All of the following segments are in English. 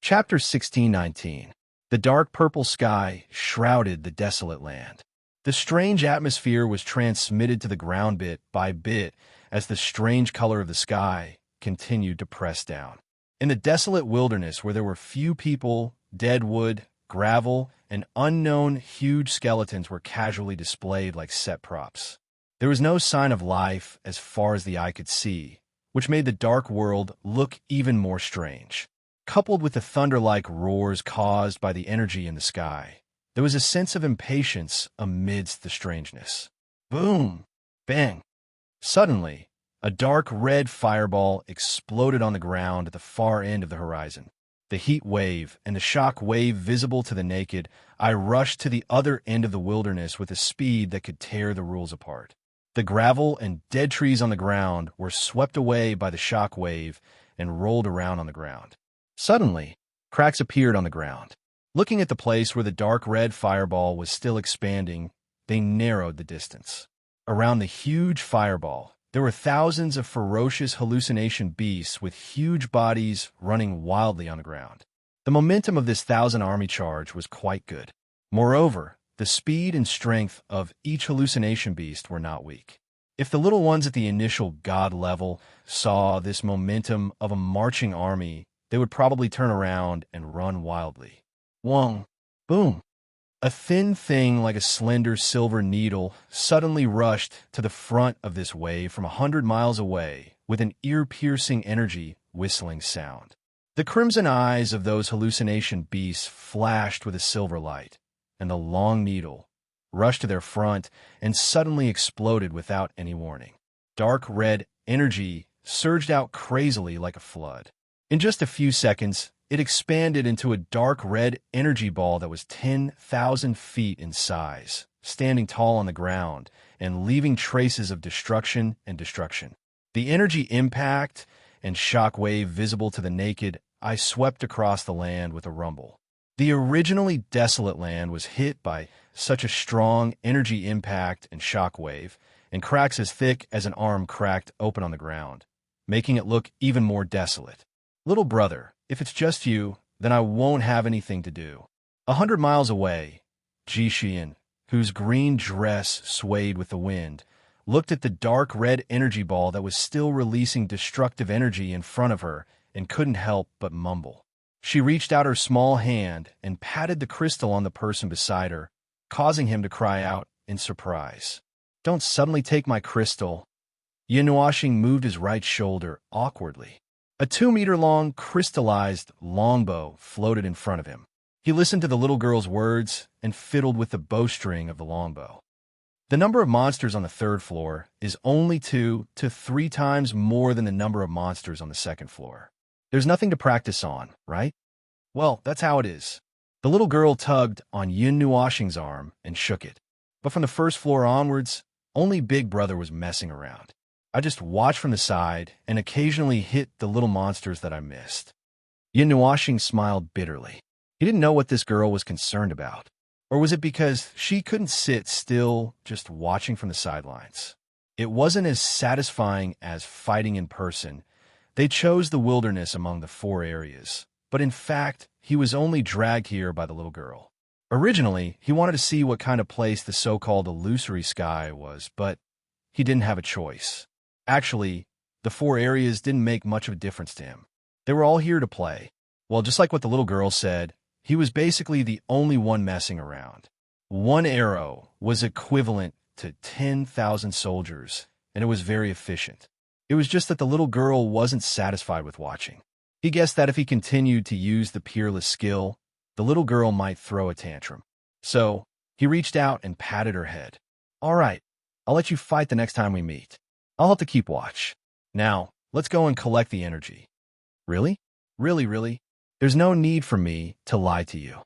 Chapter 1619. The dark purple sky shrouded the desolate land. The strange atmosphere was transmitted to the ground bit by bit as the strange color of the sky continued to press down. In the desolate wilderness where there were few people, dead wood, gravel, and unknown huge skeletons were casually displayed like set props. There was no sign of life as far as the eye could see, which made the dark world look even more strange. Coupled with the thunder-like roars caused by the energy in the sky, there was a sense of impatience amidst the strangeness. Boom! Bang! Suddenly, a dark red fireball exploded on the ground at the far end of the horizon. The heat wave and the shock wave visible to the naked, I rushed to the other end of the wilderness with a speed that could tear the rules apart. The gravel and dead trees on the ground were swept away by the shock wave and rolled around on the ground. Suddenly, cracks appeared on the ground. Looking at the place where the dark red fireball was still expanding, they narrowed the distance. Around the huge fireball, there were thousands of ferocious hallucination beasts with huge bodies running wildly on the ground. The momentum of this thousand-army charge was quite good. Moreover, the speed and strength of each hallucination beast were not weak. If the little ones at the initial god level saw this momentum of a marching army, they would probably turn around and run wildly. Wong! Boom! A thin thing like a slender silver needle suddenly rushed to the front of this wave from 100 miles away with an ear-piercing energy whistling sound. The crimson eyes of those hallucination beasts flashed with a silver light, and the long needle rushed to their front and suddenly exploded without any warning. Dark red energy surged out crazily like a flood. In just a few seconds, it expanded into a dark red energy ball that was 10,000 feet in size, standing tall on the ground and leaving traces of destruction and destruction. The energy impact and shock wave visible to the naked eye swept across the land with a rumble. The originally desolate land was hit by such a strong energy impact and shock wave, and cracks as thick as an arm cracked open on the ground, making it look even more desolate. Little brother, if it's just you, then I won't have anything to do. 100 miles away, Jishian, whose green dress swayed with the wind, looked at the dark red energy ball that was still releasing destructive energy in front of her and couldn't help but mumble. She reached out her small hand and patted the crystal on the person beside her, causing him to cry out in surprise. Don't suddenly take my crystal. Yinuashing moved his right shoulder awkwardly. A 2-meter-long crystallized longbow floated in front of him. He listened to the little girl's words and fiddled with the bowstring of the longbow. The number of monsters on the 3rd floor is only 2 to 3 times more than the number of monsters on the 2nd floor. There's nothing to practice on, right? Well, that's how it is. The little girl tugged on Yin Nuoshing's arm and shook it. But from the 1st floor onwards, only Big Brother was messing around. I just watched from the side and occasionally hit the little monsters that I missed. Yin Nuoshing smiled bitterly. He didn't know what this girl was concerned about. Or was it because she couldn't sit still just watching from the sidelines? It wasn't as satisfying as fighting in person. They chose the wilderness among the 4 areas, but in fact, he was only dragged here by the little girl. Originally, he wanted to see what kind of place the so-called illusory sky was, but he didn't have a choice. Actually, the 4 areas didn't make much of a difference to him. They were all here to play. Well, just like what the little girl said, he was basically the only one messing around. 1 arrow was equivalent to 10,000 soldiers, and it was very efficient. It was just that the little girl wasn't satisfied with watching. He guessed that if he continued to use the peerless skill, the little girl might throw a tantrum. So, he reached out and patted her head. All right, I'll let you fight the next time we meet. I'll have to keep watch. Now, let's go and collect the energy. Really? Really? There's no need for me to lie to you.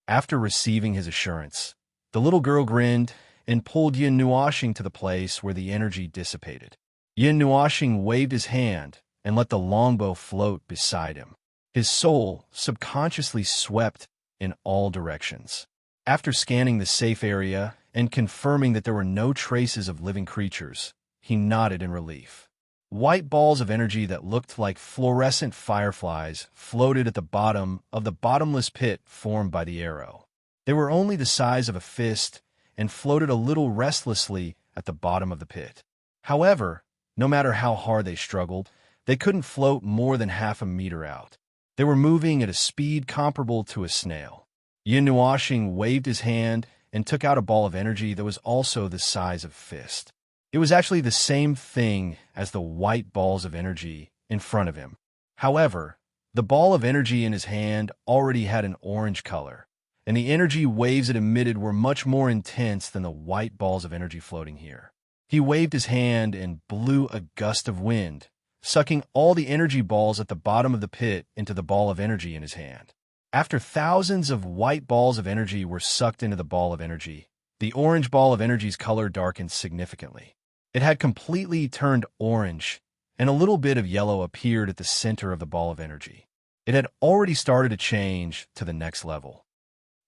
After receiving his assurance, the little girl grinned and pulled Yin Nuoshing to the place where the energy dissipated. Yin Nuoshing waved his hand and let the longbow float beside him. His soul subconsciously swept in all directions. After scanning the safe area and confirming that there were no traces of living creatures, he nodded in relief. White balls of energy that looked like fluorescent fireflies floated at the bottom of the bottomless pit formed by the arrow. They were only the size of a fist and floated a little restlessly at the bottom of the pit. However, no matter how hard they struggled, they couldn't float more than half a meter out. They were moving at a speed comparable to a snail. Yin Nuashing waved his hand and took out a ball of energy that was also the size of a fist. It was actually the same thing as the white balls of energy in front of him. However, the ball of energy in his hand already had an orange color, and the energy waves it emitted were much more intense than the white balls of energy floating here. He waved his hand and blew a gust of wind, sucking all the energy balls at the bottom of the pit into the ball of energy in his hand. After thousands of white balls of energy were sucked into the ball of energy, the orange ball of energy's color darkened significantly. It had completely turned orange, and a little bit of yellow appeared at the center of the ball of energy. It had already started to change to the next level.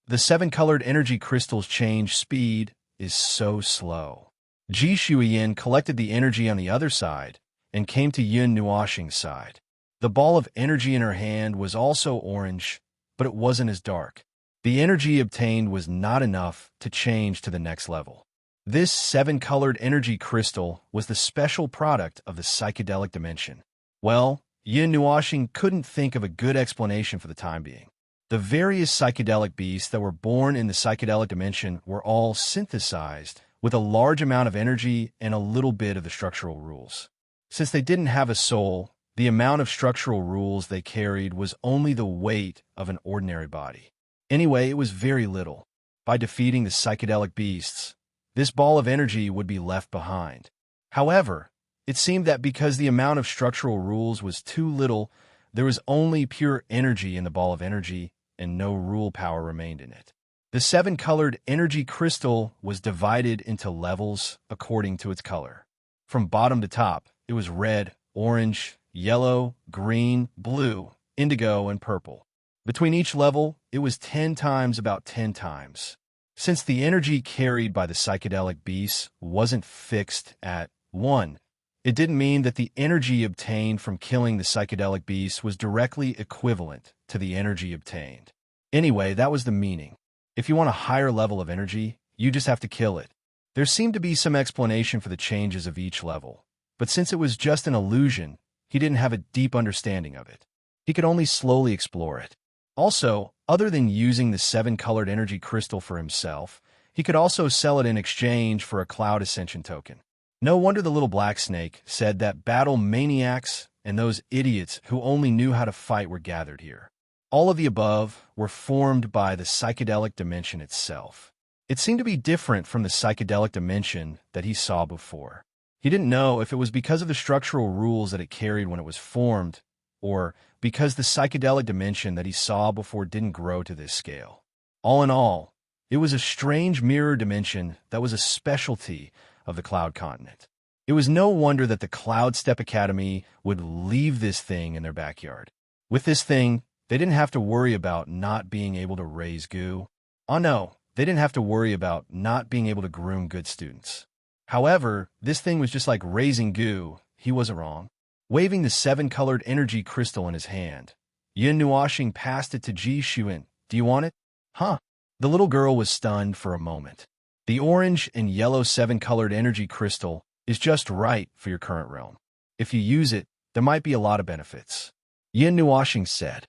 The 7-colored energy crystal's change speed is so slow. Ji Shuiyin collected the energy on the other side and came to Yin Nuashing's side. The ball of energy in her hand was also orange, but it wasn't as dark. The energy obtained was not enough to change to the next level. This 7-colored energy crystal was the special product of the psychedelic dimension. Well, Yin Nuashing couldn't think of a good explanation for the time being. The various psychedelic beasts that were born in the psychedelic dimension were all synthesized with a large amount of energy and a little bit of the structural rules. Since they didn't have a soul, the amount of structural rules they carried was only the weight of an ordinary body. Anyway, it was very little. By defeating the psychedelic beasts, this ball of energy would be left behind. However, it seemed that because the amount of structural rules was too little, there was only pure energy in the ball of energy, and no rule power remained in it. The 7-colored energy crystal was divided into levels according to its color. From bottom to top, it was red, orange, yellow, green, blue, indigo, and purple. Between each level, it was 10 times about 10 times. Since the energy carried by the psychedelic beasts wasn't fixed at 1, it didn't mean that the energy obtained from killing the psychedelic beasts was directly equivalent to the energy obtained. Anyway, that was the meaning. If you want a higher level of energy, you just have to kill it. There seemed to be some explanation for the changes of each level, but since it was just an illusion, he didn't have a deep understanding of it. He could only slowly explore it. Also, other than using the 7-colored energy crystal for himself, he could also sell it in exchange for a cloud ascension token. No wonder the little black snake said that battle maniacs and those idiots who only knew how to fight were gathered here. All of the above were formed by the psychedelic dimension itself. It seemed to be different from the psychedelic dimension that he saw before. He didn't know if it was because of the structural rules that it carried when it was formed, or because the psychedelic dimension that he saw before didn't grow to this scale. All in all, it was a strange mirror dimension that was a specialty of the Cloud Continent. It was no wonder that the Cloud Step Academy would leave this thing in their backyard. With this thing, they didn't have to worry about not being able to raise goo. Oh no, they didn't have to worry about not being able to groom good students. However, this thing was just like raising goo. He wasn't wrong. Waving the 7-colored energy crystal in his hand, Yin Nuashing passed it to Ji Shuiyin. Do you want it? Huh? The little girl was stunned for a moment. The orange and yellow 7-colored energy crystal is just right for your current realm. If you use it, there might be a lot of benefits. Yin Nuashing said.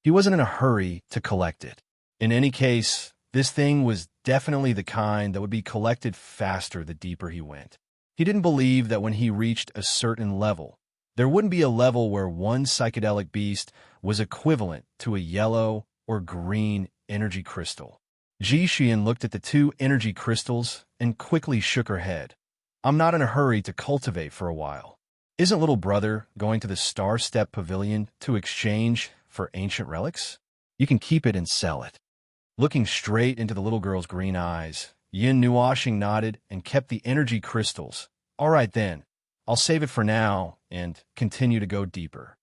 He wasn't in a hurry to collect it. In any case, this thing was definitely the kind that would be collected faster the deeper he went. He didn't believe that when he reached a certain level, there wouldn't be a level where one psychedelic beast was equivalent to a yellow or green energy crystal. Ji Shuiyin looked at the 2 energy crystals and quickly shook her head. I'm not in a hurry to cultivate for a while. Isn't little brother going to the Star Step Pavilion to exchange for ancient relics? You can keep it and sell it. Looking straight into the little girl's green eyes, Yin Nuashing nodded and kept the energy crystals. All right then, I'll save it for now and continue to go deeper.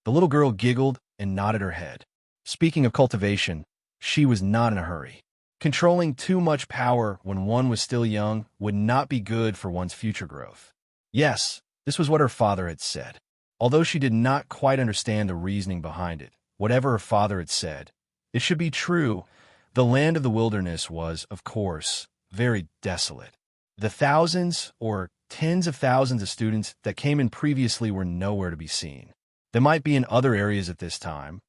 The little girl giggled and nodded her head. Speaking of cultivation, she was not in a hurry. Controlling too much power when one was still young would not be good for one's future growth. Yes, This was what her father had said. Although she did not quite understand the reasoning behind it, whatever her father had said, it should be true. The land of the wilderness was, of course, very desolate. The thousands or tens of thousands of students that came in previously were nowhere to be seen. They might be in other areas at this time,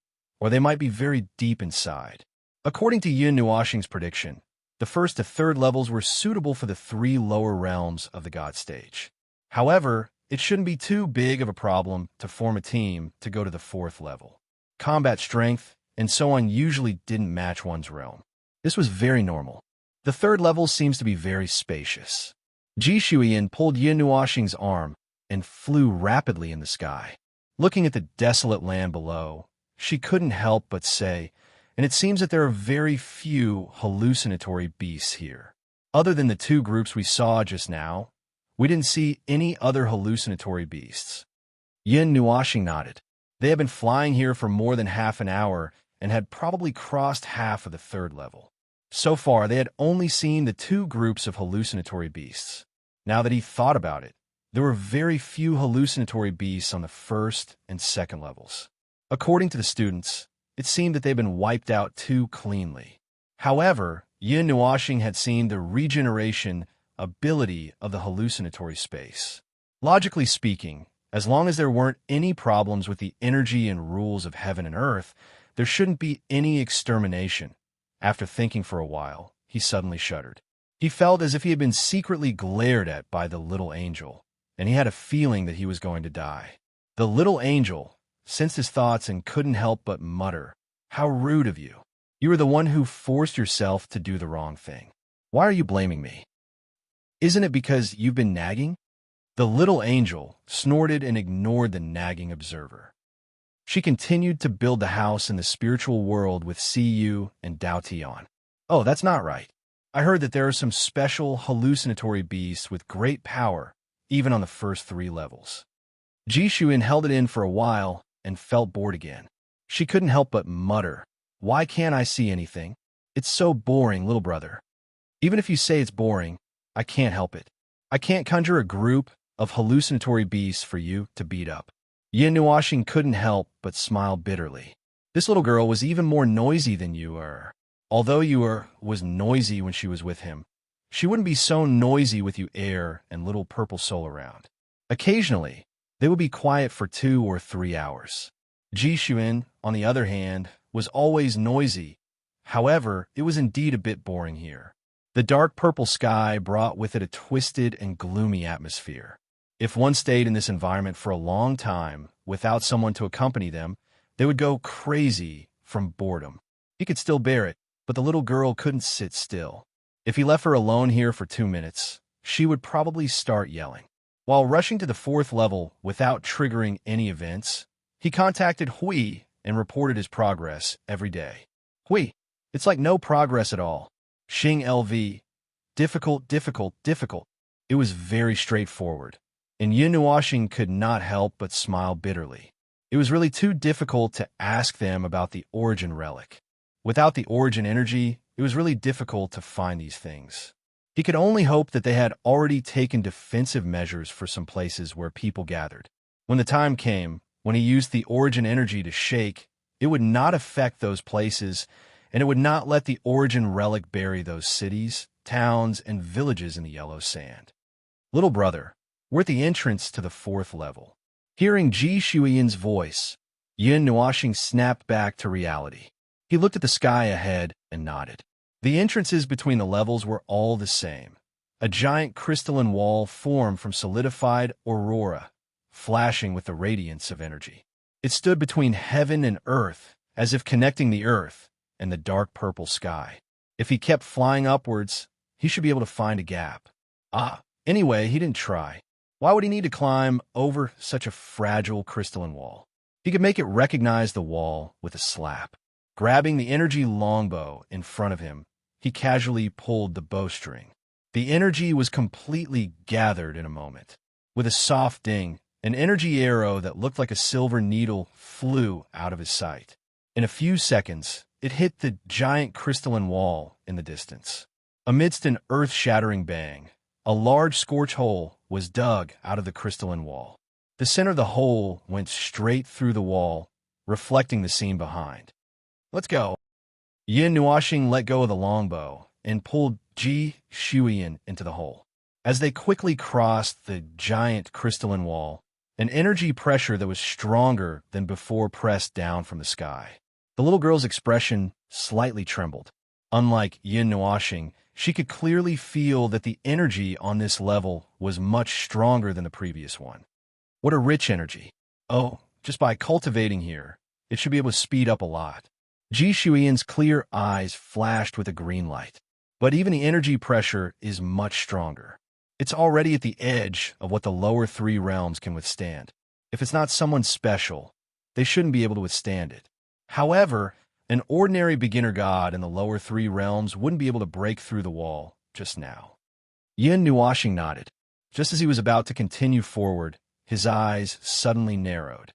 or they might be very deep inside. According to Yin Nuoxing's prediction, the first to third levels were suitable for the three lower realms of the God stage. However, it shouldn't be too big of a problem to form a team to go to the fourth level. Combat strength and so on usually didn't match one's realm. This was very normal. The third level seems to be very spacious. Ji Shuiyan pulled Yin Nuoxing's arm and flew rapidly in the sky. Looking at the desolate land below, she couldn't help but say, and it seems that there are very few hallucinatory beasts here. Other than the two groups we saw just now, we didn't see any other hallucinatory beasts. Yin Nuoxing nodded. They had been flying here for more than half an hour and had probably crossed half of the third level. So far, they had only seen the two groups of hallucinatory beasts. Now that he thought about it, there were very few hallucinatory beasts on the first and second levels. According to the students, it seemed that they'd been wiped out too cleanly. However, Yin Nuoxing had seen the regeneration ability of the hallucinatory space. Logically speaking, as long as there weren't any problems with the energy and rules of heaven and earth, there shouldn't be any extermination. After thinking for a while, he suddenly shuddered. He felt as if he had been secretly glared at by the little angel, and he had a feeling that he was going to die. The little angel sensed his thoughts and couldn't help but mutter, "How rude of you. You were the one who forced yourself to do the wrong thing. Why are you blaming me? Isn't it because you've been nagging?" The little angel snorted and ignored the nagging observer. She continued to build the house in the spiritual world with Cu and Dao Tian. "Oh, that's not right. I heard that there are some special hallucinatory beasts with great power, even on the first three levels." Ji Shuin held it in for a while and felt bored again. She couldn't help but mutter, "Why can't I see anything? It's so boring, little brother. Even if you say it's boring, I can't help it. I can't conjure a group of hallucinatory beasts for you to beat up." Yin Nuoxing couldn't help but smile bitterly. This little girl was even more noisy than you are. Although you was noisy when she was with him, she wouldn't be so noisy with you air and little purple soul around. Occasionally, they would be quiet for 2 or 3 hours. Ji Shuin, on the other hand, was always noisy. However, it was indeed a bit boring here. The dark purple sky brought with it a twisted and gloomy atmosphere. If one stayed in this environment for a long time without someone to accompany them, they would go crazy from boredom. He could still bear it, but the little girl couldn't sit still. If he left her alone here for 2 minutes, she would probably start yelling. While rushing to the fourth level without triggering any events, he contacted Hui and reported his progress every day. "Hui, it's like no progress at all. Xing LV, difficult, difficult, difficult." It was very straightforward, and Yin Nuoxing could not help but smile bitterly. It was really too difficult to ask them about the origin relic. Without the origin energy, it was really difficult to find these things. He could only hope that they had already taken defensive measures for some places where people gathered. When the time came, when he used the origin energy to shake, it would not affect those places, and it would not let the origin relic bury those cities, towns, and villages in the yellow sand. "Little brother, we're at the entrance to the fourth level." Hearing Ji Shuiyan's voice, Yin Nuoxing snapped back to reality. He looked at the sky ahead and nodded. The entrances between the levels were all the same. A giant crystalline wall formed from solidified aurora, flashing with the radiance of energy. It stood between heaven and earth, as if connecting the earth and the dark purple sky. If he kept flying upwards, he should be able to find a gap. Anyway, he didn't try. Why would he need to climb over such a fragile crystalline wall? He could make it recognize the wall with a slap. Grabbing the energy longbow in front of him, he casually pulled the bowstring. The energy was completely gathered in a moment. With a soft ding, an energy arrow that looked like a silver needle flew out of his sight. In a few seconds, it hit the giant crystalline wall in the distance. Amidst an earth-shattering bang, a large scorch hole was dug out of the crystalline wall. The center of the hole went straight through the wall, reflecting the scene behind. "Let's go." Yin Nuoxing let go of the longbow and pulled Ji Shuiyan into the hole. As they quickly crossed the giant crystalline wall, an energy pressure that was stronger than before pressed down from the sky. The little girl's expression slightly trembled. Unlike Yin Nuoxing, she could clearly feel that the energy on this level was much stronger than the previous one. What a rich energy. Oh, just by cultivating here, it should be able to speed up a lot. Ji Shuiyan's clear eyes flashed with a green light. But even the energy pressure is much stronger. It's already at the edge of what the lower three realms can withstand. If it's not someone special, they shouldn't be able to withstand it. However, an ordinary beginner god in the lower three realms wouldn't be able to break through the wall just now. Yin Nuoxing nodded. Just as he was about to continue forward, his eyes suddenly narrowed.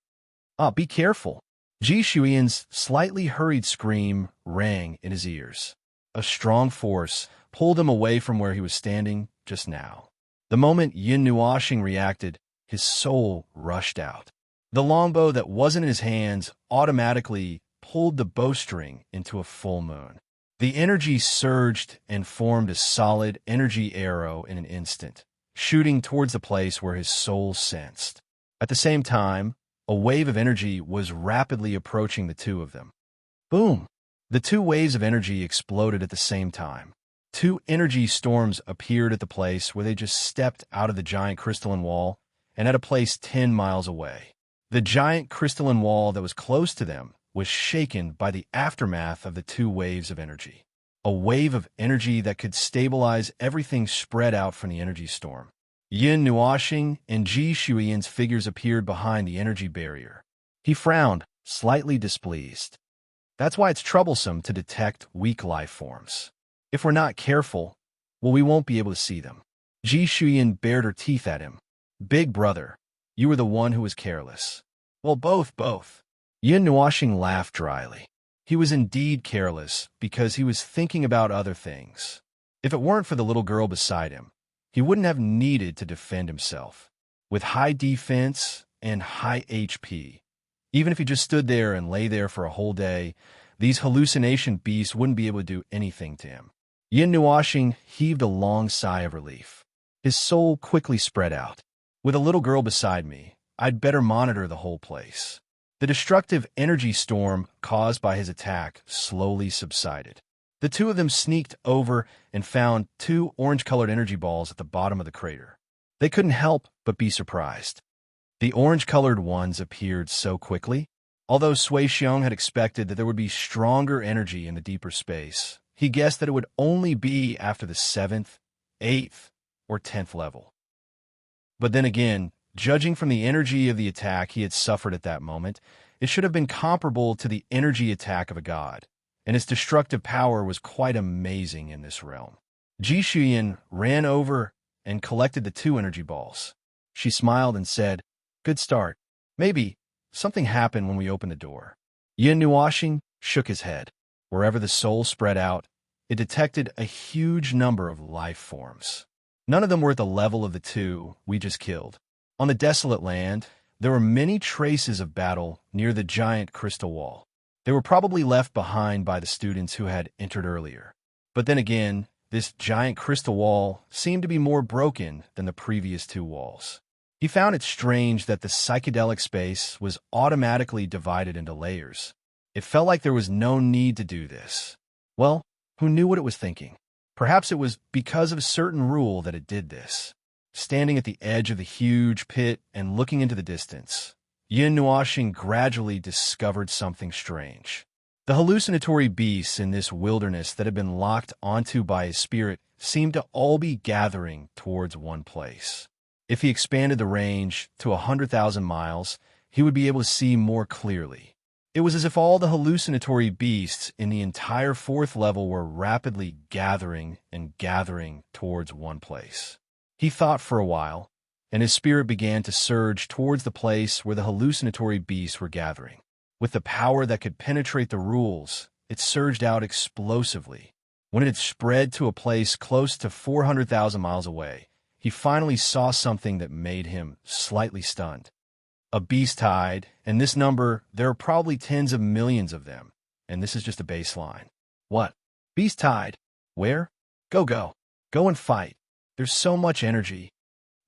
Be careful." Ji Shuiyan's slightly hurried scream rang in his ears. A strong force pulled him away from where he was standing just now. The moment Yin Nuoxing reacted, his soul rushed out. The longbow that wasn't in his hands automatically pulled the bowstring into a full moon. The energy surged and formed a solid energy arrow in an instant, shooting towards the place where his soul sensed. At the same time, a wave of energy was rapidly approaching the two of them. Boom! The two waves of energy exploded at the same time. Two energy storms appeared at the place where they just stepped out of the giant crystalline wall and at a place 10 miles away. The giant crystalline wall that was close to them was shaken by the aftermath of the two waves of energy. A wave of energy that could stabilize everything spread out from the energy storm. Yin Nuoxing and Ji Shuiyan's figures appeared behind the energy barrier. He frowned, slightly displeased. That's why it's troublesome to detect weak life forms. If we're not careful, we won't be able to see them. Ji Shuiyan bared her teeth at him. "Big brother, you were the one who was careless." "Well, both. Yin Nuoxing laughed dryly. He was indeed careless because he was thinking about other things. If it weren't for the little girl beside him, he wouldn't have needed to defend himself. With high defense and high HP, even if he just stood there and lay there for a whole day, these hallucination beasts wouldn't be able to do anything to him. Yin Nuoxing heaved a long sigh of relief. His soul quickly spread out. With a little girl beside me, I'd better monitor the whole place. The destructive energy storm caused by his attack slowly subsided. The two of them sneaked over and found two orange-colored energy balls at the bottom of the crater. They couldn't help but be surprised. The orange-colored ones appeared so quickly. Although Sui Xiong had expected that there would be stronger energy in the deeper space, he guessed that it would only be after the 7th, 8th, or 10th level. But then again, judging from the energy of the attack he had suffered at that moment, it should have been comparable to the energy attack of a god, and its destructive power was quite amazing in this realm. Ji Shuiyan ran over and collected the two energy balls. She smiled and said, "Good start. Maybe something happened when we opened the door." Yin Nuoxing shook his head. Wherever the soul spread out, it detected a huge number of life forms. None of them were at the level of the two we just killed. On the desolate land, there were many traces of battle near the giant crystal wall. They were probably left behind by the students who had entered earlier. But then again, this giant crystal wall seemed to be more broken than the previous two walls. He found it strange that the psychedelic space was automatically divided into layers. It felt like there was no need to do this. Well, who knew what it was thinking? Perhaps it was because of a certain rule that it did this. Standing at the edge of the huge pit and looking into the distance, Yin Nuoxing gradually discovered something strange. The hallucinatory beasts in this wilderness that had been locked onto by his spirit seemed to all be gathering towards one place. If he expanded the range to 100,000 miles, he would be able to see more clearly. It was as if all the hallucinatory beasts in the entire 4th level were rapidly gathering and gathering towards one place. He thought for a while, and his spirit began to surge towards the place where the hallucinatory beasts were gathering. With the power that could penetrate the rules, it surged out explosively. When it had spread to a place close to 400,000 miles away, he finally saw something that made him slightly stunned. A beast tide, and this number, there are probably tens of millions of them, and this is just a baseline. What? Beast tide? Where? Go, go. Go and fight. There's so much energy.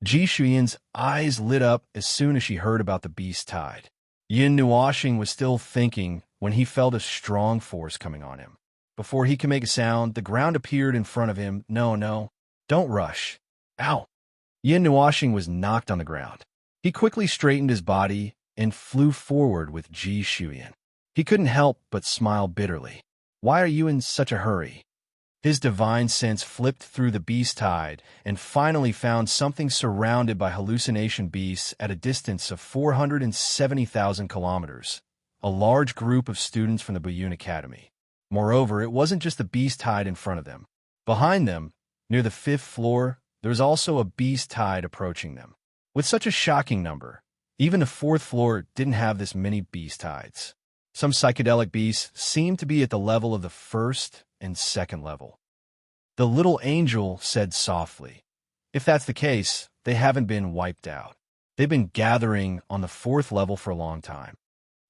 Ji Shuyan's eyes lit up as soon as she heard about the beast tide. Yin Nuoxing was still thinking when he felt a strong force coming on him. Before he could make a sound, the ground appeared in front of him. No, no, don't rush. Ow! Yin Nuoxing was knocked on the ground. He quickly straightened his body and flew forward with Ji Shuyan. He couldn't help but smile bitterly. Why are you in such a hurry? His divine sense flipped through the beast tide and finally found something surrounded by hallucination beasts at a distance of 470,000 kilometers, a large group of students from the Buyun Academy. Moreover, it wasn't just the beast tide in front of them. Behind them, near the 5th floor, there was also a beast tide approaching them. With such a shocking number, even the 4th floor didn't have this many beast tides. Some psychedelic beasts seemed to be at the level of the 1st and 2nd level. The little angel said softly, if that's the case, they haven't been wiped out. They've been gathering on the 4th level for a long time.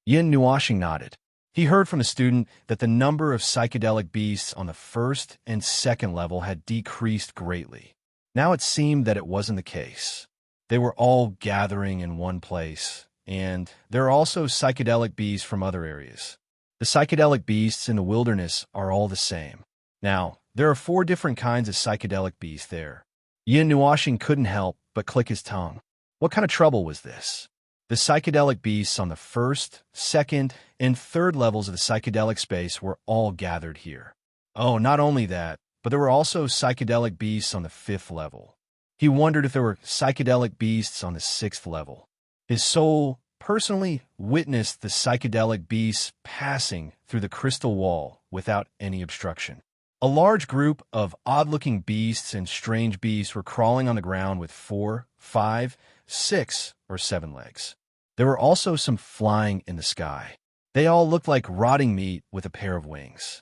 Yin Nuoxing nodded. He heard from a student that the number of psychedelic beasts on the 1st and 2nd level had decreased greatly. Now it seemed that it wasn't the case. They were all gathering in one place, and there are also psychedelic beasts from other areas. The psychedelic beasts in the wilderness are all the same. Now, there are 4 different kinds of psychedelic beasts there. Yin Nuoxing couldn't help but click his tongue. What kind of trouble was this? The psychedelic beasts on the 1st, 2nd, and 3rd levels of the psychedelic space were all gathered here. Oh, not only that, but there were also psychedelic beasts on the 5th level. He wondered if there were psychedelic beasts on the 6th level. His soul personally witnessed the psychedelic beasts passing through the crystal wall without any obstruction. A large group of odd-looking beasts and strange beasts were crawling on the ground with 4, 5, 6, or 7 legs. There were also some flying in the sky. They all looked like rotting meat with a pair of wings.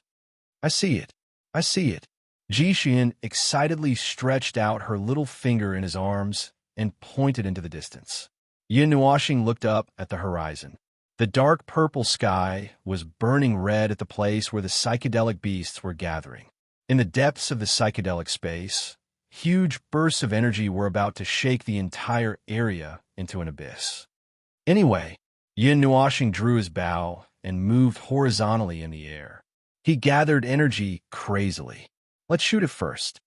I see it. I see it. Ji Shuyan excitedly stretched out her little finger in his arms and pointed into the distance. Yin Nuoxing looked up at the horizon. The dark purple sky was burning red at the place where the psychedelic beasts were gathering. In the depths of the psychedelic space, huge bursts of energy were about to shake the entire area into an abyss. Anyway, Yin Nuoxing drew his bow and moved horizontally in the air. He gathered energy crazily. Let's shoot it first.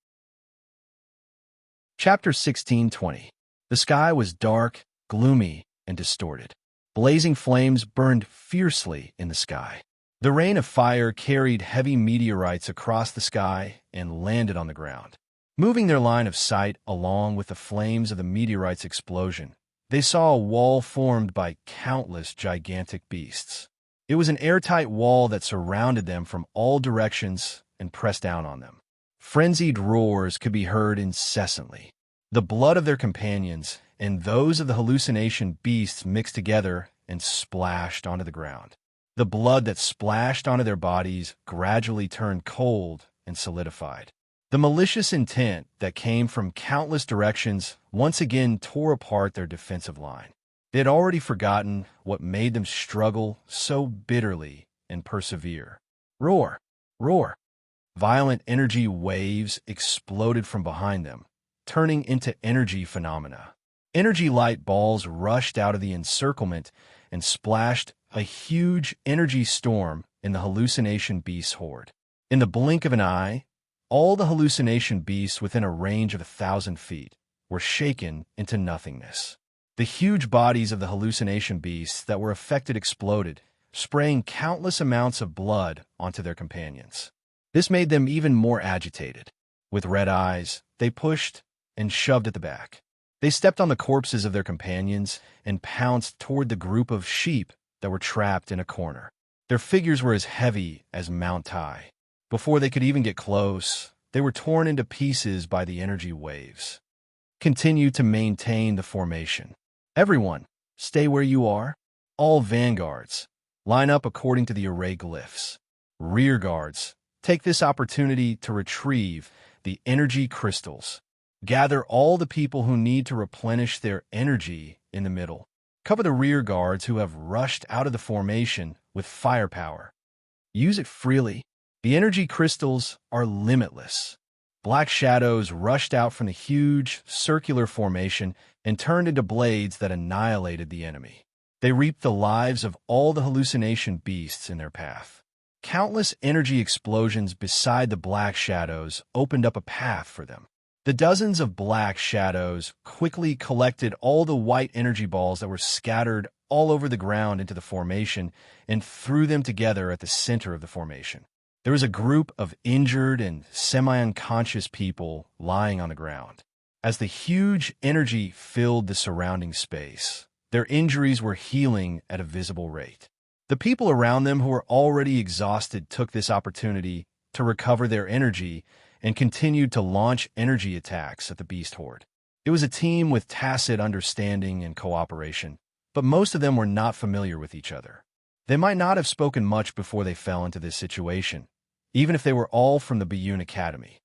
Chapter 16:20. The sky was dark, gloomy, and distorted. Blazing flames burned fiercely in the sky. The rain of fire carried heavy meteorites across the sky and landed on the ground. Moving their line of sight along with the flames of the meteorite's explosion, they saw a wall formed by countless gigantic beasts. It was an airtight wall that surrounded them from all directions and pressed down on them. Frenzied roars could be heard incessantly. The blood of their companions and those of the hallucination beasts mixed together and splashed onto the ground. The blood that splashed onto their bodies gradually turned cold and solidified. The malicious intent that came from countless directions once again tore apart their defensive line. They had already forgotten what made them struggle so bitterly and persevere. Roar! Roar! Violent energy waves exploded from behind them, turning into energy phenomena. Energy light balls rushed out of the encirclement and splashed a huge energy storm in the hallucination beast horde. In the blink of an eye, all the hallucination beasts within a range of 1,000 feet were shaken into nothingness. The huge bodies of the hallucination beasts that were affected exploded, spraying countless amounts of blood onto their companions. This made them even more agitated. With red eyes, they pushed and shoved at the back. They stepped on the corpses of their companions and pounced toward the group of sheep that were trapped in a corner. Their figures were as heavy as Mount Tai. Before they could even get close, they were torn into pieces by the energy waves. Continue to maintain the formation. Everyone, stay where you are. All vanguards, line up according to the array glyphs. Rear guards, take this opportunity to retrieve the energy crystals. Gather all the people who need to replenish their energy in the middle. Cover the rear guards who have rushed out of the formation with firepower. Use it freely. The energy crystals are limitless. Black shadows rushed out from the huge, circular formation and turned into blades that annihilated the enemy. They reaped the lives of all the hallucination beasts in their path. Countless energy explosions beside the black shadows opened up a path for them. The dozens of black shadows quickly collected all the white energy balls that were scattered all over the ground into the formation and threw them together at the center of the formation. There was a group of injured and semi-unconscious people lying on the ground. As the huge energy filled the surrounding space, their injuries were healing at a visible rate. The people around them who were already exhausted took this opportunity to recover their energy and continued to launch energy attacks at the beast horde. It was a team with tacit understanding and cooperation, but most of them were not familiar with each other. They might not have spoken much before they fell into this situation, even if they were all from the Biyun Academy.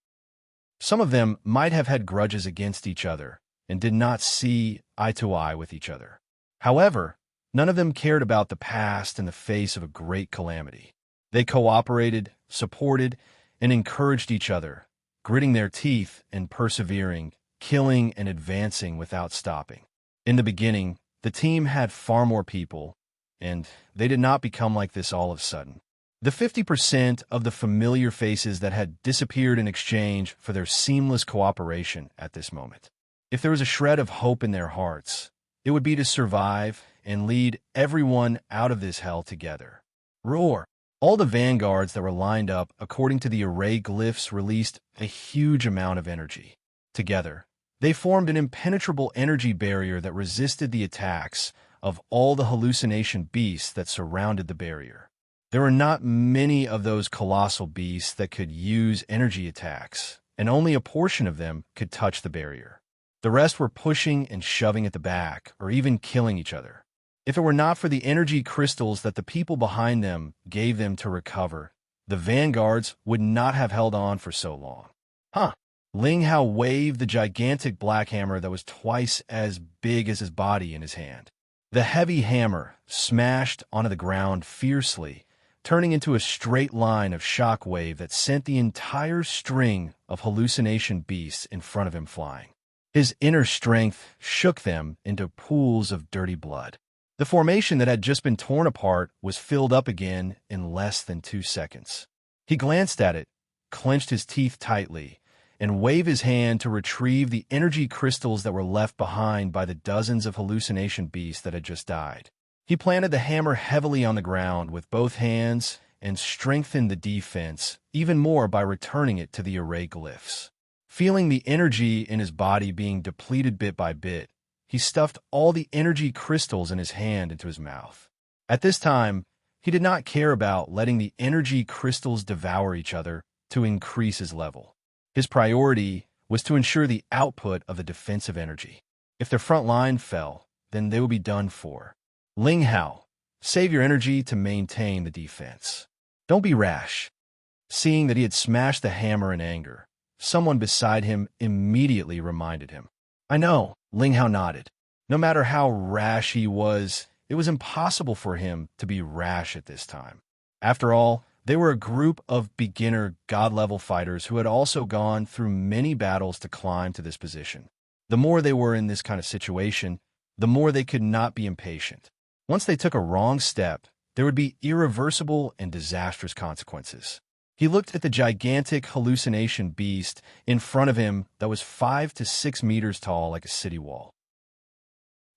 Some of them might have had grudges against each other and did not see eye to eye with each other. However, none of them cared about the past in the face of a great calamity. They cooperated, supported, and encouraged each other, gritting their teeth and persevering, killing and advancing without stopping. In the beginning, the team had far more people, and they did not become like this all of a sudden. The 50% of the familiar faces that had disappeared in exchange for their seamless cooperation at this moment. If there was a shred of hope in their hearts, it would be to survive and lead everyone out of this hell together. Roar! All the vanguards that were lined up according to the array glyphs released a huge amount of energy. Together, they formed an impenetrable energy barrier that resisted the attacks of all the hallucination beasts that surrounded the barrier. There were not many of those colossal beasts that could use energy attacks, and only a portion of them could touch the barrier. The rest were pushing and shoving at the back, or even killing each other. If it were not for the energy crystals that the people behind them gave them to recover, the vanguards would not have held on for so long. Ling Hao waved the gigantic black hammer that was twice as big as his body in his hand. The heavy hammer smashed onto the ground fiercely, turning into a straight line of shockwave that sent the entire string of hallucination beasts in front of him flying. His inner strength shook them into pools of dirty blood. The formation that had just been torn apart was filled up again in less than 2 seconds. He glanced at it, clenched his teeth tightly, and waved his hand to retrieve the energy crystals that were left behind by the dozens of hallucination beasts that had just died. He planted the hammer heavily on the ground with both hands and strengthened the defense even more by returning it to the array glyphs. Feeling the energy in his body being depleted bit by bit, he stuffed all the energy crystals in his hand into his mouth. At this time, he did not care about letting the energy crystals devour each other to increase his level. His priority was to ensure the output of the defensive energy. If their front line fell, then they would be done for. Ling Hao, save your energy to maintain the defense. Don't be rash. Seeing that he had smashed the hammer in anger, someone beside him immediately reminded him. I know, Ling Hao nodded. No matter how rash he was, it was impossible for him to be rash at this time. After all, they were a group of beginner god-level fighters who had also gone through many battles to climb to this position. The more they were in this kind of situation, the more they could not be impatient. Once they took a wrong step, there would be irreversible and disastrous consequences. He looked at the gigantic hallucination beast in front of him that was 5 to 6 meters tall like a city wall.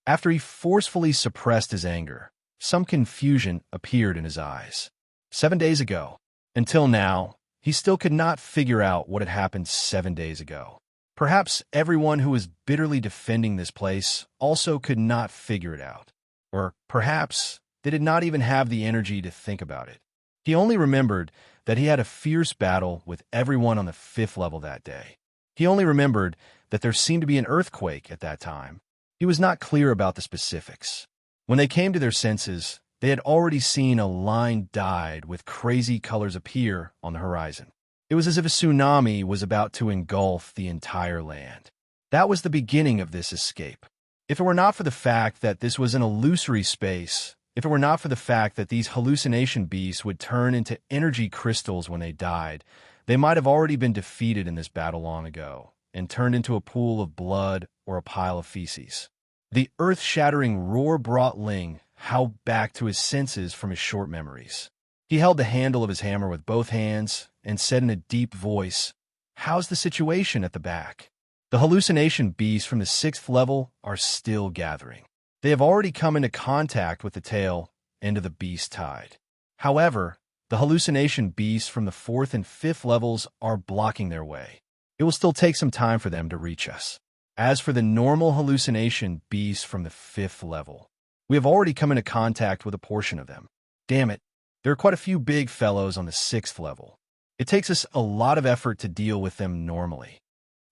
After he forcefully suppressed his anger, some confusion appeared in his eyes. 7 days ago, until now, he still could not figure out what had happened 7 days ago. Perhaps everyone who was bitterly defending this place also could not figure it out. Or perhaps they did not even have the energy to think about it. He only remembered that he had a fierce battle with everyone on the 5th level that day. He only remembered that there seemed to be an earthquake at that time. He was not clear about the specifics. When they came to their senses, they had already seen a line dyed with crazy colors appear on the horizon. It was as if a tsunami was about to engulf the entire land. That was the beginning of this escape. If it were not for the fact that this was an illusory space, if it were not for the fact that these hallucination beasts would turn into energy crystals when they died, they might have already been defeated in this battle long ago and turned into a pool of blood or a pile of feces. The earth-shattering roar brought Ling Hao back to his senses from his short memories. He held the handle of his hammer with both hands and said in a deep voice, "How's the situation at the back?" The hallucination beasts from the 6th level are still gathering. They have already come into contact with the tail end of the beast tide. However, the hallucination beasts from the 4th and 5th levels are blocking their way. It will still take some time for them to reach us. As for the normal hallucination beasts from the 5th level, we have already come into contact with a portion of them. Damn it, there are quite a few big fellows on the 6th level. It takes us a lot of effort to deal with them normally.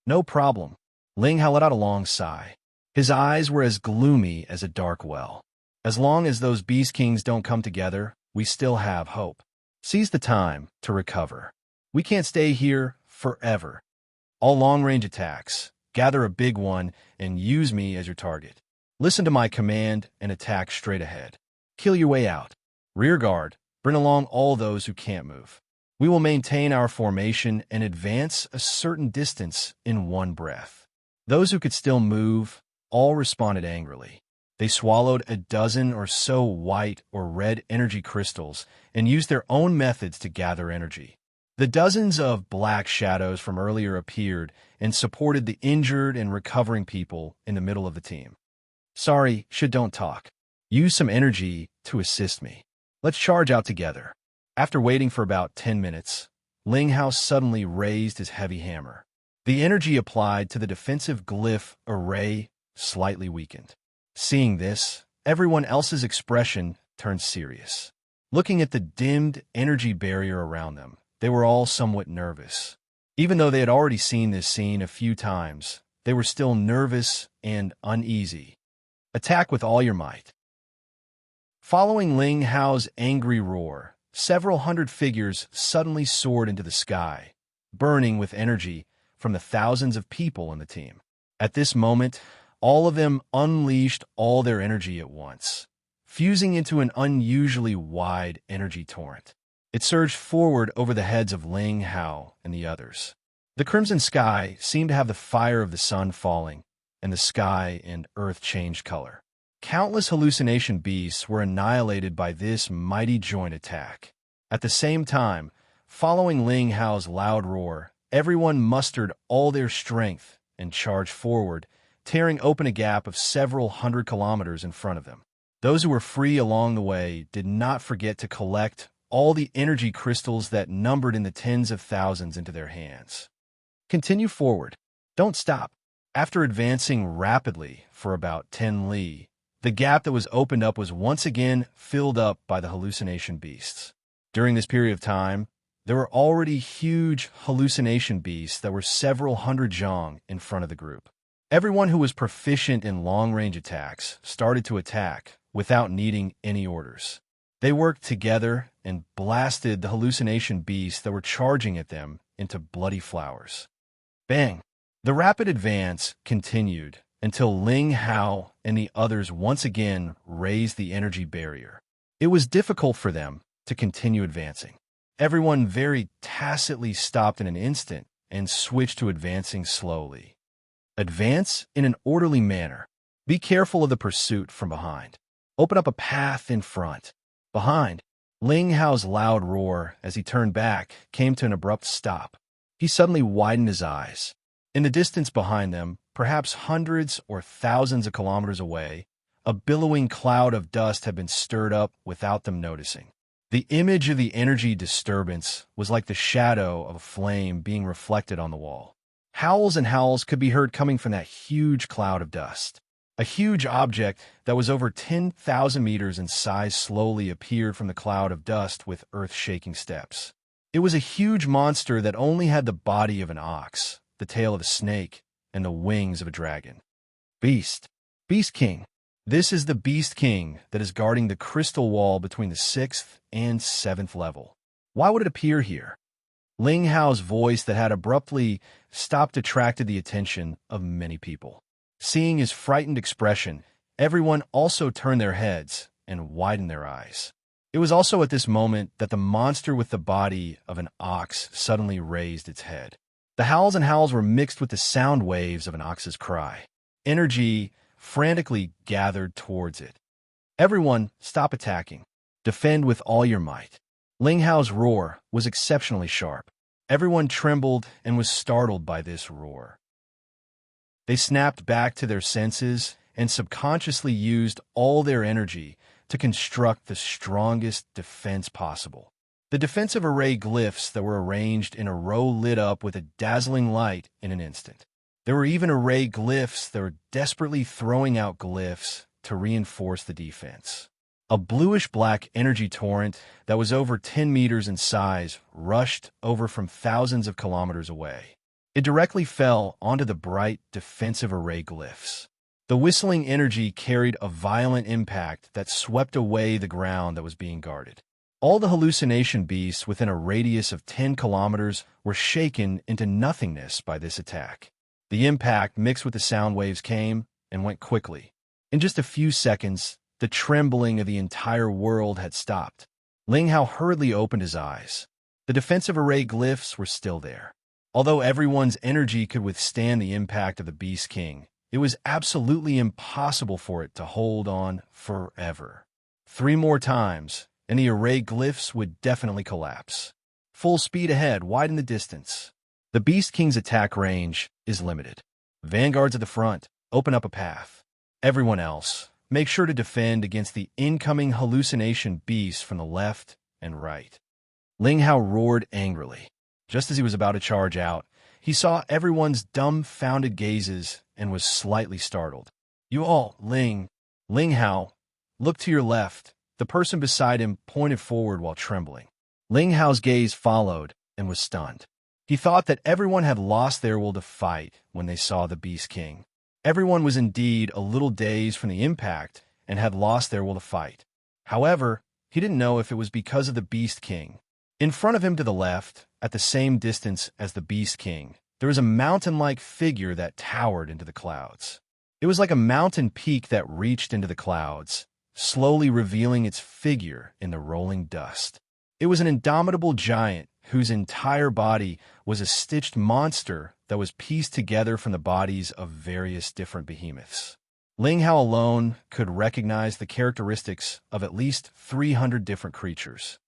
No problem. Ling Hao let out a long sigh. His eyes were as gloomy as a dark well. As long as those Beast Kings don't come together, we still have hope. Seize the time to recover. We can't stay here forever. All long-range attacks, gather a big one, and use me as your target. Listen to my command and attack straight ahead. Kill your way out. Rear guard, bring along all those who can't move. We will maintain our formation and advance a certain distance in one breath. Those who could still move all responded angrily. They swallowed a dozen or so white or red energy crystals and used their own methods to gather energy. The dozens of black shadows from earlier appeared and supported the injured and recovering people in the middle of the team. Sorry, don't talk. Use some energy to assist me. Let's charge out together. After waiting for about 10 minutes, Ling Hao suddenly raised his heavy hammer. The energy applied to the defensive glyph array slightly weakened. Seeing this, everyone else's expression turned serious. Looking at the dimmed energy barrier around them, they were all somewhat nervous. Even though they had already seen this scene a few times, they were still nervous and uneasy. Attack with all your might. Following Ling Hao's angry roar, several hundred figures suddenly soared into the sky, burning with energy from the thousands of people in the team. At this moment, all of them unleashed all their energy at once, fusing into an unusually wide energy torrent. It surged forward over the heads of Ling Hao and the others. The crimson sky seemed to have the fire of the sun falling, and the sky and earth changed color. Countless hallucination beasts were annihilated by this mighty joint attack. At the same time, following Ling Hao's loud roar, everyone mustered all their strength and charged forward, tearing open a gap of several hundred kilometers in front of them. Those who were free along the way did not forget to collect all the energy crystals that numbered in the tens of thousands into their hands. Continue forward. Don't stop. After advancing rapidly for about 10 li, the gap that was opened up was once again filled up by the hallucination beasts. During this period of time, there were already huge hallucination beasts that were several hundred zhang in front of the group. Everyone who was proficient in long-range attacks started to attack without needing any orders. They worked together and blasted the hallucination beasts that were charging at them into bloody flowers. Bang! The rapid advance continued until Ling Hao and the others once again raised the energy barrier. It was difficult for them to continue advancing. Everyone very tacitly stopped in an instant and switched to advancing slowly. Advance in an orderly manner. Be careful of the pursuit from behind. Open up a path in front. Behind, Ling Hao's loud roar as he turned back came to an abrupt stop. He suddenly widened his eyes. In the distance behind them, perhaps hundreds or thousands of kilometers away, a billowing cloud of dust had been stirred up without them noticing. The image of the energy disturbance was like the shadow of a flame being reflected on the wall. Howls and howls could be heard coming from that huge cloud of dust. A huge object that was over 10,000 meters in size slowly appeared from the cloud of dust with earth-shaking steps. It was a huge monster that only had the body of an ox, the tail of a snake, and the wings of a dragon. Beast. Beast King. This is the Beast King that is guarding the crystal wall between the 6th and 7th level. Why would it appear here? Ling Hao's voice that had abruptly stopped attracted the attention of many people. Seeing his frightened expression, everyone also turned their heads and widened their eyes. It was also at this moment that the monster with the body of an ox suddenly raised its head. The howls and howls were mixed with the sound waves of an ox's cry. Energy frantically gathered towards it. Everyone, stop attacking. Defend with all your might. Ling Hao's roar was exceptionally sharp. Everyone trembled and was startled by this roar. They snapped back to their senses and subconsciously used all their energy to construct the strongest defense possible. The defensive array glyphs that were arranged in a row lit up with a dazzling light in an instant. There were even array glyphs that were desperately throwing out glyphs to reinforce the defense. A bluish-black energy torrent that was over 10 meters in size rushed over from thousands of kilometers away. It directly fell onto the bright defensive array glyphs. The whistling energy carried a violent impact that swept away the ground that was being guarded. All the hallucination beasts within a radius of 10 kilometers were shaken into nothingness by this attack. The impact mixed with the sound waves came and went quickly. In just a few seconds, the trembling of the entire world had stopped. Ling Hao hurriedly opened his eyes. The defensive array glyphs were still there. Although everyone's energy could withstand the impact of the Beast King, it was absolutely impossible for it to hold on forever. 3 more times, and the array glyphs would definitely collapse. Full speed ahead, widen the distance. The Beast King's attack range is limited. Vanguards at the front, open up a path. Everyone else, make sure to defend against the incoming hallucination beasts from the left and right. Ling Hao roared angrily. Just as he was about to charge out, he saw everyone's dumbfounded gazes and was slightly startled. You all, Ling Hao, look to your left. The person beside him pointed forward while trembling. Ling Hao's gaze followed and was stunned. He thought that everyone had lost their will to fight when they saw the Beast King. Everyone was indeed a little dazed from the impact and had lost their will to fight. However, he didn't know if it was because of the Beast King. In front of him to the left, at the same distance as the Beast King, there was a mountain-like figure that towered into the clouds. It was like a mountain peak that reached into the clouds, slowly revealing its figure in the rolling dust. It was an indomitable giant whose entire body was a stitched monster that was pieced together from the bodies of various different behemoths. Ling Hao alone could recognize the characteristics of at least 300 different creatures.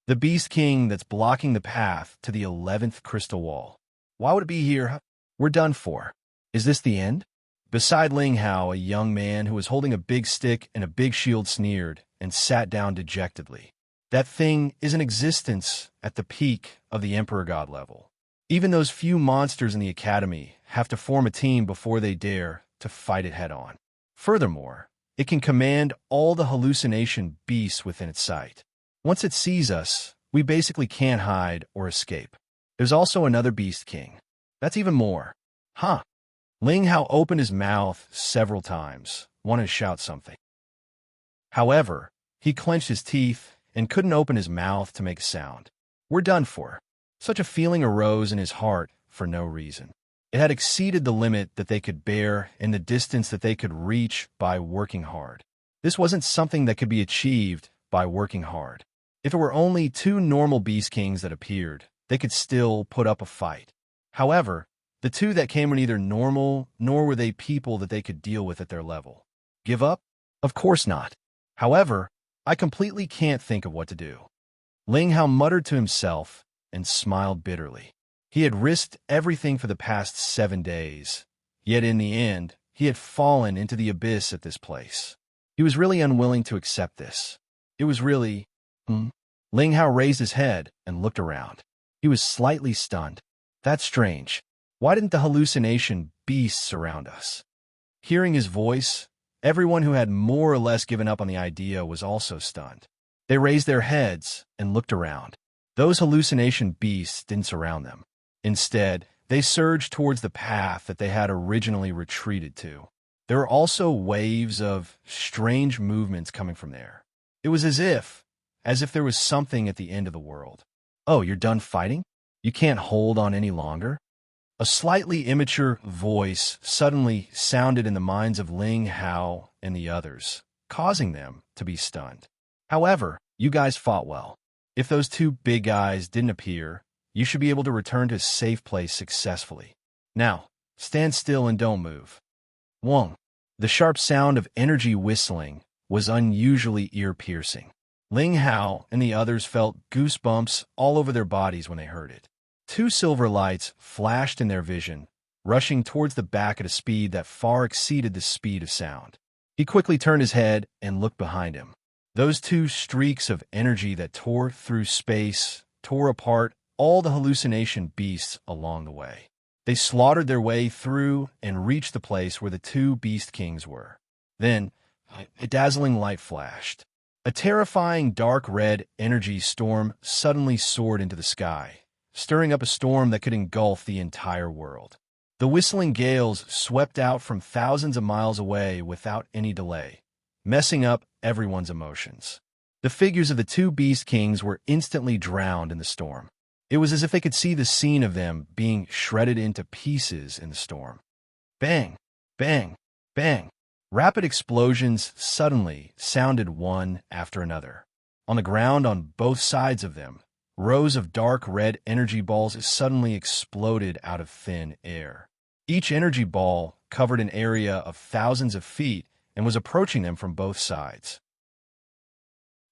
The Beast King that's blocking the path to the 11th crystal wall. Why would it be here? We're done for. Is this the end? Beside Ling Hao, a young man who was holding a big stick and a big shield sneered and sat down dejectedly. That thing is in existence at the peak of the Emperor God level. Even those few monsters in the academy have to form a team before they dare to fight it head-on. Furthermore, it can command all the hallucination beasts within its sight. Once it sees us, we basically can't hide or escape. There's also another Beast King. That's even more. Huh. Ling Hao opened his mouth several times, wanted to shout something. However, he clenched his teeth and couldn't open his mouth to make a sound. We're done for. Such a feeling arose in his heart for no reason. It had exceeded the limit that they could bear and the distance that they could reach by working hard. This wasn't something that could be achieved by working hard. If it were only 2 normal Beast Kings that appeared, they could still put up a fight. However, the 2 that came were neither normal nor were they people that they could deal with at their level. Give up? Of course not. However, I completely can't think of what to do. Ling Hao muttered to himself and smiled bitterly. He had risked everything for the past 7 days, yet in the end, he had fallen into the abyss at this place. He was really unwilling to accept this. It was really, Ling Hao raised his head and looked around. He was slightly stunned. That's strange. Why didn't the hallucination beasts surround us? Hearing his voice, everyone who had more or less given up on the idea was also stunned. They raised their heads and looked around. Those hallucination beasts didn't surround them. Instead, they surged towards the path that they had originally retreated to. There were also waves of strange movements coming from there. It was as if there was something at the end of the world. Oh, you're done fighting? You can't hold on any longer? A slightly immature voice suddenly sounded in the minds of Ling Hao and the others, causing them to be stunned. However, you guys fought well. If those two big guys didn't appear, you should be able to return to a safe place successfully. Now, stand still and don't move. Wong. The sharp sound of energy whistling was unusually ear-piercing. Ling Hao and the others felt goosebumps all over their bodies when they heard it. Two silver lights flashed in their vision, rushing towards the back at a speed that far exceeded the speed of sound. He quickly turned his head and looked behind him. Those two streaks of energy that tore through space tore apart all the hallucination beasts along the way. They slaughtered their way through and reached the place where the two beast kings were. Then, a dazzling light flashed. A terrifying dark red energy storm suddenly soared into the sky, stirring up a storm that could engulf the entire world. The whistling gales swept out from thousands of miles away without any delay, messing up everyone's emotions. The figures of the two beast kings were instantly drowned in the storm. It was as if they could see the scene of them being shredded into pieces in the storm. Bang! Bang! Bang! Rapid explosions suddenly sounded one after another. On the ground on both sides of them, rows of dark red energy balls suddenly exploded out of thin air. Each energy ball covered an area of thousands of feet and was approaching them from both sides.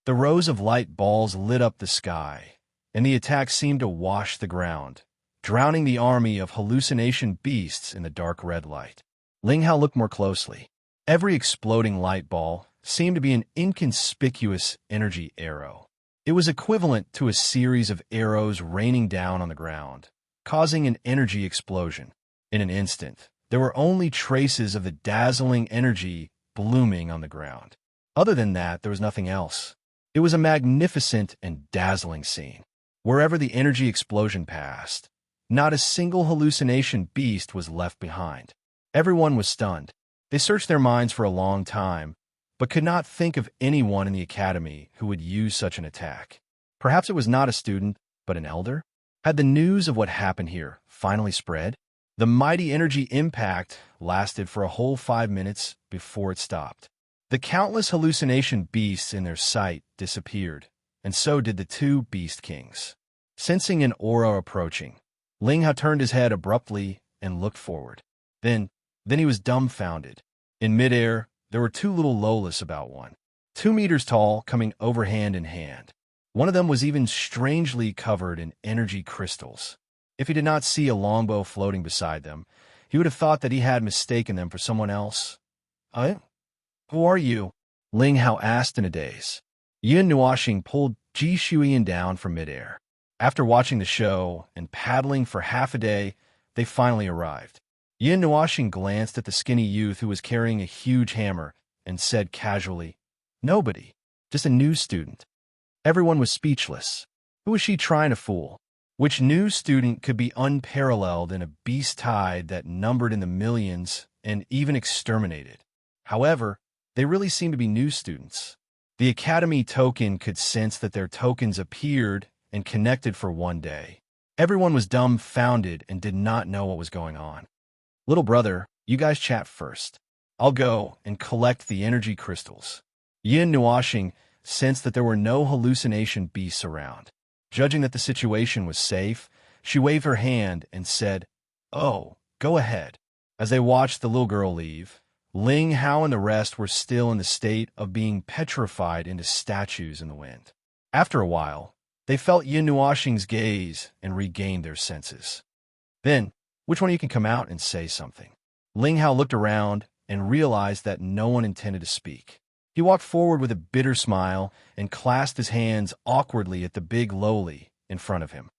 The rows of light balls lit up the sky, and the attack seemed to wash the ground, drowning the army of hallucination beasts in the dark red light. Ling Hao looked more closely. Every exploding light ball seemed to be an inconspicuous energy arrow. It was equivalent to a series of arrows raining down on the ground, causing an energy explosion. In an instant, there were only traces of the dazzling energy blooming on the ground. Other than that, there was nothing else. It was a magnificent and dazzling scene. Wherever the energy explosion passed, not a single hallucination beast was left behind. Everyone was stunned. They searched their minds for a long time, but could not think of anyone in the academy who would use such an attack. Perhaps it was not a student, but an elder? Had the news of what happened here finally spread? The mighty energy impact lasted for a whole 5 minutes before it stopped. The countless hallucination beasts in their sight disappeared, and so did the two beast kings. Sensing an aura approaching, Ling Hao turned his head abruptly and looked forward. Then he was dumbfounded. In midair, there were two little Lolas about 2 meters tall, coming over hand in hand. One of them was even strangely covered in energy crystals. If he did not see a longbow floating beside them, he would have thought that he had mistaken them for someone else. Who are you? Ling Hao asked in a daze. Yin Nuoxing pulled Ji Shuiyan down from midair. After watching the show and paddling for half a day, they finally arrived. Yin Nuoxing glanced at the skinny youth who was carrying a huge hammer and said casually, "Nobody, just a new student." Everyone was speechless. Who was she trying to fool? Which new student could be unparalleled in a beast tide that numbered in the millions and even exterminated? However, they really seemed to be new students. The Academy token could sense that their tokens appeared and connected for one day. Everyone was dumbfounded and did not know what was going on. "Little brother, you guys chat first. I'll go and collect the energy crystals." Yin Nuoxing sensed that there were no hallucination beasts around. Judging that the situation was safe, she waved her hand and said, "Oh, go ahead." As they watched the little girl leave, Ling Hao and the rest were still in the state of being petrified into statues in the wind. After a while, they felt Yin Nuoxing's gaze and regained their senses. "Then, which one of you can come out and say something?" Ling Hao looked around and realized that no one intended to speak. He walked forward with a bitter smile and clasped his hands awkwardly at the big lowly in front of him.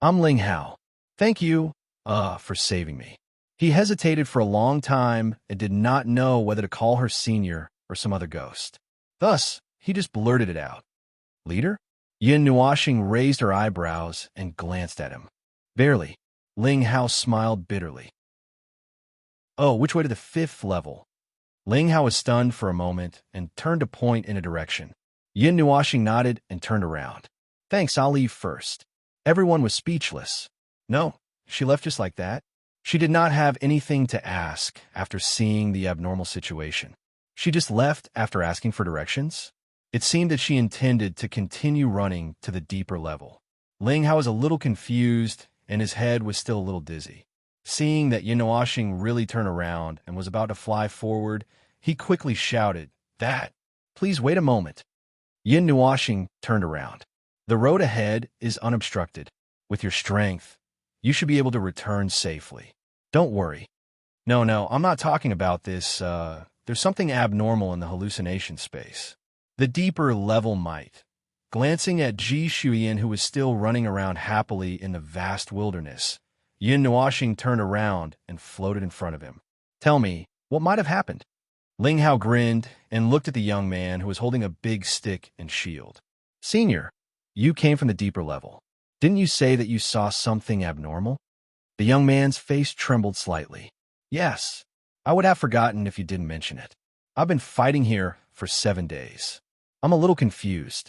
"I'm Ling Hao. Thank you, for saving me." He hesitated for a long time and did not know whether to call her senior or some other ghost. Thus, he just blurted it out. "Leader?" Yin Nuoxing raised her eyebrows and glanced at him. "Barely." Ling Hao smiled bitterly. "Oh, which way to the 5th level?" Ling Hao was stunned for a moment and turned to point in a direction. Yin Nuoxing nodded and turned around. "Thanks, I'll leave first." Everyone was speechless. No, she left just like that. She did not have anything to ask after seeing the abnormal situation. She just left after asking for directions. It seemed that she intended to continue running to the deeper level. Ling Hao was a little confused, and his head was still a little dizzy. Seeing that Yin Nuoxing really turned around and was about to fly forward, he quickly shouted, "That! Please wait a moment." Yin Nuoxing turned around. The road ahead is unobstructed. With your strength, you should be able to return safely. Don't worry. No, I'm not talking about this. There's something abnormal in the hallucination space. The deeper level might. Glancing at Ji Shuyan, who was still running around happily in the vast wilderness, Yin Nuoxing turned around and floated in front of him. Tell me, what might have happened? Ling Hao grinned and looked at the young man who was holding a big stick and shield. Senior, you came from the deeper level. Didn't you say that you saw something abnormal? The young man's face trembled slightly. Yes, I would have forgotten if you didn't mention it. I've been fighting here for 7 days. I'm a little confused,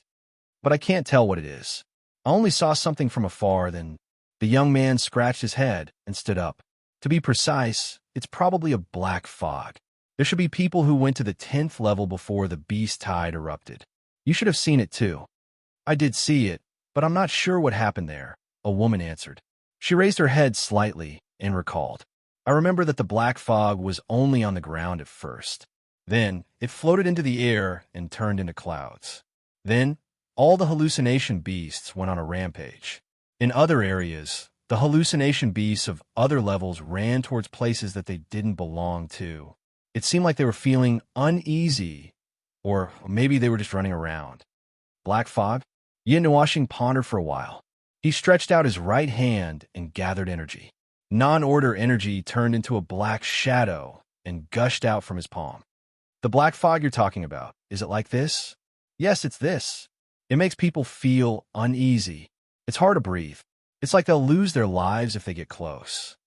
but I can't tell what it is. I only saw something from afar, then the young man scratched his head and stood up. To be precise, it's probably a black fog. There should be people who went to the 10th level before the beast tide erupted. You should have seen it too. I did see it, but I'm not sure what happened there, a woman answered. She raised her head slightly and recalled. I remember that the black fog was only on the ground at first. Then it floated into the air and turned into clouds. Then all the hallucination beasts went on a rampage. In other areas, the hallucination beasts of other levels ran towards places that they didn't belong to. It seemed like they were feeling uneasy, or maybe they were just running around. Black fog? Yin Nuoxing pondered for a while. He stretched out his right hand and gathered energy. Non-order energy turned into a black shadow and gushed out from his palm. The black fog you're talking about, is it like this? Yes, it's this. It makes people feel uneasy. It's hard to breathe. It's like they'll lose their lives if they get close.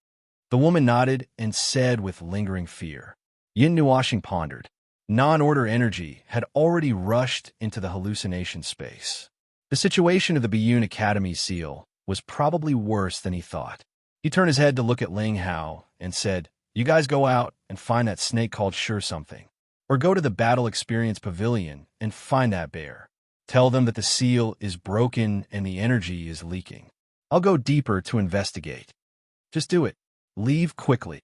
The woman nodded and said with lingering fear. Yin Nuoxing pondered. Non-order energy had already rushed into the hallucination space. The situation of the Biyun Academy seal was probably worse than he thought. He turned his head to look at Ling Hao and said, You guys go out and find that snake called Sure Something. Or go to the Battle Experience Pavilion and find that bear. Tell them that the seal is broken and the energy is leaking. I'll go deeper to investigate. Just do it. Leave quickly.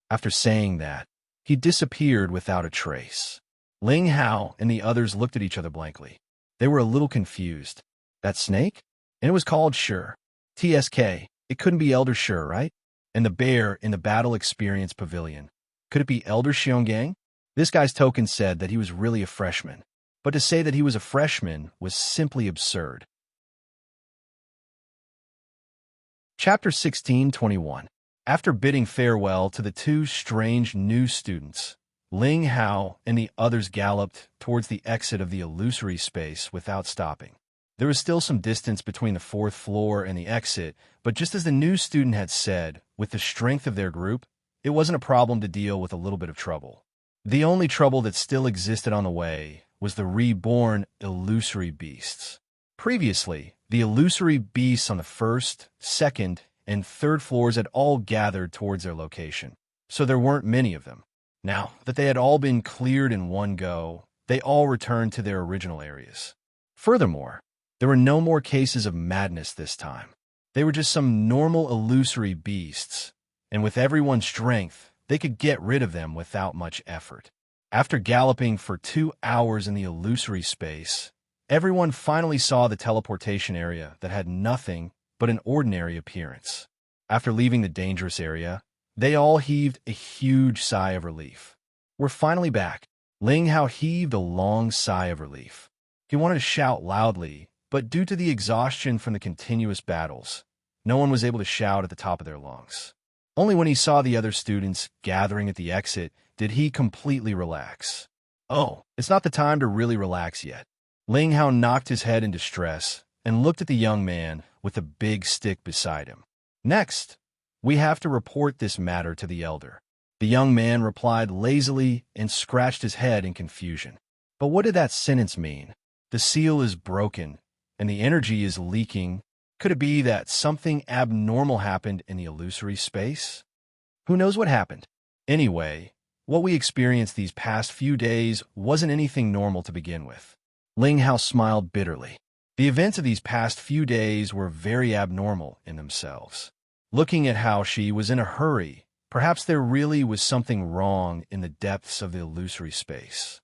After saying that, he disappeared without a trace. Ling Hao and the others looked at each other blankly. They were a little confused. That snake? And it was called Sure. TSK. It couldn't be Elder Sure, right? And the bear in the Battle Experience Pavilion. Could it be Elder Xionggang? This guy's token said that he was really a freshman. But to say that he was a freshman was simply absurd. Chapter 16:21. After bidding farewell to the two strange new students, Ling Hao and the others galloped towards the exit of the illusory space without stopping. There was still some distance between the 4th floor and the exit, but just as the new student had said, with the strength of their group, it wasn't a problem to deal with a little bit of trouble. The only trouble that still existed on the way was the reborn illusory beasts. Previously, the illusory beasts on the 1st, 2nd, and 3rd floors had all gathered towards their location, so there weren't many of them. Now that they had all been cleared in one go, they all returned to their original areas. Furthermore, there were no more cases of madness this time. They were just some normal illusory beasts, and with everyone's strength, they could get rid of them without much effort. After galloping for 2 hours in the illusory space, everyone finally saw the teleportation area that had nothing but an ordinary appearance. After leaving the dangerous area, they all heaved a huge sigh of relief. We're finally back. Ling Hao heaved a long sigh of relief. He wanted to shout loudly, but due to the exhaustion from the continuous battles, no one was able to shout at the top of their lungs. Only when he saw the other students gathering at the exit did he completely relax. Oh, it's not the time to really relax yet. Ling Hao knocked his head in distress and looked at the young man with the big stick beside him. Next, we have to report this matter to the elder. The young man replied lazily and scratched his head in confusion. But what did that sentence mean? The seal is broken, and the energy is leaking, Could it be that something abnormal happened in the illusory space? Who knows what happened? Anyway, what we experienced these past few days wasn't anything normal to begin with. Ling Hao smiled bitterly. The events of these past few days were very abnormal in themselves. Looking at how she was in a hurry, perhaps there really was something wrong in the depths of the illusory space.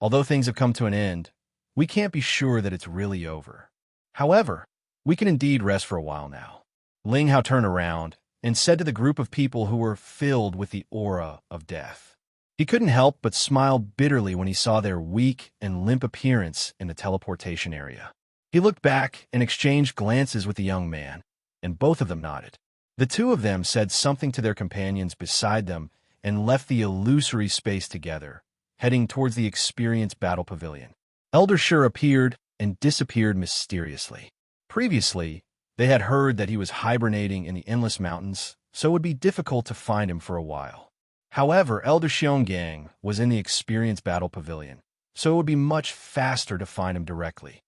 Although things have come to an end, we can't be sure that it's really over. However, we can indeed rest for a while now. Ling Hao turned around and said to the group of people who were filled with the aura of death. He couldn't help but smile bitterly when he saw their weak and limp appearance in the teleportation area. He looked back and exchanged glances with the young man, and both of them nodded. The two of them said something to their companions beside them and left the illusory space together, heading towards the Experience Battle Pavilion. Elder Shur appeared and disappeared mysteriously. Previously, they had heard that he was hibernating in the Endless Mountains, so it would be difficult to find him for a while. However, Elder Xionggang was in the Experience Battle Pavilion, so it would be much faster to find him directly.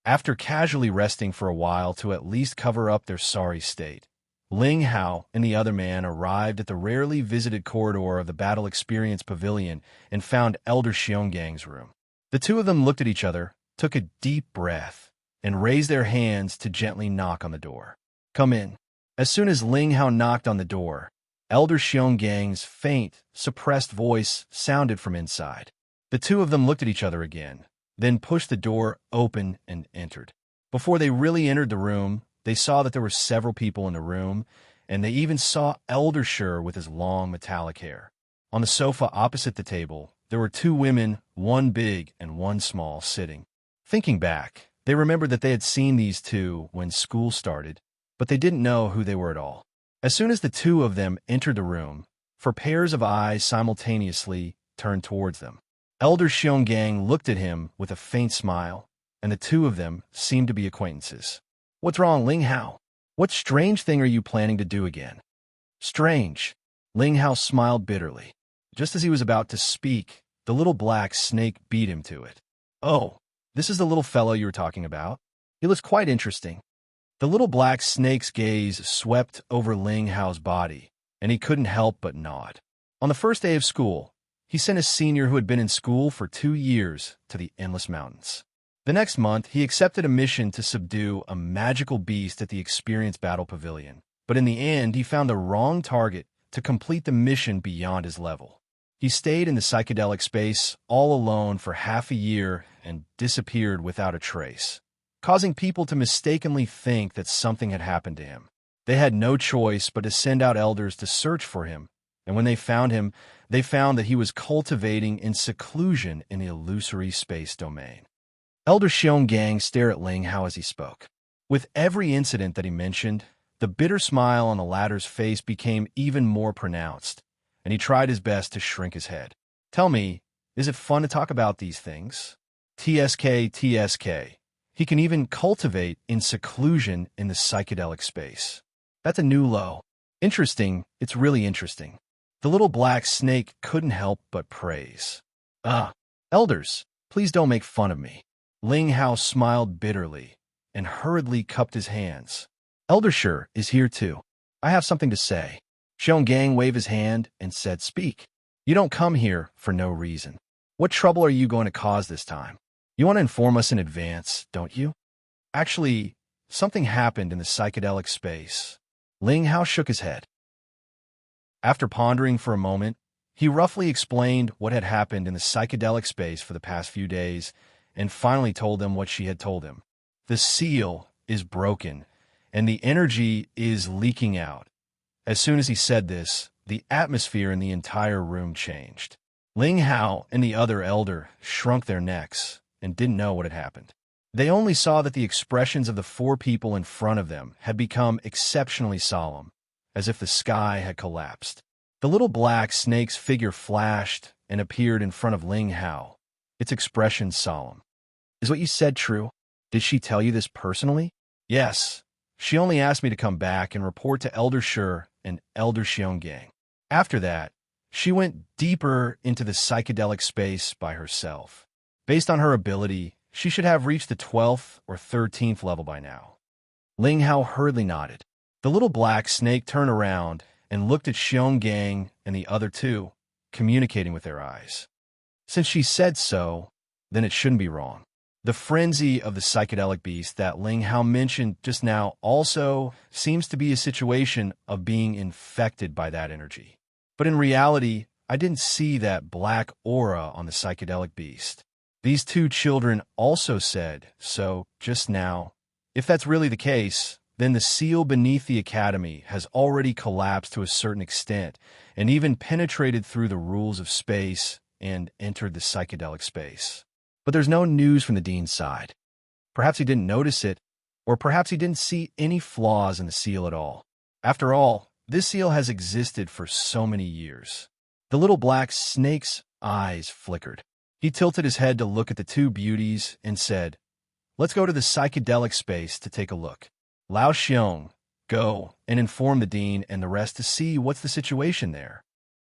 After casually resting for a while to at least cover up their sorry state, Ling Hao and the other man arrived at the rarely visited corridor of the Battle Experience Pavilion and found Elder Xiongang's room. The two of them looked at each other, took a deep breath, and raised their hands to gently knock on the door. "Come in." As soon as Ling Hao knocked on the door, Elder Xiongang's faint, suppressed voice sounded from inside. The two of them looked at each other again, then pushed the door open and entered. Before they really entered the room, they saw that there were several people in the room, and they even saw Elder Shur with his long metallic hair. On the sofa opposite the table, there were two women, one big and one small, sitting. Thinking back, they remembered that they had seen these two when school started, but they didn't know who they were at all. As soon as the two of them entered the room, four pairs of eyes simultaneously turned towards them. Elder Xionggang looked at him with a faint smile, and the two of them seemed to be acquaintances. "What's wrong, Ling Hao? What strange thing are you planning to do again?" "Strange." Ling Hao smiled bitterly. Just as he was about to speak, the little black snake beat him to it. "Oh, this is the little fellow you were talking about? He looks quite interesting." The little black snake's gaze swept over Ling Hao's body, and he couldn't help but nod. On the first day of school, he sent a senior who had been in school for 2 years to the Endless Mountains. The next month, he accepted a mission to subdue a magical beast at the Experience Battle Pavilion, but in the end, he found the wrong target to complete the mission beyond his level. He stayed in the psychedelic space all alone for half a year and disappeared without a trace, causing people to mistakenly think that something had happened to him. They had no choice but to send out elders to search for him, and when they found him, they found that he was cultivating in seclusion in the illusory space domain. Elder Xionggang stared at Ling Hao as he spoke. With every incident that he mentioned, the bitter smile on the latter's face became even more pronounced, and he tried his best to shrink his head. "Tell me, is it fun to talk about these things?" TSK. He can even cultivate in seclusion in the psychedelic space. That's a new low. Interesting, it's really interesting. The little black snake couldn't help but praise. Elders, please don't make fun of me." Ling Hao smiled bitterly and hurriedly cupped his hands. "Elder Shur is here too. I have something to say." Xionggang waved his hand and said, "Speak. You don't come here for no reason. What trouble are you going to cause this time? You want to inform us in advance, don't you?" "Actually, something happened in the psychedelic space." Ling Hao shook his head. After pondering for a moment, he roughly explained what had happened in the psychedelic space for the past few days and finally told them what she had told him. The seal is broken, and the energy is leaking out. As soon as he said this, the atmosphere in the entire room changed. Ling Hao and the other elder shrunk their necks and didn't know what had happened. They only saw that the expressions of the four people in front of them had become exceptionally solemn, as if the sky had collapsed. The little black snake's figure flashed and appeared in front of Ling Hao, its expression solemn. "Is what you said true? Did she tell you this personally?" "Yes. She only asked me to come back and report to Elder Shur and Elder Xionggang. After that, she went deeper into the psychedelic space by herself. Based on her ability, she should have reached the 12th or 13th level by now. Ling Hao hurriedly nodded. The little black snake turned around and looked at Xiong Gang and the other two, communicating with their eyes. Since she said so, then it shouldn't be wrong. The frenzy of the psychedelic beast that Ling Hao mentioned just now also seems to be a situation of being infected by that energy. But in reality, I didn't see that black aura on the psychedelic beast. These two children also said so just now. If that's really the case, then the seal beneath the academy has already collapsed to a certain extent and even penetrated through the rules of space and entered the psychedelic space. But there's no news from the dean's side. Perhaps he didn't notice it, or perhaps he didn't see any flaws in the seal at all. After all, this seal has existed for so many years. The little black snake's eyes flickered. He tilted his head to look at the two beauties and said, "Let's go to the psychedelic space to take a look. Lao Xiong, go and inform the dean and the rest to see what's the situation there."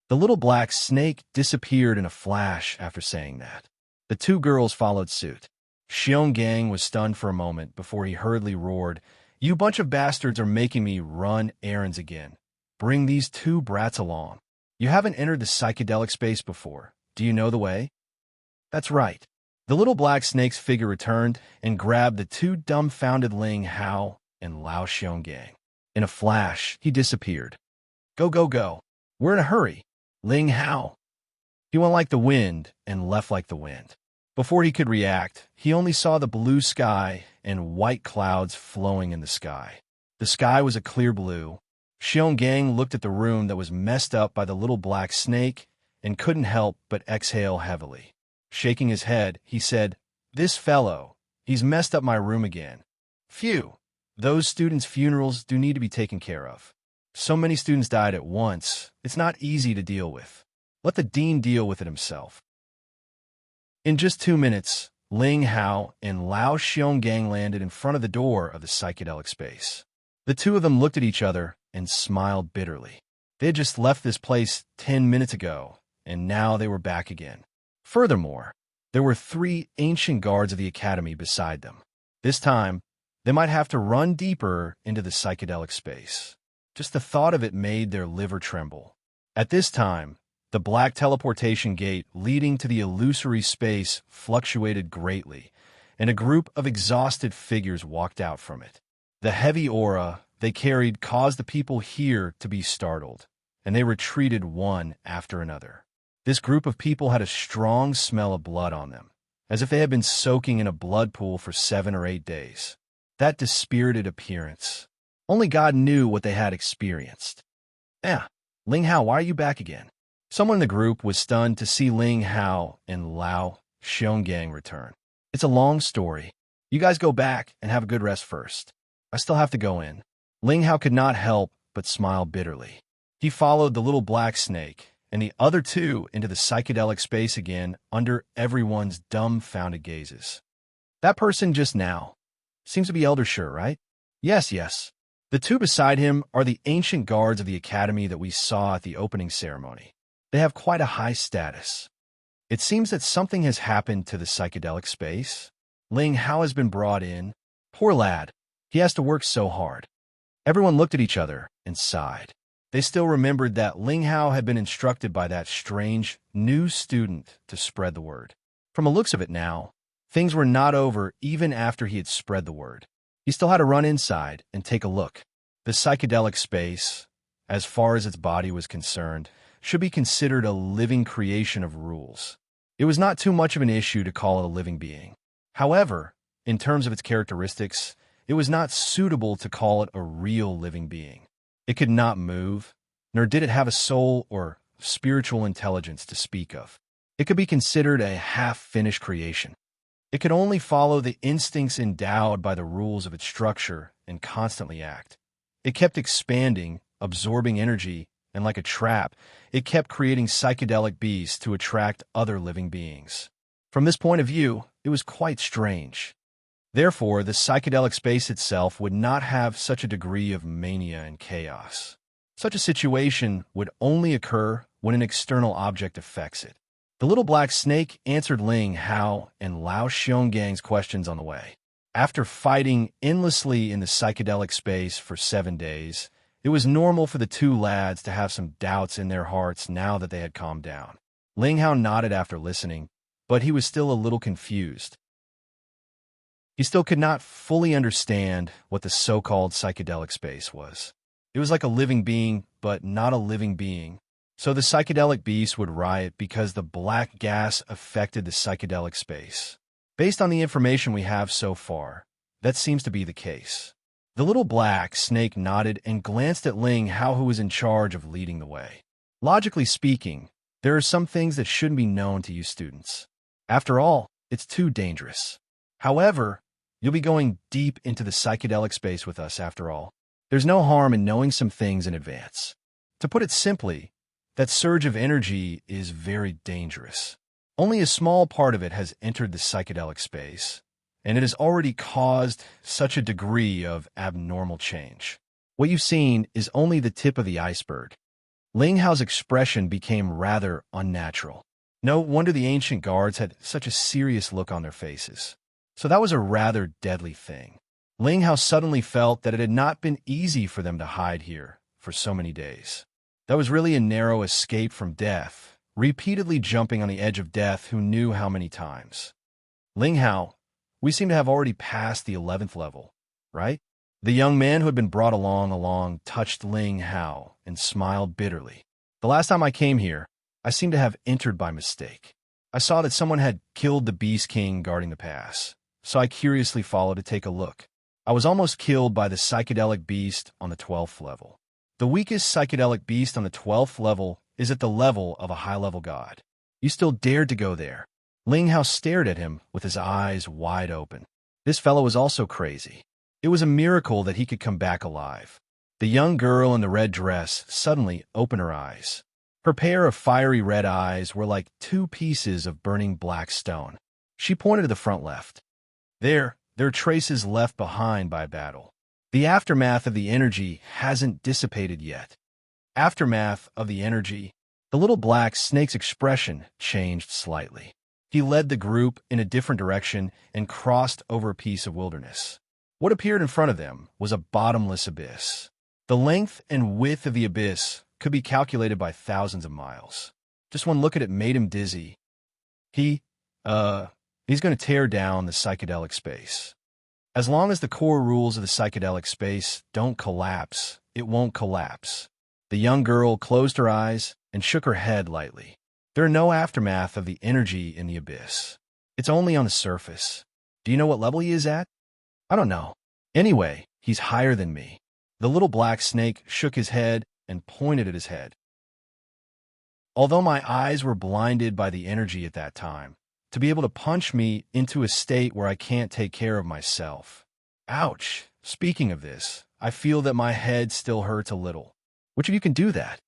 The little black snake disappeared in a flash after saying that. The two girls followed suit. Xiong Gang was stunned for a moment before he hurriedly roared, "You bunch of bastards are making me run errands again. Bring these two brats along. You haven't entered the psychedelic space before. Do you know the way?" "That's right." The little black snake's figure returned and grabbed the two dumbfounded Ling Hao and Lao Xiong Gang. In a flash, he disappeared. "Go, go, go. We're in a hurry." Ling Hao. He went like the wind and left like the wind. Before he could react, he only saw the blue sky and white clouds flowing in the sky. The sky was a clear blue. Xiong Gang looked at the room that was messed up by the little black snake and couldn't help but exhale heavily. Shaking his head, he said, "This fellow, he's messed up my room again. Phew, those students' funerals do need to be taken care of. So many students died at once, it's not easy to deal with. Let the dean deal with it himself." In just 2 minutes, Ling Hao and Lao Xiong Gang landed in front of the door of the psychedelic space. The two of them looked at each other and smiled bitterly. They had just left this place 10 minutes ago, and now they were back again. Furthermore, there were 3 ancient guards of the academy beside them. This time, they might have to run deeper into the psychedelic space. Just the thought of it made their liver tremble. At this time, the black teleportation gate leading to the illusory space fluctuated greatly, and a group of exhausted figures walked out from it. The heavy aura they carried caused the people here to be startled, and they retreated one after another. This group of people had a strong smell of blood on them, as if they had been soaking in a blood pool for 7 or 8 days. That dispirited appearance. Only God knew what they had experienced. Ling Hao, why are you back again?" Someone in the group was stunned to see Ling Hao and Lao Xiong Gang return. "It's a long story. You guys go back and have a good rest first. I still have to go in." Ling Hao could not help but smile bitterly. He followed the little black snake and the other two into the psychedelic space again under everyone's dumbfounded gazes. "That person just now seems to be Elder Sure, right?" Yes. The two beside him are the ancient guards of the academy that we saw at the opening ceremony. They have quite a high status. It seems that something has happened to the psychedelic space. Ling Hao has been brought in. Poor lad, he has to work so hard. Everyone looked at each other and sighed. They still remembered that Ling Hao had been instructed by that strange, new student to spread the word. From the looks of it now, things were not over even after he had spread the word. He still had to run inside and take a look. The psychedelic space, as far as its body was concerned, should be considered a living creation of rules. It was not too much of an issue to call it a living being. However, in terms of its characteristics, it was not suitable to call it a real living being. It could not move, nor did it have a soul or spiritual intelligence to speak of. It could be considered a half-finished creation. It could only follow the instincts endowed by the rules of its structure and constantly act. It kept expanding, absorbing energy, and like a trap, it kept creating psychedelic beasts to attract other living beings. From this point of view, it was quite strange. Therefore, the psychedelic space itself would not have such a degree of mania and chaos. Such a situation would only occur when an external object affects it. The little black snake answered Ling Hao and Lao Xiong Gang's questions on the way. After fighting endlessly in the psychedelic space for 7 days, it was normal for the two lads to have some doubts in their hearts now that they had calmed down. Ling Hao nodded after listening, but he was still a little confused. He still could not fully understand what the so-called psychedelic space was. It was like a living being, but not a living being. So the psychedelic beast would riot because the black gas affected the psychedelic space. Based on the information we have so far, that seems to be the case. The little black snake nodded and glanced at Ling Hao, who was in charge of leading the way. Logically speaking, there are some things that shouldn't be known to you students. After all, it's too dangerous. However, you'll be going deep into the psychedelic space with us after all. There's no harm in knowing some things in advance. To put it simply, that surge of energy is very dangerous. Only a small part of it has entered the psychedelic space, and it has already caused such a degree of abnormal change. What you've seen is only the tip of the iceberg. Ling Hao's expression became rather unnatural. No wonder the ancient guards had such a serious look on their faces. So that was a rather deadly thing. Ling Hao suddenly felt that it had not been easy for them to hide here for so many days. That was really a narrow escape from death, repeatedly jumping on the edge of death who knew how many times. Ling Hao, we seem to have already passed the 11th level, right? The young man who had been brought along touched Ling Hao and smiled bitterly. The last time I came here, I seemed to have entered by mistake. I saw that someone had killed the Beast King guarding the pass, so I curiously followed to take a look. I was almost killed by the psychedelic beast on the 12th level. The weakest psychedelic beast on the 12th level is at the level of a high-level god. You still dared to go there. Ling Hao stared at him with his eyes wide open. This fellow was also crazy. It was a miracle that he could come back alive. The young girl in the red dress suddenly opened her eyes. Her pair of fiery red eyes were like two pieces of burning black stone. She pointed to the front left. There are traces left behind by battle. The aftermath of the energy hasn't dissipated yet. Aftermath of the energy. The little black snake's expression changed slightly. He led the group in a different direction and crossed over a piece of wilderness. What appeared in front of them was a bottomless abyss. The length and width of the abyss could be calculated by thousands of miles. Just one look at it made him dizzy. He's going to tear down the psychedelic space. As long as the core rules of the psychedelic space don't collapse, it won't collapse. The young girl closed her eyes and shook her head lightly. There are no aftermath of the energy in the abyss. It's only on the surface. Do you know what level he is at? I don't know. Anyway, he's higher than me. The little black snake shook his head and pointed at his head. Although my eyes were blinded by the energy at that time, to be able to punch me into a state where I can't take care of myself. Ouch! Speaking of this, I feel that my head still hurts a little. Which of you can do that?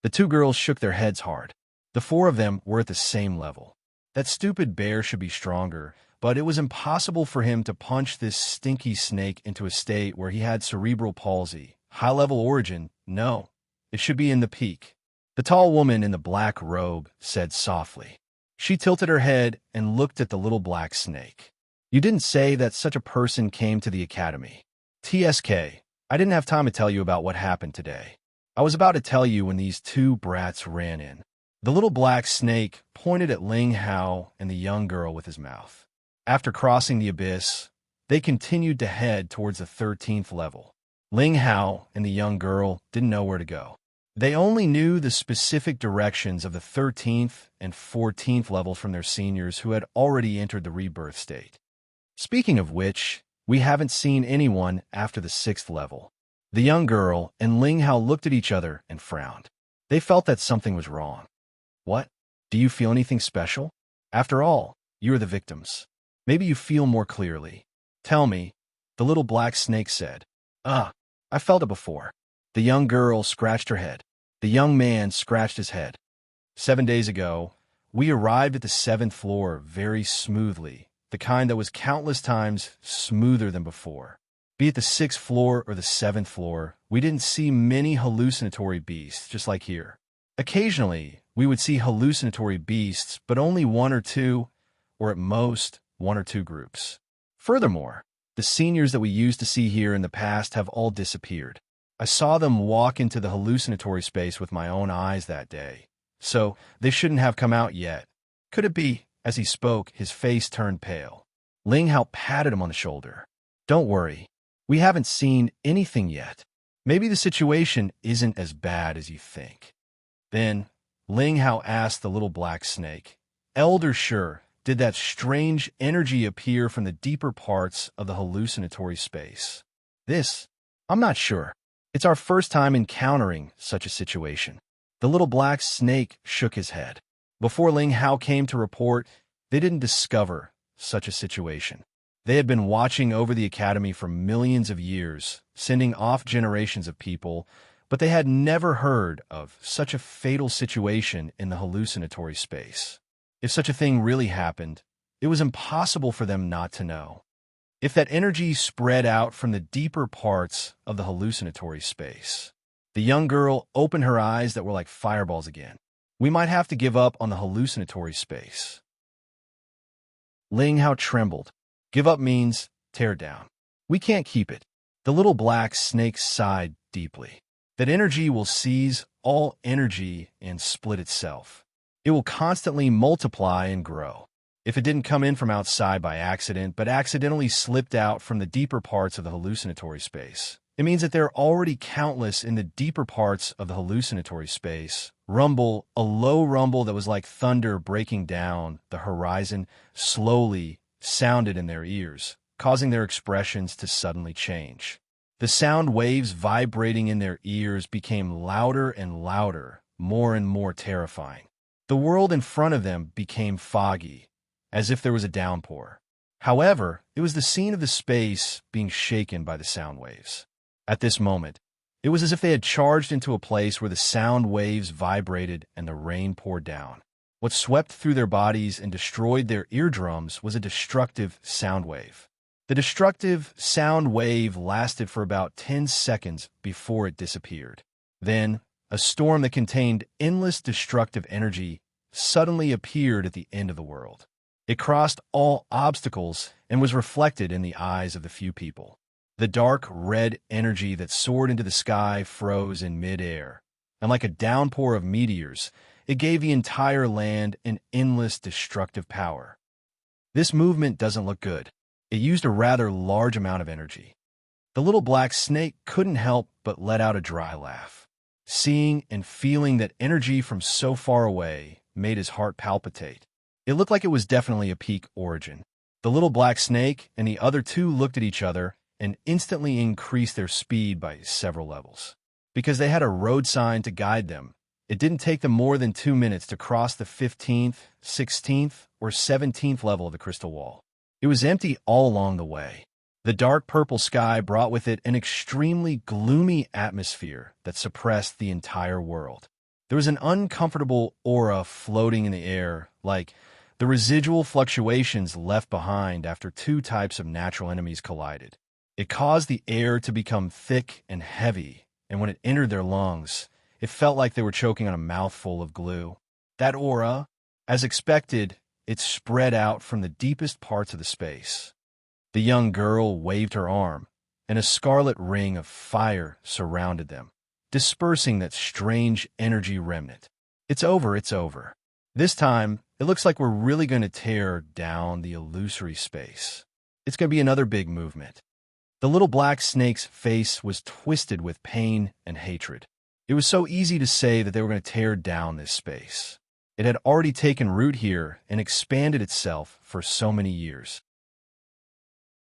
The two girls shook their heads hard. The four of them were at the same level. That stupid bear should be stronger, but it was impossible for him to punch this stinky snake into a state where he had cerebral palsy. High-level origin, no. It should be in the peak. The tall woman in the black robe said softly. She tilted her head and looked at the little black snake. You didn't say that such a person came to the academy. TSK, I didn't have time to tell you about what happened today. I was about to tell you when these two brats ran in. The little black snake pointed at Ling Hao and the young girl with his mouth. After crossing the abyss, they continued to head towards the 13th level. Ling Hao and the young girl didn't know where to go. They only knew the specific directions of the 13th and 14th level from their seniors who had already entered the rebirth state. Speaking of which, we haven't seen anyone after the 6th level. The young girl and Ling Hao looked at each other and frowned. They felt that something was wrong. What? Do you feel anything special? After all, you are the victims. Maybe you feel more clearly. Tell me, the little black snake said. I felt it before. The young girl scratched her head. The young man scratched his head. 7 days ago, we arrived at the 7th floor very smoothly, the kind that was countless times smoother than before. Be it the 6th floor or the 7th floor, we didn't see many hallucinatory beasts, just like here. Occasionally, we would see hallucinatory beasts, but only one or two, or at most, one or two groups. Furthermore, The seniors that we used to see here in the past have all disappeared. I saw them walk into the hallucinatory space with my own eyes that day. So, they shouldn't have come out yet. Could it be? As he spoke, his face turned pale. Ling Hao patted him on the shoulder. Don't worry. We haven't seen anything yet. Maybe the situation isn't as bad as you think. Then, Ling Hao asked the little black snake, Elder Sure, did that strange energy appear from the deeper parts of the hallucinatory space? I'm not sure. It's our first time encountering such a situation. The little black snake shook his head. Before Ling Hao came to report, they didn't discover such a situation. They had been watching over the academy for millions of years, sending off generations of people, but they had never heard of such a fatal situation in the hallucinatory space. If such a thing really happened, it was impossible for them not to know. If that energy spread out from the deeper parts of the hallucinatory space. The young girl opened her eyes that were like fireballs again. We might have to give up on the hallucinatory space. Ling Hao trembled. Give up means tear down. We can't keep it. The little black snake sighed deeply. That energy will seize all energy and split itself. It will constantly multiply and grow. If it didn't come in from outside by accident, but accidentally slipped out from the deeper parts of the hallucinatory space, it means that there are already countless in the deeper parts of the hallucinatory space. Rumble, a low rumble that was like thunder breaking down the horizon, slowly sounded in their ears, causing their expressions to suddenly change. The sound waves vibrating in their ears became louder and louder, more and more terrifying. The world in front of them became foggy, as if there was a downpour. However, it was the scene of the space being shaken by the sound waves. At this moment, it was as if they had charged into a place where the sound waves vibrated and the rain poured down. What swept through their bodies and destroyed their eardrums was a destructive sound wave. The destructive sound wave lasted for about 10 seconds before it disappeared. Then, a storm that contained endless destructive energy suddenly appeared at the end of the world. It crossed all obstacles and was reflected in the eyes of the few people. The dark red energy that soared into the sky froze in mid-air, and like a downpour of meteors, it gave the entire land an endless destructive power. This movement doesn't look good. It used a rather large amount of energy. The little black snake couldn't help but let out a dry laugh. Seeing and feeling that energy from so far away made his heart palpitate. It looked like it was definitely a peak origin. The little black snake and the other two looked at each other and instantly increased their speed by several levels. Because they had a road sign to guide them, it didn't take them more than 2 minutes to cross the 15th, 16th, or 17th level of the crystal wall. It was empty all along the way. The dark purple sky brought with it an extremely gloomy atmosphere that suppressed the entire world. There was an uncomfortable aura floating in the air, like the residual fluctuations left behind after two types of natural enemies collided. It caused the air to become thick and heavy, and when it entered their lungs, it felt like they were choking on a mouthful of glue. That aura, as expected, it spread out from the deepest parts of the space. The young girl waved her arm, and a scarlet ring of fire surrounded them, dispersing that strange energy remnant. It's over, it's over. This time, it looks like we're really going to tear down the illusory space. It's going to be another big movement. The little black snake's face was twisted with pain and hatred. It was so easy to say that they were going to tear down this space. It had already taken root here and expanded itself for so many years.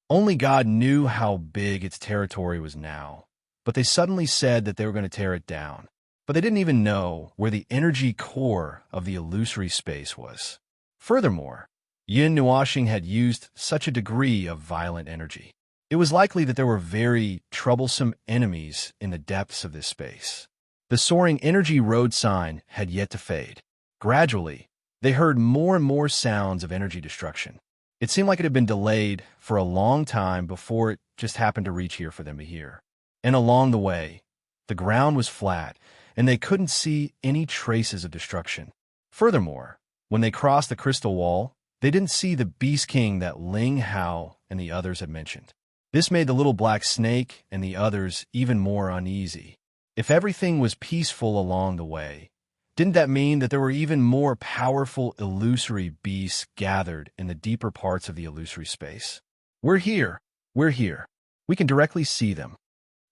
Only God knew how big its territory was now, but they suddenly said that they were going to tear it down. But they didn't even know where the energy core of the illusory space was. Furthermore, Yin Nuashing had used such a degree of violent energy. It was likely that there were very troublesome enemies in the depths of this space. The soaring energy road sign had yet to fade. Gradually, they heard more and more sounds of energy destruction. It seemed like it had been delayed for a long time before it just happened to reach here for them to hear. And along the way, the ground was flat, and they couldn't see any traces of destruction. Furthermore, when they crossed the crystal wall, they didn't see the Beast King that Ling Hao and the others had mentioned. This made the little black snake and the others even more uneasy. If everything was peaceful along the way, didn't that mean that there were even more powerful illusory beasts gathered in the deeper parts of the illusory space? We're here. We're here. We can directly see them.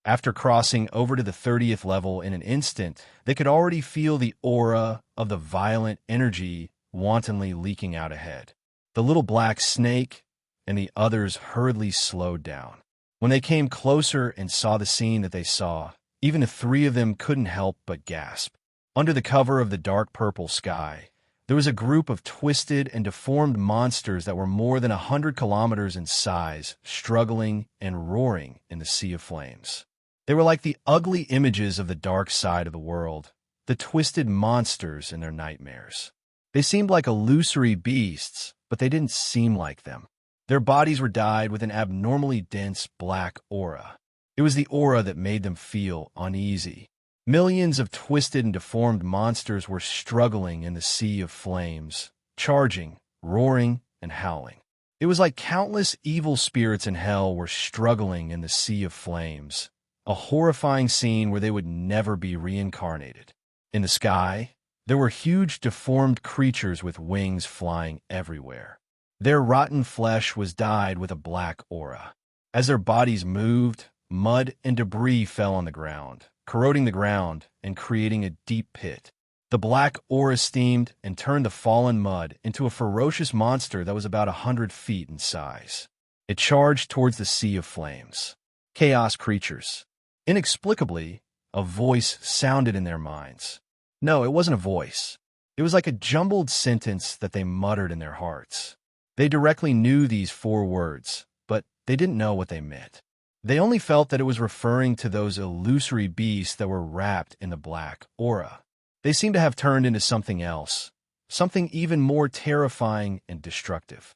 After crossing over to the 30th level in an instant, they could already feel the aura of the violent energy wantonly leaking out ahead. The little black snake and the others hurriedly slowed down. When they came closer and saw the scene that they saw, even the three of them couldn't help but gasp. Under the cover of the dark purple sky, there was a group of twisted and deformed monsters that were more than 100 kilometers in size, struggling and roaring in the sea of flames. They were like the ugly images of the dark side of the world, the twisted monsters in their nightmares. They seemed like illusory beasts, but they didn't seem like them. Their bodies were dyed with an abnormally dense black aura. It was the aura that made them feel uneasy. Millions of twisted and deformed monsters were struggling in the sea of flames, charging, roaring, and howling. It was like countless evil spirits in hell were struggling in the sea of flames, a horrifying scene where they would never be reincarnated. In the sky, there were huge deformed creatures with wings flying everywhere. Their rotten flesh was dyed with a black aura. As their bodies moved, mud and debris fell on the ground, corroding the ground and creating a deep pit. The black aura steamed and turned the fallen mud into a ferocious monster that was about 100 feet in size. It charged towards the sea of flames. Chaos creatures. Inexplicably, a voice sounded in their minds. No, it wasn't a voice. It was like a jumbled sentence that they muttered in their hearts. They directly knew these 4 words, but they didn't know what they meant. They only felt that it was referring to those illusory beasts that were wrapped in the black aura. They seemed to have turned into something else, something even more terrifying and destructive.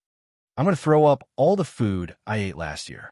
I'm going to throw up all the food I ate last year.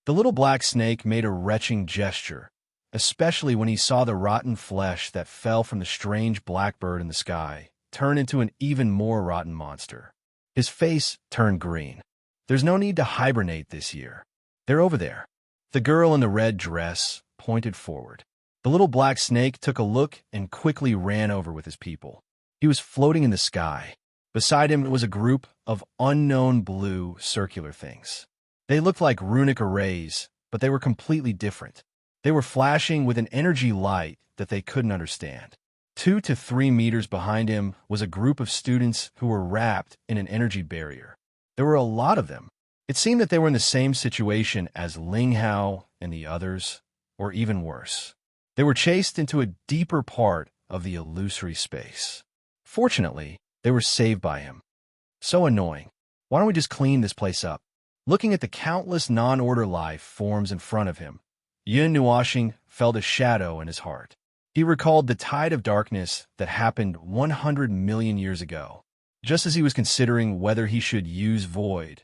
The little black snake made a retching gesture, especially when he saw the rotten flesh that fell from the strange blackbird in the sky turn into an even more rotten monster. His face turned green. There's no need to hibernate this year. They're over there. The girl in the red dress pointed forward. The little black snake took a look and quickly ran over with his people. He was floating in the sky. Beside him was a group of unknown blue circular things. They looked like runic arrays, but they were completely different. They were flashing with an energy light that they couldn't understand. 2 to 3 meters behind him was a group of students who were wrapped in an energy barrier. There were a lot of them. It seemed that they were in the same situation as Ling Hao and the others, or even worse. They were chased into a deeper part of the illusory space. Fortunately, they were saved by him. So annoying. Why don't we just clean this place up? Looking at the countless non-order life forms in front of him, Yun Nuoxing felt a shadow in his heart. He recalled the tide of darkness that happened 100 million years ago. Just as he was considering whether he should use void,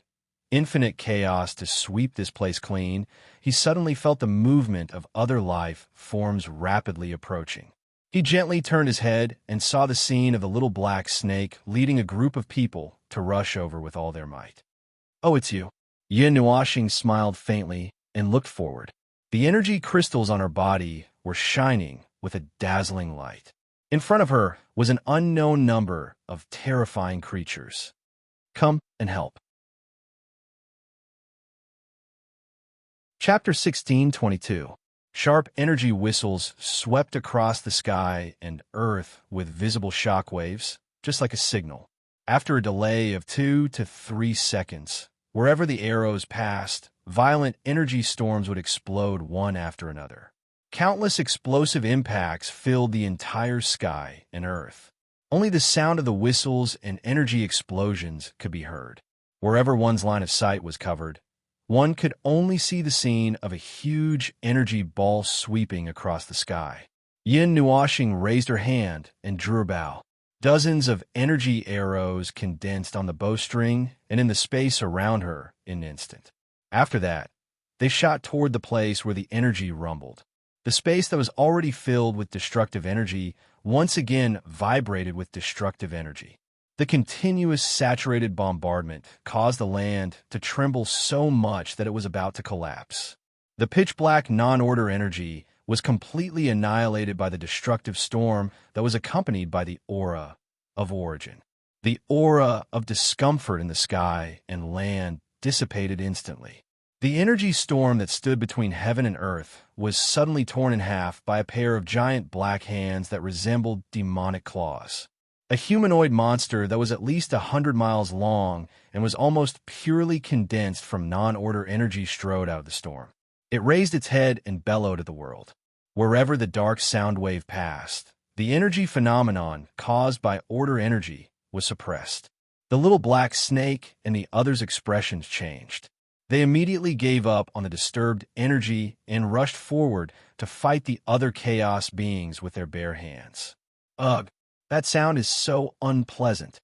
infinite chaos to sweep this place clean, he suddenly felt the movement of other life forms rapidly approaching. He gently turned his head and saw the scene of the little black snake leading a group of people to rush over with all their might. Oh, it's you. Yin Nuoxing smiled faintly and looked forward. The energy crystals on her body were shining with a dazzling light. In front of her was an unknown number of terrifying creatures. Come and help. Chapter 16:22. Sharp energy whistles swept across the sky and earth with visible shock waves, just like a signal. After a delay of 2 to 3 seconds, wherever the arrows passed, violent energy storms would explode one after another. Countless explosive impacts filled the entire sky and earth. Only the sound of the whistles and energy explosions could be heard. Wherever one's line of sight was covered, one could only see the scene of a huge energy ball sweeping across the sky. Yin Nuoxing raised her hand and drew her bow. Dozens of energy arrows condensed on the bowstring and in the space around her in an instant. After that, they shot toward the place where the energy rumbled. The space that was already filled with destructive energy once again vibrated with destructive energy. The continuous saturated bombardment caused the land to tremble so much that it was about to collapse. The pitch-black non-order energy was completely annihilated by the destructive storm that was accompanied by the aura of origin. The aura of discomfort in the sky and land dissipated instantly. The energy storm that stood between heaven and earth was suddenly torn in half by a pair of giant black hands that resembled demonic claws. A humanoid monster that was at least 100 miles long and was almost purely condensed from non-order energy strode out of the storm. It raised its head and bellowed at the world. Wherever the dark sound wave passed, the energy phenomenon caused by order energy was suppressed. The little black snake and the others' expressions changed. They immediately gave up on the disturbed energy and rushed forward to fight the other chaos beings with their bare hands. Ugh, that sound is so unpleasant.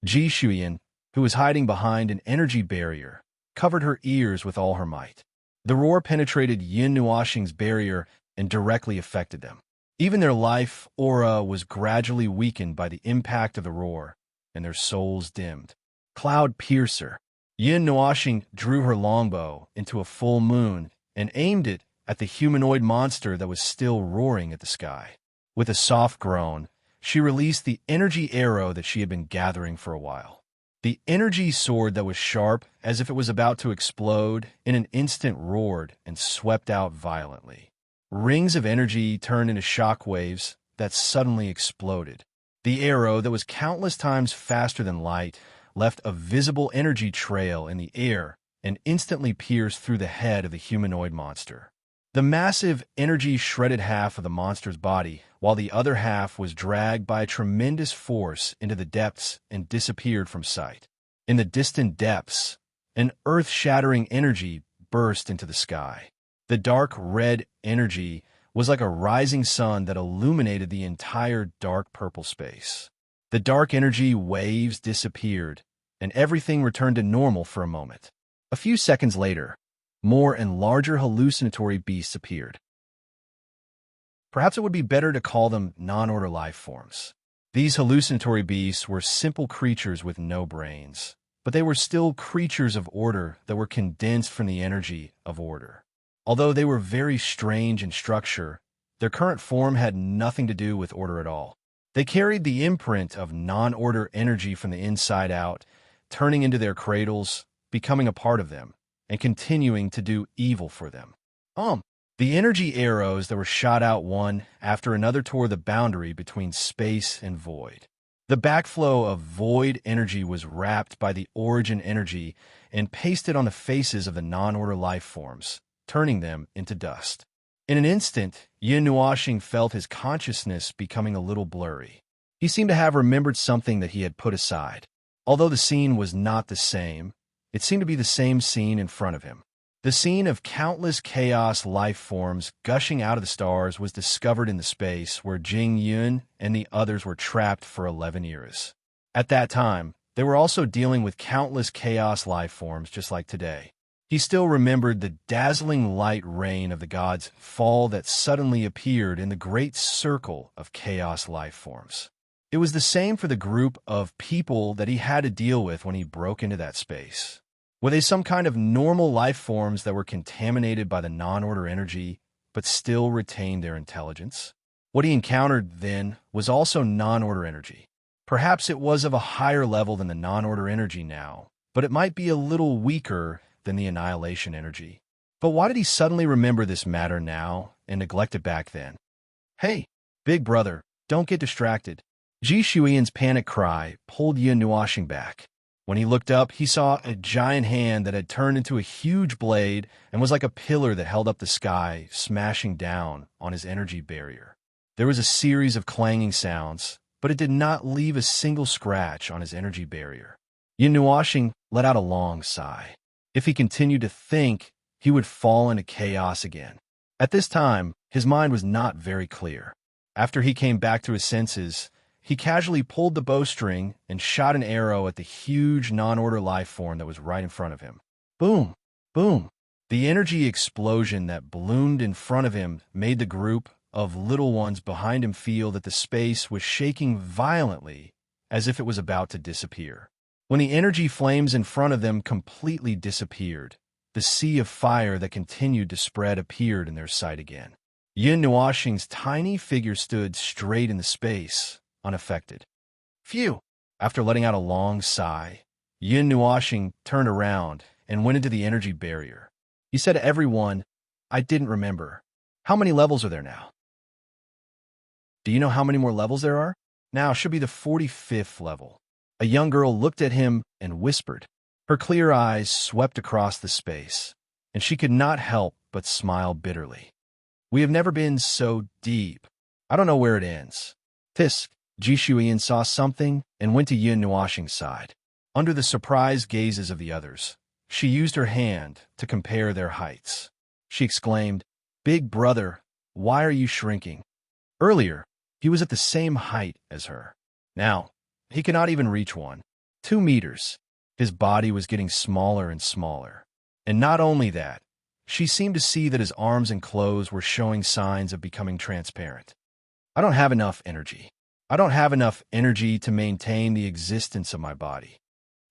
Ji Shuyan, who was hiding behind an energy barrier, covered her ears with all her might. The roar penetrated Yin Nuoxing's barrier and directly affected them. Even their life aura was gradually weakened by the impact of the roar, and their souls dimmed. Cloud Piercer. Yin Nuoxing drew her longbow into a full moon and aimed it at the humanoid monster that was still roaring at the sky. With a soft groan, she released the energy arrow that she had been gathering for a while. The energy sword that was sharp, as if it was about to explode, in an instant roared and swept out violently. Rings of energy turned into shock waves that suddenly exploded. The arrow, that was countless times faster than light, left a visible energy trail in the air and instantly pierced through the head of the humanoid monster. The massive energy shredded half of the monster's body, while the other half was dragged by a tremendous force into the depths and disappeared from sight. In the distant depths, an earth-shattering energy burst into the sky. The dark red energy was like a rising sun that illuminated the entire dark purple space. The dark energy waves disappeared, and everything returned to normal for a moment. A few seconds later, more and larger hallucinatory beasts appeared. Perhaps it would be better to call them non-order life forms. These hallucinatory beasts were simple creatures with no brains, but they were still creatures of order that were condensed from the energy of order. Although they were very strange in structure, their current form had nothing to do with order at all. They carried the imprint of non-order energy from the inside out, turning into their cradles, becoming a part of them, and continuing to do evil for them. The energy arrows that were shot out one after another tore the boundary between space and void. The backflow of void energy was wrapped by the origin energy and pasted on the faces of the non-order life forms, turning them into dust. In an instant, Yin Nuoxing felt his consciousness becoming a little blurry. He seemed to have remembered something that he had put aside. Although the scene was not the same, it seemed to be the same scene in front of him. The scene of countless chaos life forms gushing out of the stars was discovered in the space where Jing Yun and the others were trapped for 11 years. At that time, they were also dealing with countless chaos life forms just like today. He still remembered the dazzling light rain of the gods' fall that suddenly appeared in the great circle of chaos life forms. It was the same for the group of people that he had to deal with when he broke into that space. Were they some kind of normal life forms that were contaminated by the non-order energy, but still retained their intelligence? What he encountered then was also non-order energy. Perhaps it was of a higher level than the non-order energy now, but it might be a little weaker than the annihilation energy. But why did he suddenly remember this matter now and neglect it back then? Hey, big brother, don't get distracted. Ji Shuyan's panic cry pulled Yin Nuoxing back. When he looked up, he saw a giant hand that had turned into a huge blade and was like a pillar that held up the sky, smashing down on his energy barrier. There was a series of clanging sounds, but it did not leave a single scratch on his energy barrier. Yin Nuoxing let out a long sigh. If he continued to think, he would fall into chaos again. At this time, his mind was not very clear. After he came back to his senses, he casually pulled the bowstring and shot an arrow at the huge non-order life form that was right in front of him. Boom! Boom! The energy explosion that ballooned in front of him made the group of little ones behind him feel that the space was shaking violently as if it was about to disappear. When the energy flames in front of them completely disappeared, the sea of fire that continued to spread appeared in their sight again. Yin Nuoxing's tiny figure stood straight in the space, unaffected. Phew! After letting out a long sigh, Yin Nuoxing turned around and went into the energy barrier. He said to everyone, "I didn't remember. How many levels are there now?" "Do you know how many more levels there are?" "Now should be the 45th level." A young girl looked at him and whispered. Her clear eyes swept across the space, and she could not help but smile bitterly. "We have never been so deep. I don't know where it ends." Tisk, Jishuian saw something and went to Yin Nuoxing's side. Under the surprised gazes of the others, she used her hand to compare their heights. She exclaimed, "Big brother, why are you shrinking?" Earlier, he was at the same height as her. Now, he could not even reach 2 meters. His body was getting smaller and smaller. And not only that, she seemed to see that his arms and clothes were showing signs of becoming transparent. "I don't have enough energy. I don't have enough energy to maintain the existence of my body."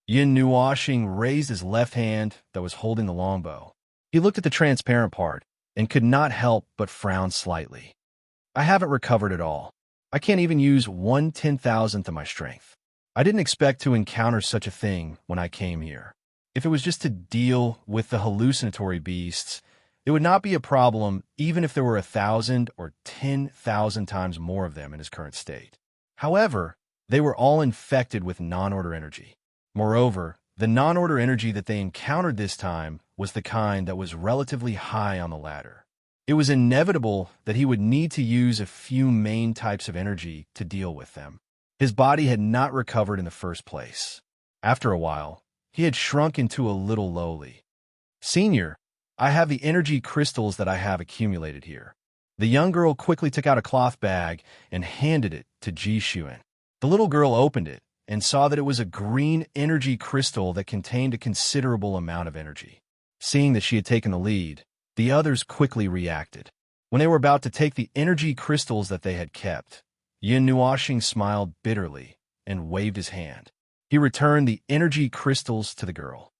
Yin Nuoxing raised his left hand that was holding the longbow. He looked at the transparent part and could not help but frown slightly. "I haven't recovered at all. I can't even use 1/10,000th of my strength. I didn't expect to encounter such a thing when I came here. If it was just to deal with the hallucinatory beasts, it would not be a problem even if there were 1,000 or 10,000 times more of them in his current state. However, they were all infected with non-order energy. Moreover, the non-order energy that they encountered this time was the kind that was relatively high on the ladder. It was inevitable that he would need to use a few main types of energy to deal with them. His body had not recovered in the first place. After a while, he had shrunk into a little lowly. "Senior, I have the energy crystals that I have accumulated here." The young girl quickly took out a cloth bag and handed it to Ji Xuan. The little girl opened it and saw that it was a green energy crystal that contained a considerable amount of energy. Seeing that she had taken the lead, the others quickly reacted. When they were about to take the energy crystals that they had kept, Yin Nuoxing smiled bitterly and waved his hand. He returned the energy crystals to the girl.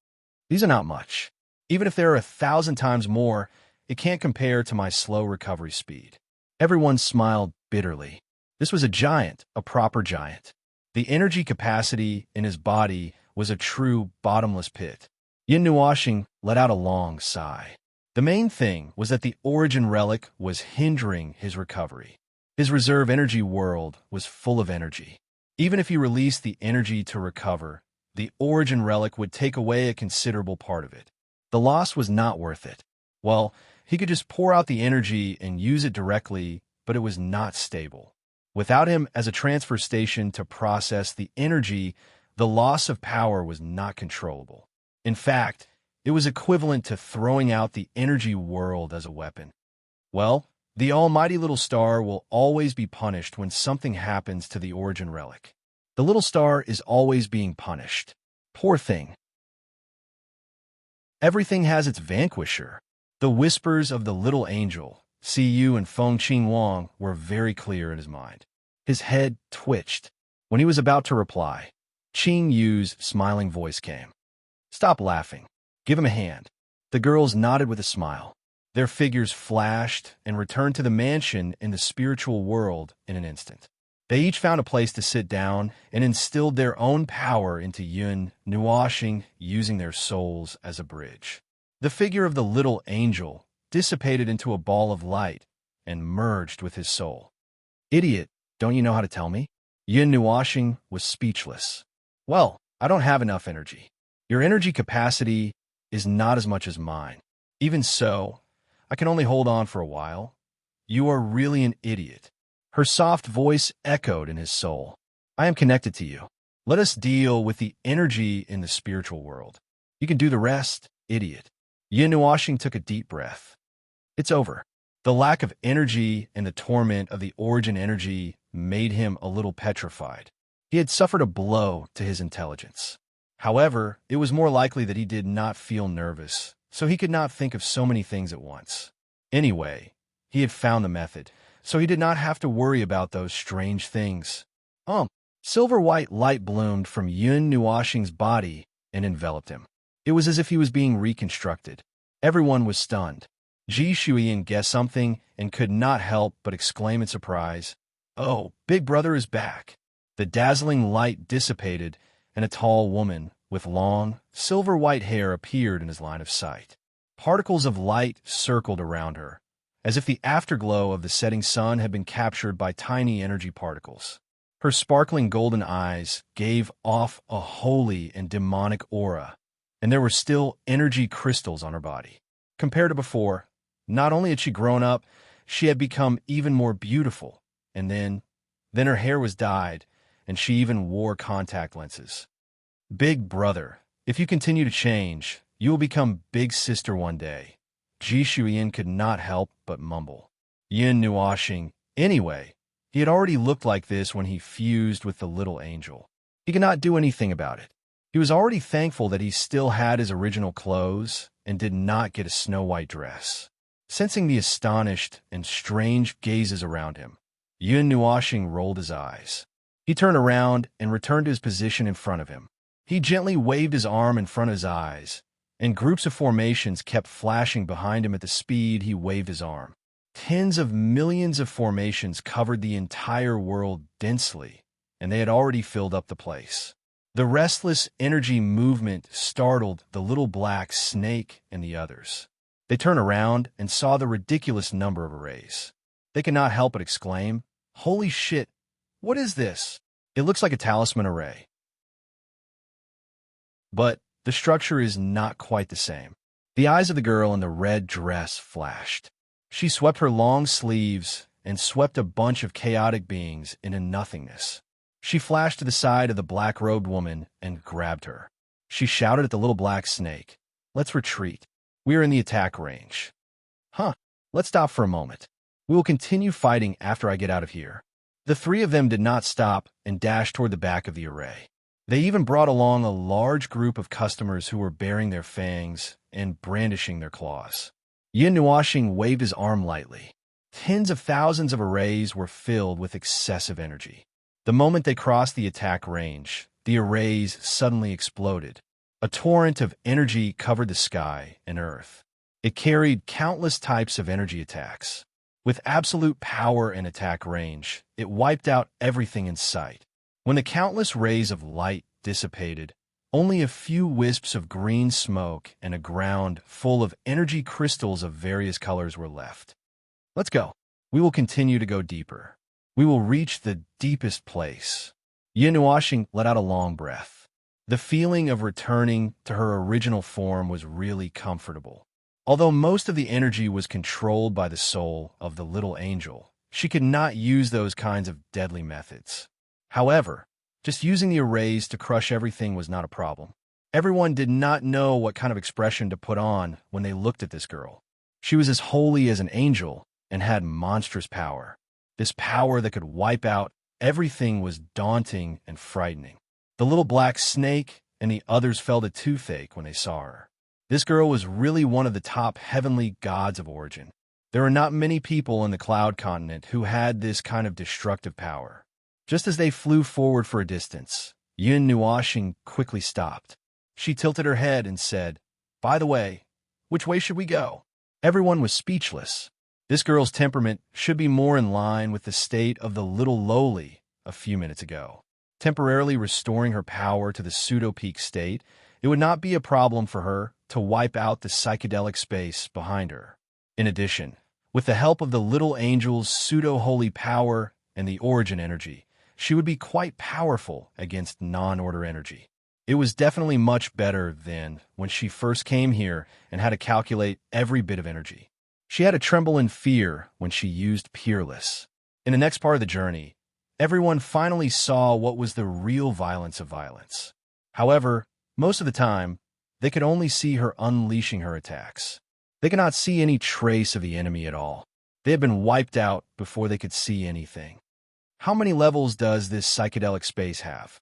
"These are not much. Even if there are 1,000 times more, it can't compare to my slow recovery speed." Everyone smiled bitterly. This was a giant, a proper giant. The energy capacity in his body was a true bottomless pit. Yin Nuoxing let out a long sigh. The main thing was that the origin relic was hindering his recovery. His reserve energy world was full of energy. Even if he released the energy to recover, the origin relic would take away a considerable part of it. The loss was not worth it. Well, he could just pour out the energy and use it directly, but it was not stable. Without him as a transfer station to process the energy, the loss of power was not controllable. In fact, it was equivalent to throwing out the energy world as a weapon. Well, the almighty little star will always be punished when something happens to the origin relic. The little star is always being punished. Poor thing. Everything has its vanquisher. The whispers of the little angel, Siyu and Feng Qing Wang, were very clear in his mind. His head twitched. When he was about to reply, Qing Yu's smiling voice came. "Stop laughing. Give him a hand." The girls nodded with a smile. Their figures flashed and returned to the mansion in the spiritual world in an instant. They each found a place to sit down and instilled their own power into Yin Nuoxing, using their souls as a bridge. The figure of the little angel dissipated into a ball of light and merged with his soul. "Idiot, don't you know how to tell me?" Yin Nuoxing was speechless. "Well, I don't have enough energy. Your energy capacity is not as much as mine. Even so, I can only hold on for a while. You are really an idiot." Her soft voice echoed in his soul. "I am connected to you. Let us deal with the energy in the spiritual world. You can do the rest, idiot." Yin Nuoxing took a deep breath. It's over. The lack of energy and the torment of the origin energy made him a little petrified. He had suffered a blow to his intelligence. However, it was more likely that he did not feel nervous, so he could not think of so many things at once. Anyway, he had found the method, so he did not have to worry about those strange things. Silver-white light bloomed from Yun Nuoxing's body and enveloped him. It was as if he was being reconstructed. Everyone was stunned. Ji Shuiyan guessed something and could not help but exclaim in surprise, "Oh, Big Brother is back!" The dazzling light dissipated, and a tall woman with long, silver-white hair appeared in his line of sight. Particles of light circled around her, as if the afterglow of the setting sun had been captured by tiny energy particles. Her sparkling golden eyes gave off a holy and demonic aura, and there were still energy crystals on her body. Compared to before, not only had she grown up, she had become even more beautiful, and then her hair was dyed, and she even wore contact lenses. Big Brother, if you continue to change, you will become Big Sister one day. Ji Shuiyan could not help but mumble. Yin Nuoxing, anyway, he had already looked like this when he fused with the little angel. He could not do anything about it. He was already thankful that he still had his original clothes and did not get a snow-white dress. Sensing the astonished and strange gazes around him, Yun Nuoxing rolled his eyes. He turned around and returned to his position in front of him. He gently waved his arm in front of his eyes, and groups of formations kept flashing behind him at the speed he waved his arm. Tens of millions of formations covered the entire world densely, and they had already filled up the place. The restless energy movement startled the little black snake and the others. They turned around and saw the ridiculous number of arrays. They could not help but exclaim, "Holy shit, what is this? It looks like a talisman array." But the structure is not quite the same. The eyes of the girl in the red dress flashed. She swept her long sleeves and swept a bunch of chaotic beings into nothingness. She flashed to the side of the black-robed woman and grabbed her. She shouted at the little black snake, "Let's retreat. We are in the attack range." "Huh, let's stop for a moment. We will continue fighting after I get out of here." The three of them did not stop and dashed toward the back of the array. They even brought along a large group of customers who were baring their fangs and brandishing their claws. Yin Nuoxing waved his arm lightly. Tens of thousands of arrays were filled with excessive energy. The moment they crossed the attack range, the arrays suddenly exploded. A torrent of energy covered the sky and earth. It carried countless types of energy attacks. With absolute power and attack range, it wiped out everything in sight. When the countless rays of light dissipated, only a few wisps of green smoke and a ground full of energy crystals of various colors were left. "Let's go. We will continue to go deeper. We will reach the deepest place." Yin Nuoxing let out a long breath. The feeling of returning to her original form was really comfortable. Although most of the energy was controlled by the soul of the little angel, she could not use those kinds of deadly methods. However, just using the arrays to crush everything was not a problem. Everyone did not know what kind of expression to put on when they looked at this girl. She was as holy as an angel and had monstrous power. This power that could wipe out everything was daunting and frightening. The little black snake and the others felt a toothache when they saw her. This girl was really one of the top heavenly gods of origin. There are not many people in the Cloud Continent who had this kind of destructive power. Just as they flew forward for a distance, Yin Nuoxing quickly stopped. She tilted her head and said, "By the way, which way should we go?" Everyone was speechless. This girl's temperament should be more in line with the state of the little lowly a few minutes ago. Temporarily restoring her power to the pseudo-peak state, it would not be a problem for her to wipe out the psychedelic space behind her. In addition, with the help of the little angel's pseudo-holy power and the origin energy, she would be quite powerful against non-order energy. It was definitely much better than when she first came here and had to calculate every bit of energy. She had to tremble in fear when she used Peerless. In the next part of the journey, everyone finally saw what was the real violence of violence. However, most of the time, they could only see her unleashing her attacks. They could not see any trace of the enemy at all. They had been wiped out before they could see anything. How many levels does this psychedelic space have?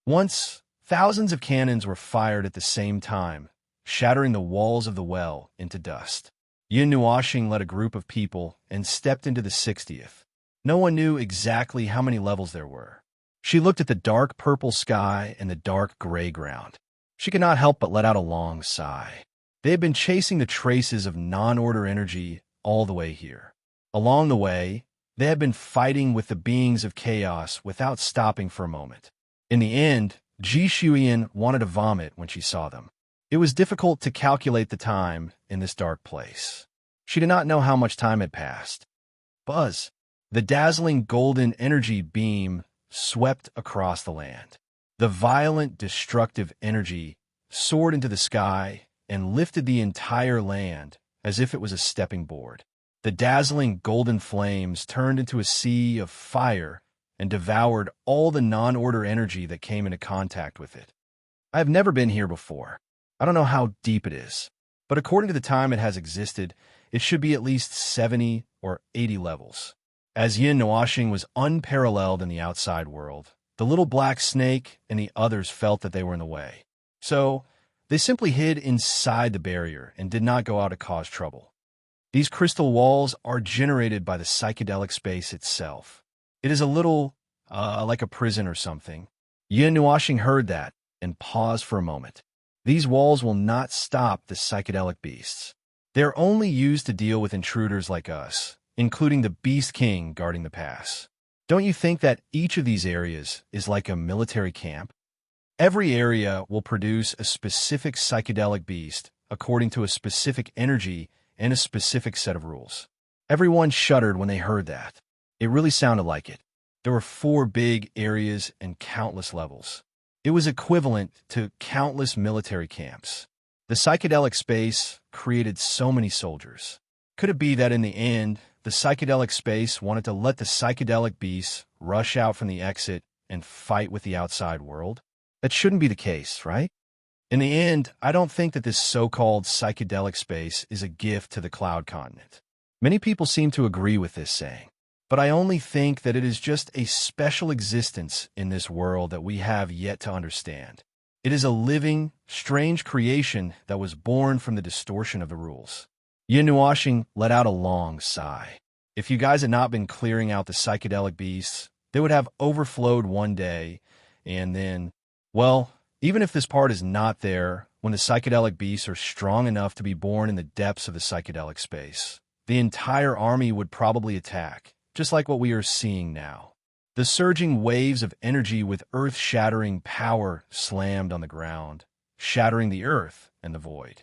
Once, thousands of cannons were fired at the same time, shattering the walls of the well into dust. Yin Nuoxing led a group of people and stepped into the 60th. No one knew exactly how many levels there were. She looked at the dark purple sky and the dark gray ground. She could not help but let out a long sigh. They had been chasing the traces of non-order energy all the way here. Along the way, they had been fighting with the beings of chaos without stopping for a moment. In the end, Ji Shuyan wanted to vomit when she saw them. It was difficult to calculate the time in this dark place. She did not know how much time had passed. Buzz, the dazzling golden energy beam swept across the land. The violent, destructive energy soared into the sky and lifted the entire land as if it was a stepping board. The dazzling golden flames turned into a sea of fire and devoured all the non-order energy that came into contact with it. I have never been here before. I don't know how deep it is, but according to the time it has existed, it should be at least 70 or 80 levels. As Yin Nuashing was unparalleled in the outside world, the little black snake and the others felt that they were in the way. So, they simply hid inside the barrier and did not go out to cause trouble. These crystal walls are generated by the psychedelic space itself. It is a little, like a prison or something. Yin Nuashing heard that and paused for a moment. These walls will not stop the psychedelic beasts. They are only used to deal with intruders like us, including the Beast King guarding the pass. Don't you think that each of these areas is like a military camp? Every area will produce a specific psychedelic beast according to a specific energy and a specific set of rules. Everyone shuddered when they heard that. It really sounded like it. There were 4 big areas and countless levels. It was equivalent to countless military camps. The psychedelic space created so many soldiers. Could it be that in the end, the psychedelic space wanted to let the psychedelic beasts rush out from the exit and fight with the outside world? That shouldn't be the case, right? In the end, I don't think that this so-called psychedelic space is a gift to the Cloud Continent. Many people seem to agree with this saying, but I only think that it is just a special existence in this world that we have yet to understand. It is a living, strange creation that was born from the distortion of the rules. Yin Nuashing let out a long sigh. If you guys had not been clearing out the psychedelic beasts, they would have overflowed one day, and then, well, even if this part is not there, when the psychedelic beasts are strong enough to be born in the depths of the psychedelic space, the entire army would probably attack, just like what we are seeing now. The surging waves of energy with earth-shattering power slammed on the ground, shattering the earth and the void.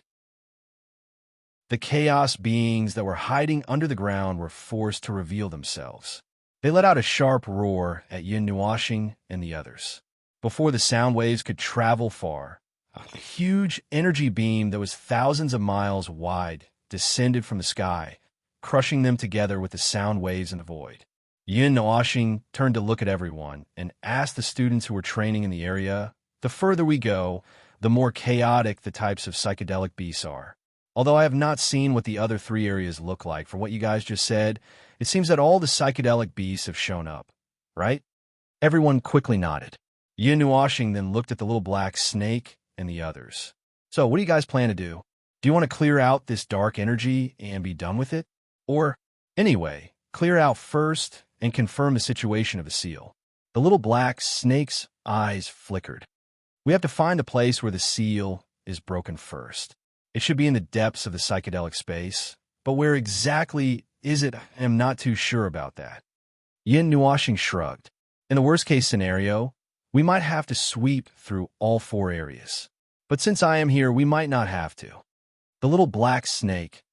The chaos beings that were hiding under the ground were forced to reveal themselves. They let out a sharp roar at Yin Nuashing and the others. Before the sound waves could travel far, a huge energy beam that was thousands of miles wide descended from the sky, crushing them together with the sound waves in the void. Yin Nuashing turned to look at everyone and asked the students who were training in the area, "The further we go, the more chaotic the types of psychedelic beasts are. Although I have not seen what the other 3 areas look like, from what you guys just said, it seems that all the psychedelic beasts have shown up, right?" Everyone quickly nodded. Yin Nuashing then looked at the little black snake and the others. "So, what do you guys plan to do? Do you want to clear out this dark energy and be done with it? Or, anyway, clear out first and confirm the situation of the seal?" The little black snake's eyes flickered. "We have to find the place where the seal is broken first. It should be in the depths of the psychedelic space, but where exactly is it? I am not too sure about that." Yin Nuashing shrugged. "In the worst-case scenario, we might have to sweep through all 4 areas. But since I am here, we might not have to." The little black snake, ?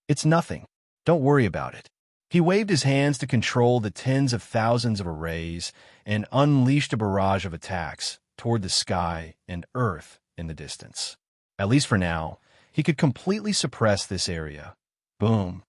It's nothing. Don't worry about it. He waved his hands to control the tens of thousands of arrays and unleashed a barrage of attacks toward the sky and earth in the distance. At least for now, he could completely suppress this area. Boom.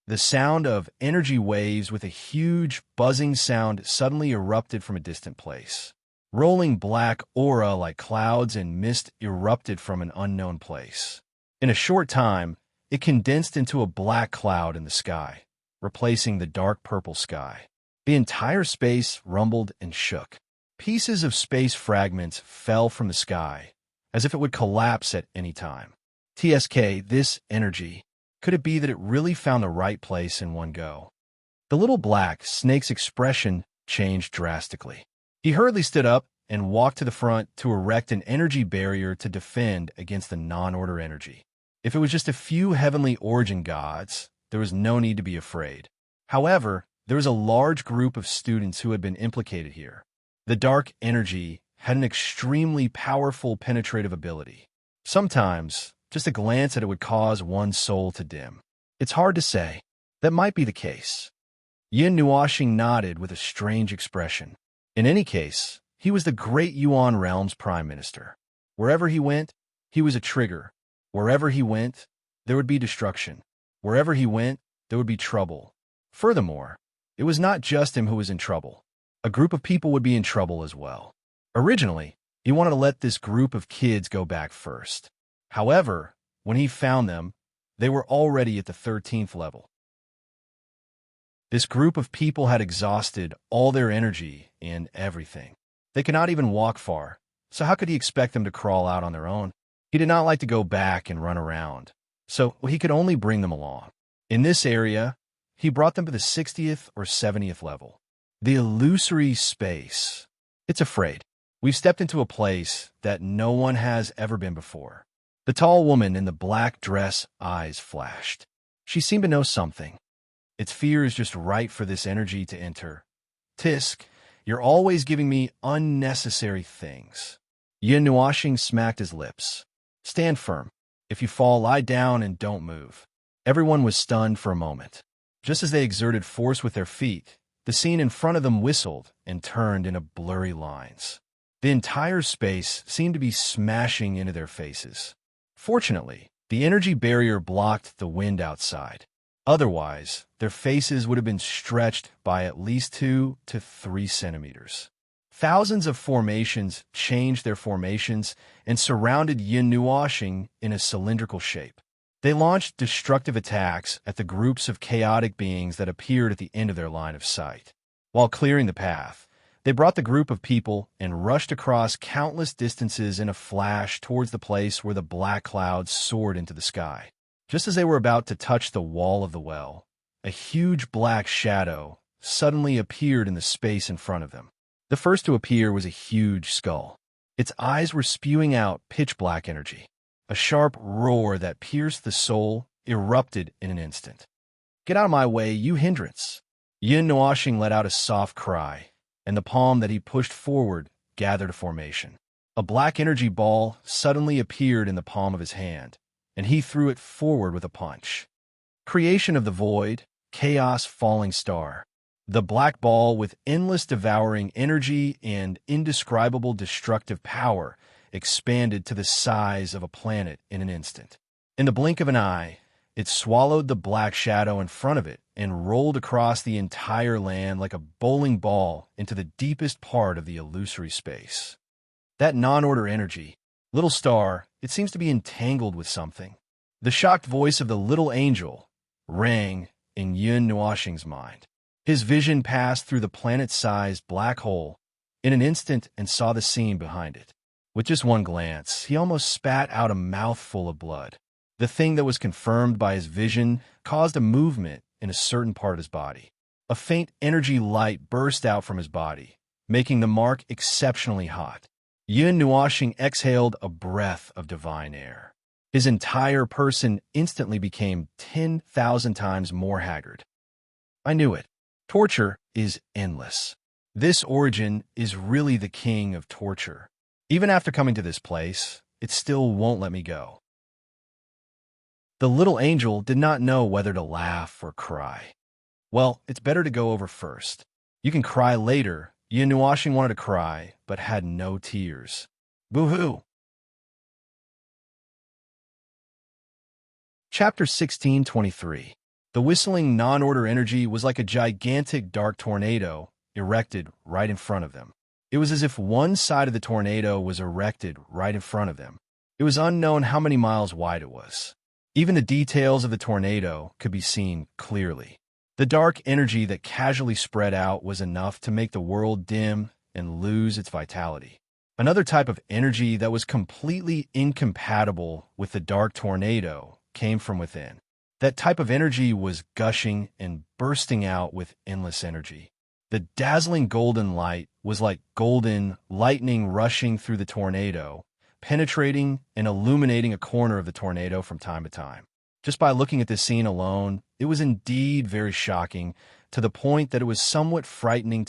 The sound of energy waves with a huge, buzzing sound suddenly erupted from a distant place. Rolling black aura like clouds and mist erupted from an unknown place. In a short time, it condensed into a black cloud in the sky, replacing the dark purple sky. The entire space rumbled and shook. Pieces of space fragments fell from the sky, as if it would collapse at any time. TSK, this energy. Could it be that it really found the right place in one go? The little black snake's expression changed drastically. He hurriedly stood up and walked to the front to erect an energy barrier to defend against the non-order energy. If it was just a few heavenly origin gods, there was no need to be afraid. However, there was a large group of students who had been implicated here. The dark energy had an extremely powerful penetrative ability. Sometimes, just a glance at it would cause one's soul to dim. It's hard to say. That might be the case. Yin Nuoxing nodded with a strange expression. In any case, he was the great Yuan realm's prime minister. Wherever he went, he was a trigger. Wherever he went, there would be destruction. Wherever he went, there would be trouble. Furthermore, it was not just him who was in trouble. A group of people would be in trouble as well. Originally, he wanted to let this group of kids go back first. However, when he found them, they were already at the 13th level. This group of people had exhausted all their energy and everything. They could not even walk far, so how could he expect them to crawl out on their own? He did not like to go back and run around, so he could only bring them along. In this area, he brought them to the 60th or 70th level. The illusory space. It's afraid. We've stepped into a place that no one has ever been before. The tall woman in the black dress eyes flashed. She seemed to know something. Its fear is just right for this energy to enter. Tisk, you're always giving me unnecessary things. Yin Nuoxing smacked his lips. Stand firm. If you fall, lie down and don't move. Everyone was stunned for a moment. Just as they exerted force with their feet, the scene in front of them whistled and turned into blurry lines. The entire space seemed to be smashing into their faces. Fortunately, the energy barrier blocked the wind outside. Otherwise, their faces would have been stretched by at least 2 to 3 centimeters. Thousands of formations changed their formations and surrounded Yin Nuoxing in a cylindrical shape. They launched destructive attacks at the groups of chaotic beings that appeared at the end of their line of sight. While clearing the path, they brought the group of people and rushed across countless distances in a flash towards the place where the black clouds soared into the sky. Just as they were about to touch the wall of the well, a huge black shadow suddenly appeared in the space in front of them. The first to appear was a huge skull. Its eyes were spewing out pitch-black energy. A sharp roar that pierced the soul erupted in an instant. Get out of my way, you hindrance! Yin Nuoxing let out a soft cry, and the palm that he pushed forward gathered a formation. A black energy ball suddenly appeared in the palm of his hand, and he threw it forward with a punch. Creation of the void, chaos falling star. The black ball with endless devouring energy and indescribable destructive power expanded to the size of a planet in an instant. In the blink of an eye, it swallowed the black shadow in front of it and rolled across the entire land like a bowling ball into the deepest part of the illusory space. That non-order energy, little star, it seems to be entangled with something. The shocked voice of the little angel rang in Yin Nuoxing's mind. His vision passed through the planet-sized black hole in an instant and saw the scene behind it. With just one glance, he almost spat out a mouthful of blood. The thing that was confirmed by his vision caused a movement in a certain part of his body. A faint energy light burst out from his body, making the mark exceptionally hot. Yin Nuoxing exhaled a breath of divine air. His entire person instantly became 10,000 times more haggard. I knew it. Torture is endless. This origin is really the king of torture. Even after coming to this place, it still won't let me go. The little angel did not know whether to laugh or cry. Well, it's better to go over first. You can cry later. Yin Nuoxing wanted to cry, but had no tears. Boo-hoo! Chapter 1623. The whistling non-order energy was like a gigantic dark tornado erected right in front of them. It was as if one side of the tornado was erected right in front of them. It was unknown how many miles wide it was. Even the details of the tornado could be seen clearly. The dark energy that casually spread out was enough to make the world dim and lose its vitality. Another type of energy that was completely incompatible with the dark tornado came from within. That type of energy was gushing and bursting out with endless energy. The dazzling golden light was like golden lightning rushing through the tornado, penetrating and illuminating a corner of the tornado from time to time. Just by looking at this scene alone, it was indeed very shocking, to the point that it was somewhat frightening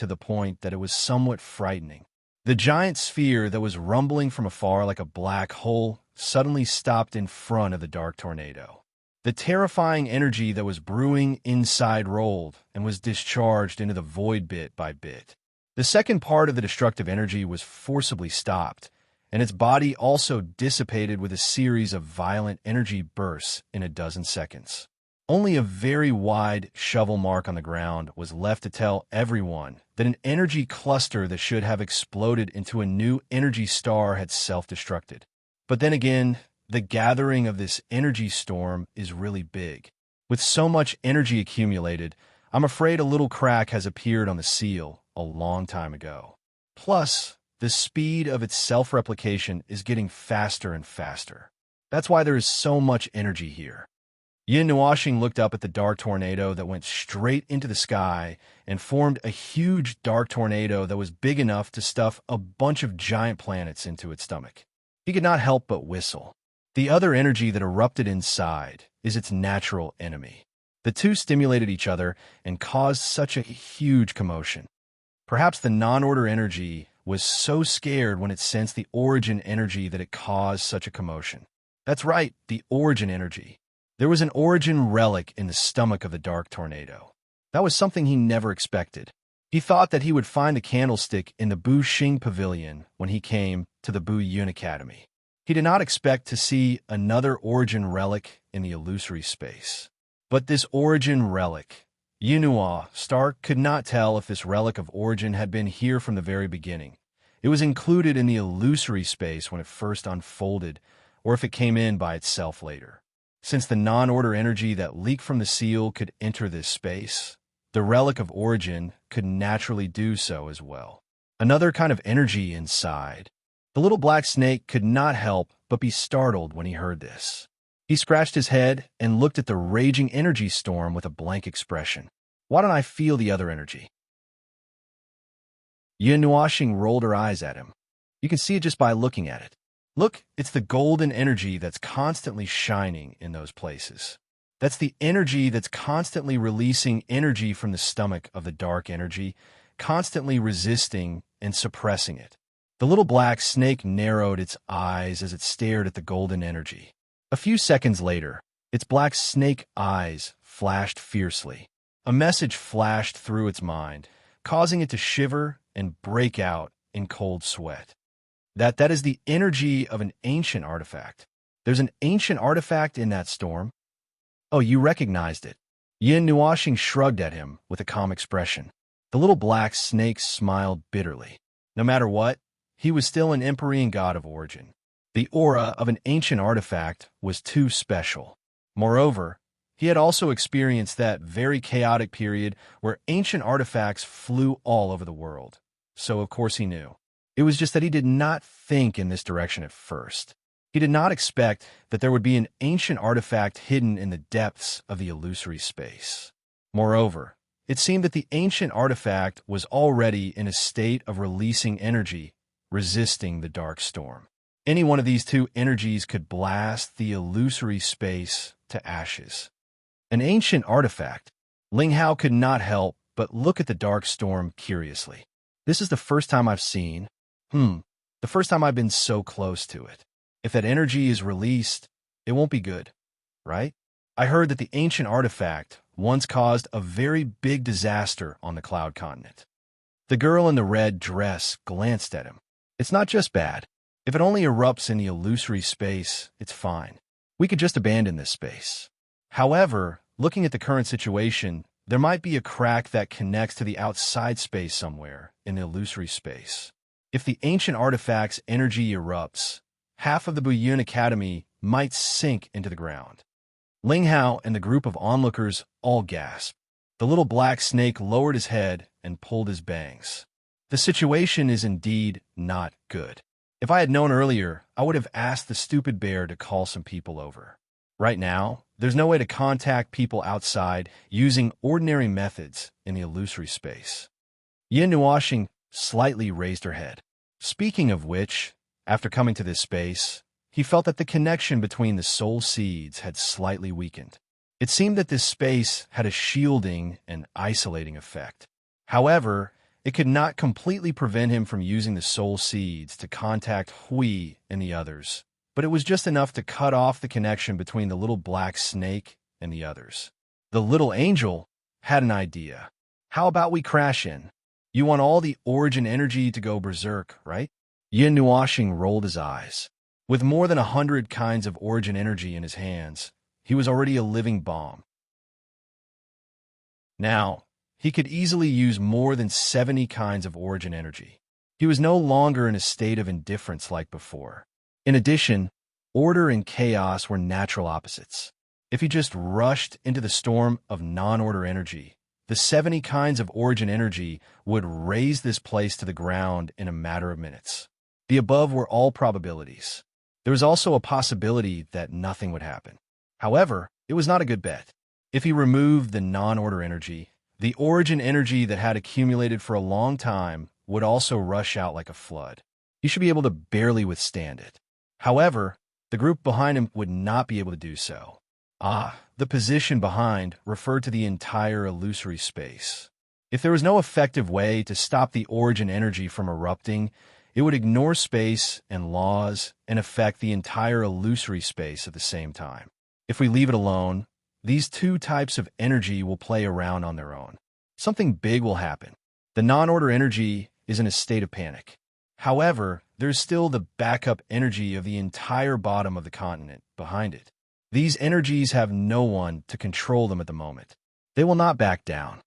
The giant sphere that was rumbling from afar like a black hole suddenly stopped in front of the dark tornado. The terrifying energy that was brewing inside rolled and was discharged into the void bit by bit. The second part of the destructive energy was forcibly stopped, and its body also dissipated with a series of violent energy bursts in a dozen seconds. Only a very wide shovel mark on the ground was left to tell everyone that an energy cluster that should have exploded into a new energy star had self-destructed. But then again, the gathering of this energy storm is really big. With so much energy accumulated, I'm afraid a little crack has appeared on the seal a long time ago. Plus, the speed of its self-replication is getting faster and faster. That's why there is so much energy here. Yin Nuashing looked up at the dark tornado that went straight into the sky and formed a huge dark tornado that was big enough to stuff a bunch of giant planets into its stomach. He could not help but whistle. The other energy that erupted inside is its natural enemy. The two stimulated each other and caused such a huge commotion. Perhaps the non-order energy was so scared when it sensed the origin energy that it caused such a commotion. That's right, the origin energy. There was an origin relic in the stomach of the dark tornado. That was something he never expected. He thought that he would find the candlestick in the Bu Xing Pavilion when he came to the Bu Yun Academy. He did not expect to see another origin relic in the illusory space. But this origin relic, Yinhua Stark could not tell if this relic of origin had been here from the very beginning. It was included in the illusory space when it first unfolded, or if it came in by itself later. Since the non-order energy that leaked from the seal could enter this space, the relic of origin could naturally do so as well. Another kind of energy inside. The little black snake could not help but be startled when he heard this. He scratched his head and looked at the raging energy storm with a blank expression. Why don't I feel the other energy? Yin Nuashing rolled her eyes at him. You can see it just by looking at it. Look, it's the golden energy that's constantly shining in those places. That's the energy that's constantly releasing energy from the stomach of the dark energy, constantly resisting and suppressing it. The little black snake narrowed its eyes as it stared at the golden energy. A few seconds later, its black snake eyes flashed fiercely. A message flashed through its mind, causing it to shiver and break out in cold sweat. That is the energy of an ancient artifact. There's an ancient artifact in that storm. Oh, you recognized it. Yin Nuashing shrugged at him with a calm expression. The little black snake smiled bitterly. No matter what, he was still an Empyrean god of origin. The aura of an ancient artifact was too special. Moreover, he had also experienced that very chaotic period where ancient artifacts flew all over the world. So of course he knew. It was just that he did not think in this direction at first. He did not expect that there would be an ancient artifact hidden in the depths of the illusory space. Moreover, it seemed that the ancient artifact was already in a state of releasing energy, resisting the dark storm. Any one of these two energies could blast the illusory space to ashes. An ancient artifact. Ling Hao could not help but look at the dark storm curiously. This is the first time I've seen the first time I've been so close to it. If that energy is released, it won't be good, right? I heard that the ancient artifact once caused a very big disaster on the Cloud Continent. The girl in the red dress glanced at him. It's not just bad. If it only erupts in the illusory space, it's fine. We could just abandon this space. However, looking at the current situation, there might be a crack that connects to the outside space somewhere in the illusory space. If the ancient artifact's energy erupts, half of the Bu Yun Academy might sink into the ground. Ling Hao and the group of onlookers all gasped. The little black snake lowered his head and pulled his bangs. The situation is indeed not good. If I had known earlier, I would have asked the stupid bear to call some people over. Right now, there's no way to contact people outside using ordinary methods in the illusory space. Yin Nuashing slightly raised her head. Speaking of which, after coming to this space, he felt that the connection between the soul seeds had slightly weakened. It seemed that this space had a shielding and isolating effect. However, it could not completely prevent him from using the soul seeds to contact Hui and the others, but it was just enough to cut off the connection between the little black snake and the others. The little angel had an idea. How about we crash in? You want all the origin energy to go berserk, right? Yin Nuashing rolled his eyes. With more than 100 kinds of origin energy in his hands, he was already a living bomb. Now, he could easily use more than 70 kinds of origin energy. He was no longer in a state of indifference like before. In addition, order and chaos were natural opposites. If he just rushed into the storm of non-order energy, the 70 kinds of origin energy would raise this place to the ground in a matter of minutes. The above were all probabilities. There was also a possibility that nothing would happen. However, it was not a good bet. If he removed the non-order energy, the origin energy that had accumulated for a long time would also rush out like a flood. He should be able to barely withstand it. However, the group behind him would not be able to do so. The position behind referred to the entire illusory space. If there was no effective way to stop the origin energy from erupting, it would ignore space and laws and affect the entire illusory space at the same time. If we leave it alone, these two types of energy will play around on their own. Something big will happen. The non-order energy is in a state of panic. However, there's still the backup energy of the entire bottom of the continent behind it. These energies have no one to control them at the moment. They will not back down.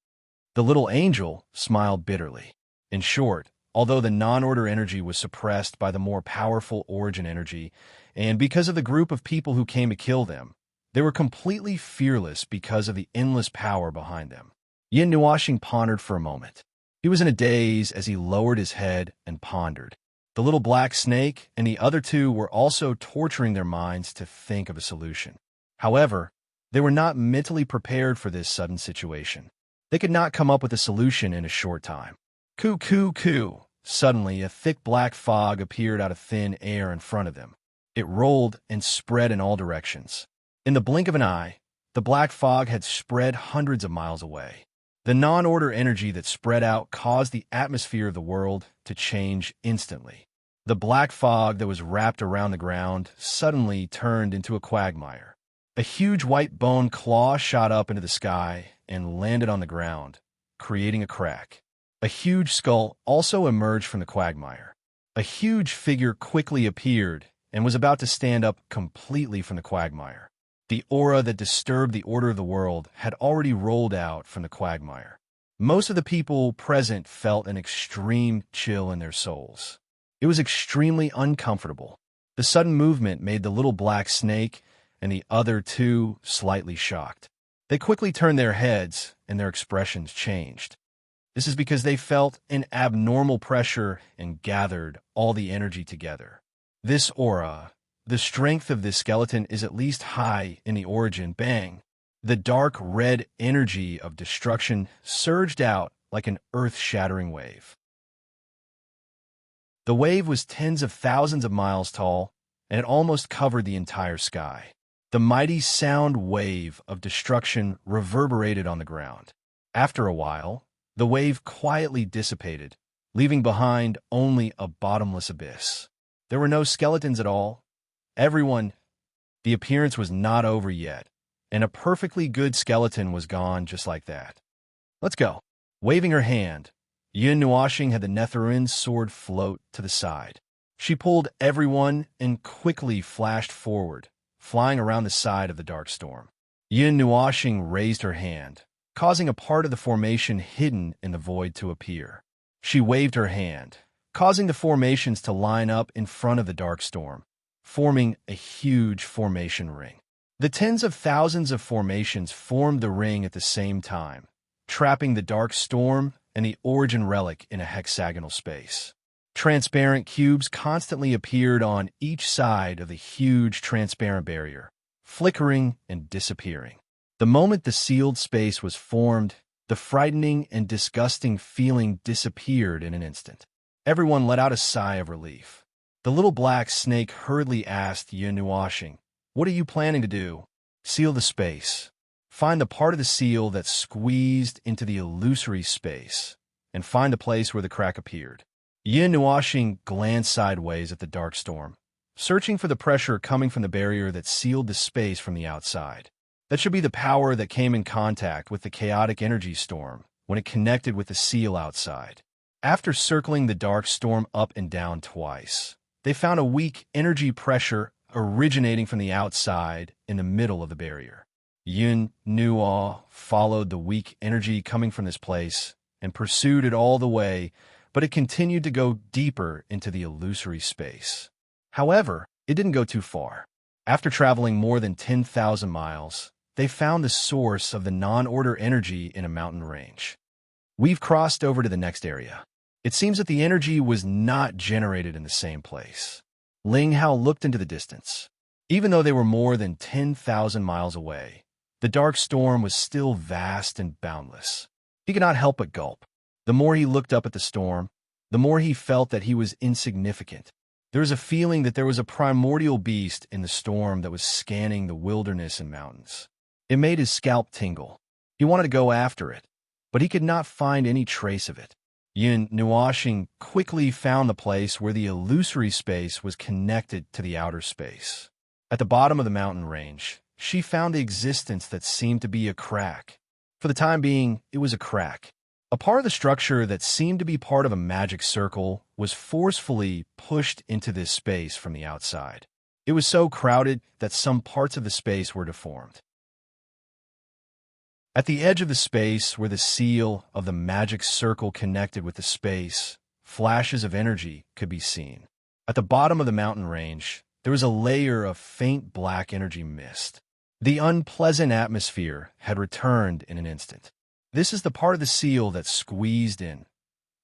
The little angel smiled bitterly. In short, although the non-order energy was suppressed by the more powerful origin energy, and because of the group of people who came to kill them, they were completely fearless because of the endless power behind them. Yin Nuashing pondered for a moment. He was in a daze as he lowered his head and pondered. The little black snake and the other two were also torturing their minds to think of a solution. However, they were not mentally prepared for this sudden situation. They could not come up with a solution in a short time. Coo, coo, coo. Suddenly, a thick black fog appeared out of thin air in front of them. It rolled and spread in all directions. In the blink of an eye, the black fog had spread hundreds of miles away. The non-order energy that spread out caused the atmosphere of the world to change instantly. The black fog that was wrapped around the ground suddenly turned into a quagmire. A huge white bone claw shot up into the sky and landed on the ground, creating a crack. A huge skull also emerged from the quagmire. A huge figure quickly appeared and was about to stand up completely from the quagmire. The aura that disturbed the order of the world had already rolled out from the quagmire. Most of the people present felt an extreme chill in their souls. It was extremely uncomfortable. The sudden movement made the little black snake and the other two slightly shocked. They quickly turned their heads and their expressions changed. This is because they felt an abnormal pressure and gathered all the energy together. This aura, the strength of this skeleton is at least high in the origin. Bang! The dark red energy of destruction surged out like an earth-shattering wave. The wave was tens of thousands of miles tall, and it almost covered the entire sky. The mighty sound wave of destruction reverberated on the ground. After a while, the wave quietly dissipated, leaving behind only a bottomless abyss. There were no skeletons at all. The appearance was not over yet, and a perfectly good skeleton was gone just like that. Let's go. Waving her hand, Yin Nuashing had the Netherine sword float to the side. She pulled everyone and quickly flashed forward, flying around the side of the dark storm. Yin Nuashing raised her hand, causing a part of the formation hidden in the void to appear. She waved her hand, causing the formations to line up in front of the dark storm, forming a huge formation ring. The tens of thousands of formations formed the ring at the same time, trapping the dark storm and the origin relic in a hexagonal space. Transparent cubes constantly appeared on each side of the huge transparent barrier, flickering and disappearing. The moment the sealed space was formed, the frightening and disgusting feeling disappeared in an instant. Everyone let out a sigh of relief. The little black snake hurriedly asked Yinuashing, "What are you planning to do?" "Seal the space. Find the part of the seal that squeezed into the illusory space, and find the place where the crack appeared." Yinuashing glanced sideways at the dark storm, searching for the pressure coming from the barrier that sealed the space from the outside. That should be the power that came in contact with the chaotic energy storm when it connected with the seal outside. After circling the dark storm up and down twice, they found a weak energy pressure originating from the outside in the middle of the barrier. Yun Nuo followed the weak energy coming from this place and pursued it all the way, but it continued to go deeper into the illusory space. However, it didn't go too far. After traveling more than 10,000 miles, they found the source of the non-order energy in a mountain range. We've crossed over to the next area. It seems that the energy was not generated in the same place. Ling Hao looked into the distance. Even though they were more than 10,000 miles away, the dark storm was still vast and boundless. He could not help but gulp. The more he looked up at the storm, the more he felt that he was insignificant. There was a feeling that there was a primordial beast in the storm that was scanning the wilderness and mountains. It made his scalp tingle. He wanted to go after it, but he could not find any trace of it. Yun Nuashing quickly found the place where the illusory space was connected to the outer space. At the bottom of the mountain range, she found the existence that seemed to be a crack. For the time being, it was a crack. A part of the structure that seemed to be part of a magic circle was forcefully pushed into this space from the outside. It was so crowded that some parts of the space were deformed. At the edge of the space where the seal of the magic circle connected with the space, flashes of energy could be seen. At the bottom of the mountain range, there was a layer of faint black energy mist. The unpleasant atmosphere had returned in an instant. This is the part of the seal that squeezed in.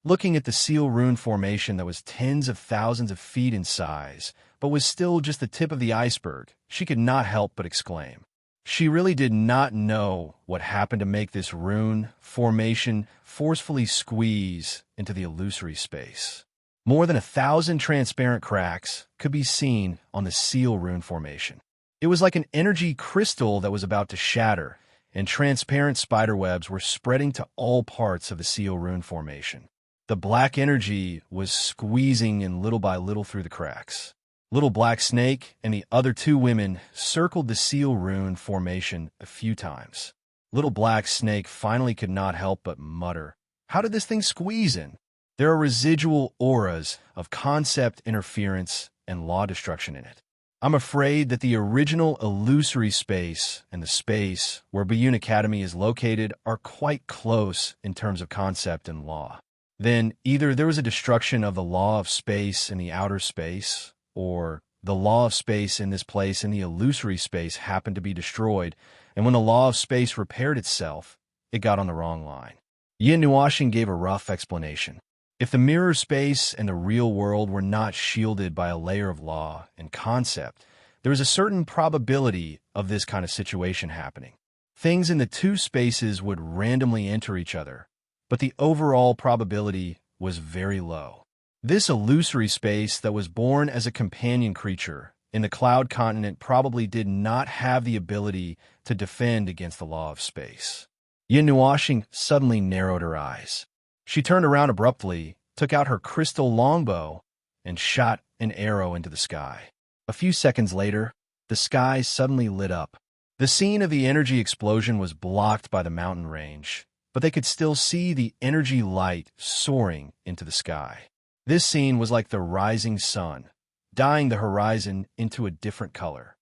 Looking at the seal rune formation that was tens of thousands of feet in size, but was still just the tip of the iceberg, she could not help but exclaim. She really did not know what happened to make this rune formation forcefully squeeze into the illusory space. More than 1,000 transparent cracks could be seen on the seal rune formation. It was like an energy crystal that was about to shatter, and transparent spiderwebs were spreading to all parts of the seal rune formation. The black energy was squeezing in little by little through the cracks. Little Black Snake and the other two women circled the seal rune formation a few times. Little Black Snake finally could not help but mutter, "How did this thing squeeze in?" There are residual auras of concept interference and law destruction in it. I'm afraid that the original illusory space and the space where Biyun Academy is located are quite close in terms of concept and law. Then either there was a destruction of the law of space in the outer space, or the law of space in this place in the illusory space happened to be destroyed, and when the law of space repaired itself, it got on the wrong line. Yin Nuashing gave a rough explanation. If the mirror space and the real world were not shielded by a layer of law and concept, there is a certain probability of this kind of situation happening. Things in the two spaces would randomly enter each other, but the overall probability was very low. This illusory space that was born as a companion creature in the cloud continent probably did not have the ability to defend against the law of space. Yin Nuashing suddenly narrowed her eyes. She turned around abruptly, took out her crystal longbow, and shot an arrow into the sky. A few seconds later, the sky suddenly lit up. The scene of the energy explosion was blocked by the mountain range, but they could still see the energy light soaring into the sky. This scene was like the rising sun, dyeing the horizon into a different color.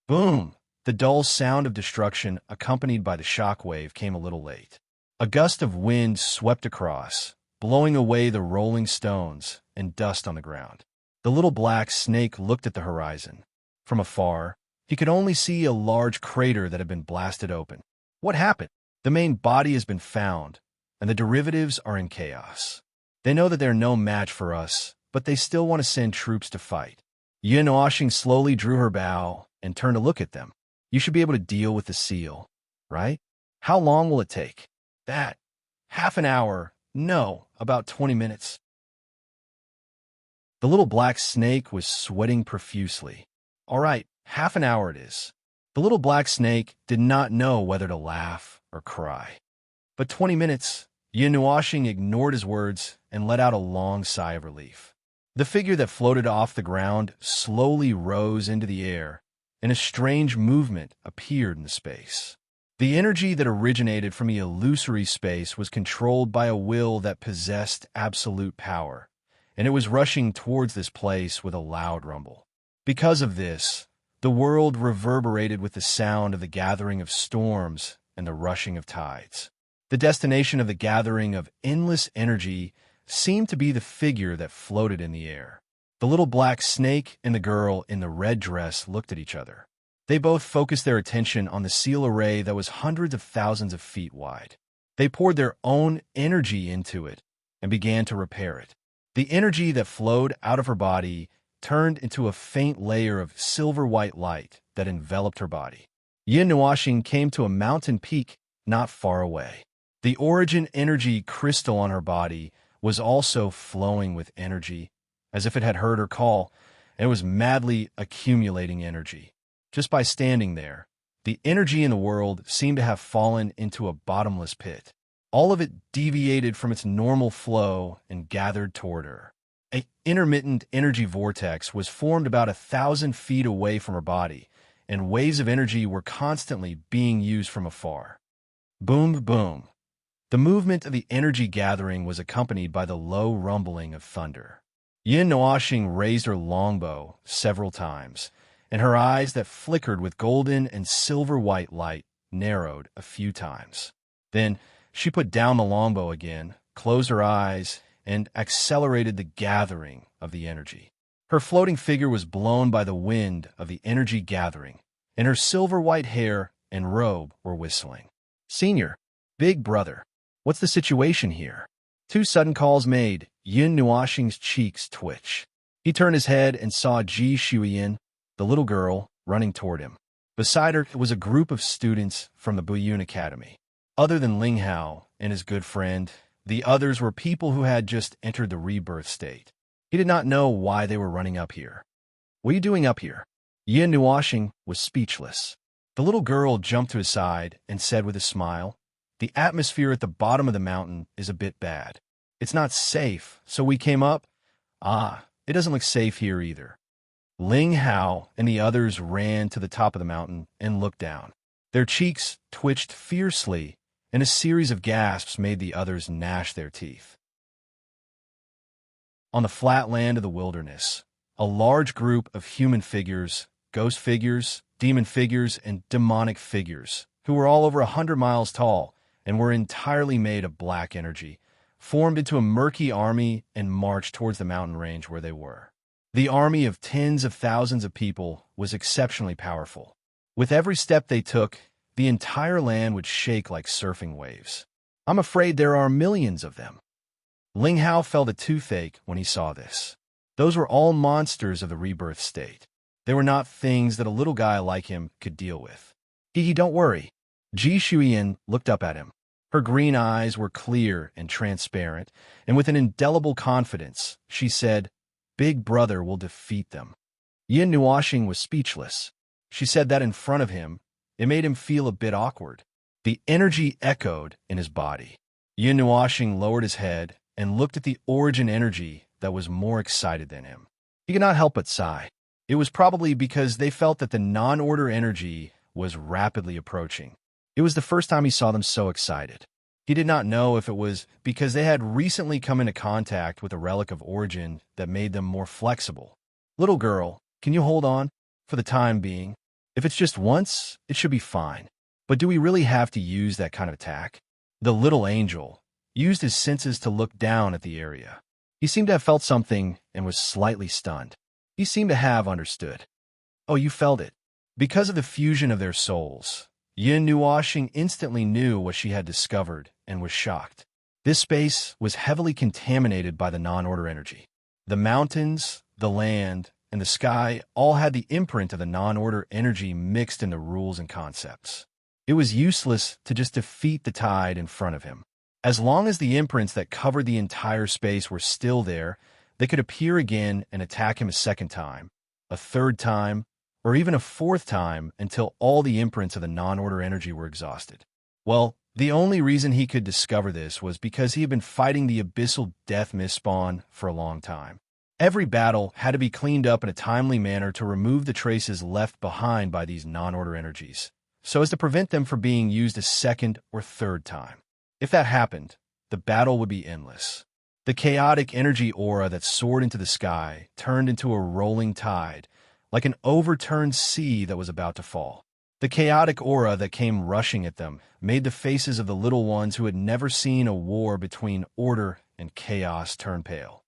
Boom! The dull sound of destruction, accompanied by the shockwave, came a little late. A gust of wind swept across, blowing away the rolling stones and dust on the ground. The little black snake looked at the horizon. From afar, he could only see a large crater that had been blasted open. What happened? The main body has been found, and the derivatives are in chaos. They know that they're no match for us, but they still want to send troops to fight. Yin Oshing slowly drew her bow and turned to look at them. You should be able to deal with the seal, right? How long will it take? That. Half an hour. No, about 20 minutes. The little black snake was sweating profusely. All right, half an hour it is. The little black snake did not know whether to laugh or cry. But 20 minutes, Yin Nuashing ignored his words and let out a long sigh of relief. The figure that floated off the ground slowly rose into the air, and a strange movement appeared in the space. The energy that originated from the illusory space was controlled by a will that possessed absolute power, and it was rushing towards this place with a loud rumble. Because of this, the world reverberated with the sound of the gathering of storms and the rushing of tides. The destination of the gathering of endless energy seemed to be the figure that floated in the air. The little black snake and the girl in the red dress looked at each other. They both focused their attention on the seal array that was hundreds of thousands of feet wide. They poured their own energy into it and began to repair it. The energy that flowed out of her body turned into a faint layer of silver-white light that enveloped her body. Yin Nuashing came to a mountain peak not far away. The origin energy crystal on her body was also flowing with energy, as if it had heard her call, and was madly accumulating energy. Just by standing there, the energy in the world seemed to have fallen into a bottomless pit. All of it deviated from its normal flow and gathered toward her. An intermittent energy vortex was formed about 1,000 feet away from her body, and waves of energy were constantly being used from afar. Boom, boom. The movement of the energy gathering was accompanied by the low rumbling of thunder. Yin Nuashing raised her longbow several times, and her eyes that flickered with golden and silver-white light narrowed a few times. Then she put down the longbow again, closed her eyes, and accelerated the gathering of the energy. Her floating figure was blown by the wind of the energy gathering, and her silver-white hair and robe were whistling. "Senior, big brother, what's the situation here?" Two sudden calls made Yin Nuashing's cheeks twitch. He turned his head and saw Ji Shuiyin, the little girl, running toward him. Beside her was a group of students from the Buyun Academy. Other than Ling Hao and his good friend, the others were people who had just entered the rebirth state. He did not know why they were running up here. "What are you doing up here?" Yin Nuashing was speechless. The little girl jumped to his side and said with a smile, "The atmosphere at the bottom of the mountain is a bit bad. It's not safe, so we came up." "Ah, it doesn't look safe here either." Ling Hao and the others ran to the top of the mountain and looked down. Their cheeks twitched fiercely, and a series of gasps made the others gnash their teeth. On the flat land of the wilderness, a large group of human figures, ghost figures, demon figures, and demonic figures, who were all over 100 miles tall and were entirely made of black energy, formed into a murky army and marched towards the mountain range where they were. The army of tens of thousands of people was exceptionally powerful. With every step they took, the entire land would shake like surfing waves. "I'm afraid there are millions of them." Ling Hao felt a toothache when he saw this. Those were all monsters of the rebirth state. They were not things that a little guy like him could deal with. Don't worry." Ji Shuiyin looked up at him. Her green eyes were clear and transparent, and with an indelible confidence, she said, "Big brother will defeat them." Yin Nuashing was speechless. She said that in front of him. It made him feel a bit awkward. The energy echoed in his body. Yin Nuashing lowered his head and looked at the origin energy that was more excited than him. He could not help but sigh. It was probably because they felt that the non-order energy was rapidly approaching. It was the first time he saw them so excited. He did not know if it was because they had recently come into contact with a relic of origin that made them more flexible. "Little girl, can you hold on? For the time being. If it's just once, it should be fine. But do we really have to use that kind of attack?" The little angel used his senses to look down at the area. He seemed to have felt something and was slightly stunned. He seemed to have understood. "Oh, you felt it." Because of the fusion of their souls, Yin Nuashing instantly knew what she had discovered and was shocked. This space was heavily contaminated by the non-order energy. The mountains, the land, and the sky all had the imprint of the non-order energy mixed into rules and concepts. It was useless to just defeat the tide in front of him. As long as the imprints that covered the entire space were still there, they could appear again and attack him a second time, a third time, or even a fourth time until all the imprints of the non-order energy were exhausted. Well, the only reason he could discover this was because he had been fighting the abyssal death mist spawn for a long time. Every battle had to be cleaned up in a timely manner to remove the traces left behind by these non-order energies, so as to prevent them from being used a second or third time. If that happened, the battle would be endless. The chaotic energy aura that soared into the sky turned into a rolling tide, like an overturned sea that was about to fall. The chaotic aura that came rushing at them made the faces of the little ones who had never seen a war between order and chaos turn pale.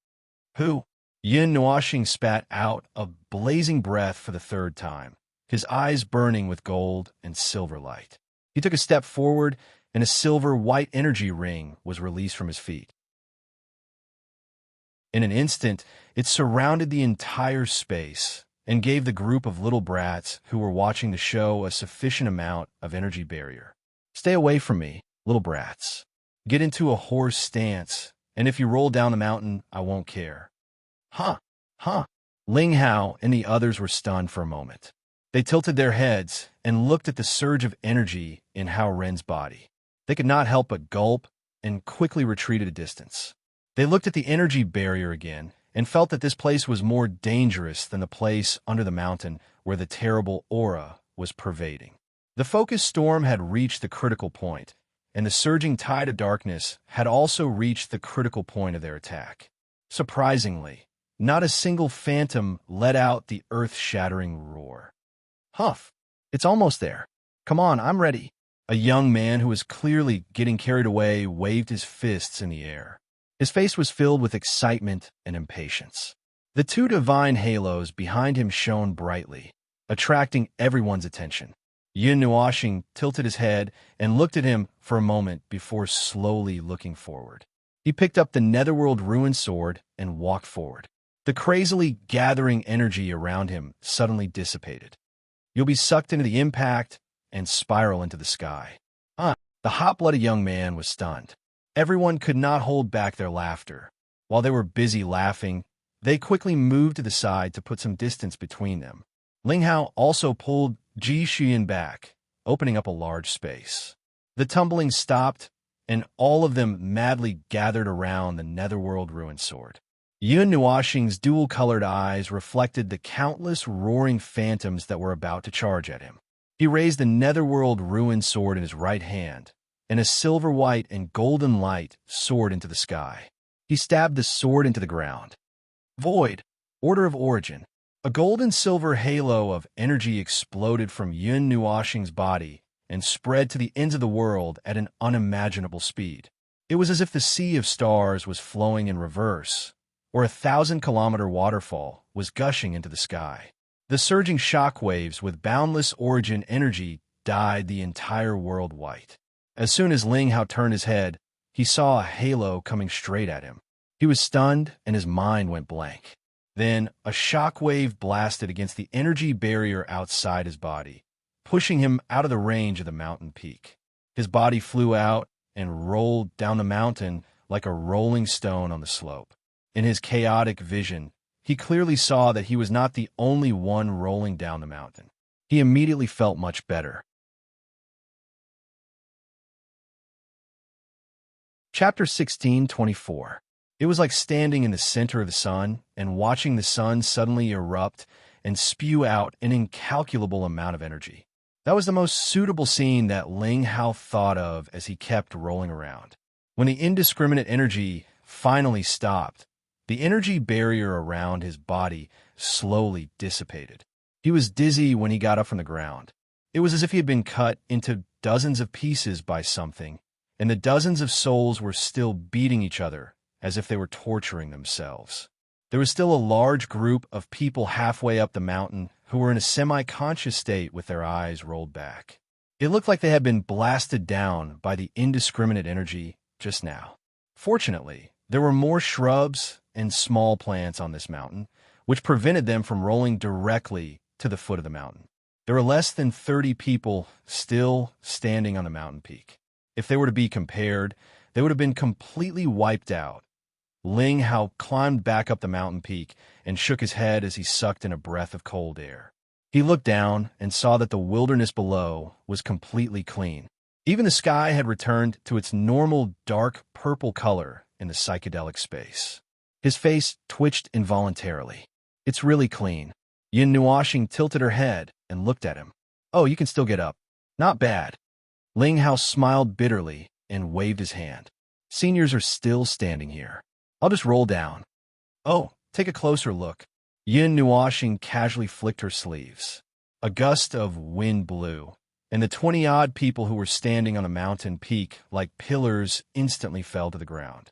Who? Yin Nuoxing spat out a blazing breath for the third time, his eyes burning with gold and silver light. He took a step forward, and a silver-white energy ring was released from his feet. In an instant, it surrounded the entire space and gave the group of little brats who were watching the show a sufficient amount of energy barrier. Stay away from me, little brats. Get into a horse stance, and if you roll down the mountain, I won't care. Huh. Ling Hao and the others were stunned for a moment. They tilted their heads and looked at the surge of energy in Hao Ren's body. They could not help but gulp and quickly retreated a distance. They looked at the energy barrier again and felt that this place was more dangerous than the place under the mountain where the terrible aura was pervading. The focus storm had reached the critical point, and the surging tide of darkness had also reached the critical point of their attack. Surprisingly, not a single phantom let out the earth-shattering roar. Huff! It's almost there. Come on, I'm ready. A young man who was clearly getting carried away waved his fists in the air. His face was filled with excitement and impatience. The two divine halos behind him shone brightly, attracting everyone's attention. Yin Nuoxing tilted his head and looked at him for a moment before slowly looking forward. He picked up the Netherworld Ruin Sword and walked forward. The crazily gathering energy around him suddenly dissipated. You'll be sucked into the impact and spiral into the sky. The hot-blooded young man was stunned. Everyone could not hold back their laughter. While they were busy laughing, they quickly moved to the side to put some distance between them. Ling Hao also pulled Ji Xuyan back, opening up a large space. The tumbling stopped, and all of them madly gathered around the Netherworld Ruin Sword. Yin Nuoxing's dual-colored eyes reflected the countless roaring phantoms that were about to charge at him. He raised the Netherworld Ruin Sword in his right hand, and a silver-white and golden light soared into the sky. He stabbed the sword into the ground. Void, Order of Origin. A gold-and-silver halo of energy exploded from Yin Nuoxing's body and spread to the ends of the world at an unimaginable speed. It was as if the sea of stars was flowing in reverse, or a 1,000-kilometer waterfall was gushing into the sky. The surging shock waves with boundless origin energy dyed the entire world white. As soon as Ling Hao turned his head, he saw a halo coming straight at him. He was stunned, and his mind went blank. Then, a shock wave blasted against the energy barrier outside his body, pushing him out of the range of the mountain peak. His body flew out and rolled down the mountain like a rolling stone on the slope. In his chaotic vision, he clearly saw that he was not the only one rolling down the mountain. He immediately felt much better. Chapter 16:24. It was like standing in the center of the sun and watching the sun suddenly erupt and spew out an incalculable amount of energy. That was the most suitable scene that Ling Hao thought of as he kept rolling around. When the indiscriminate energy finally stopped, the energy barrier around his body slowly dissipated. He was dizzy when he got up from the ground. It was as if he had been cut into dozens of pieces by something, and the dozens of souls were still beating each other as if they were torturing themselves. There was still a large group of people halfway up the mountain who were in a semi-conscious state with their eyes rolled back. It looked like they had been blasted down by the indiscriminate energy just now. Fortunately, there were more shrubs and small plants on this mountain, which prevented them from rolling directly to the foot of the mountain. There were less than 30 people still standing on the mountain peak. If they were to be compared, they would have been completely wiped out. Ling Hao climbed back up the mountain peak and shook his head as he sucked in a breath of cold air. He looked down and saw that the wilderness below was completely clean. Even the sky had returned to its normal dark purple color in the psychedelic space. His face twitched involuntarily. "It's really clean." Yin Nuoxing tilted her head and looked at him. "Oh, you can still get up. Not bad." Ling Hao smiled bitterly and waved his hand. "Seniors are still standing here. I'll just roll down." "Oh, take a closer look." Yin Nuoxing casually flicked her sleeves. A gust of wind blew, and the 20-odd people who were standing on a mountain peak like pillars instantly fell to the ground.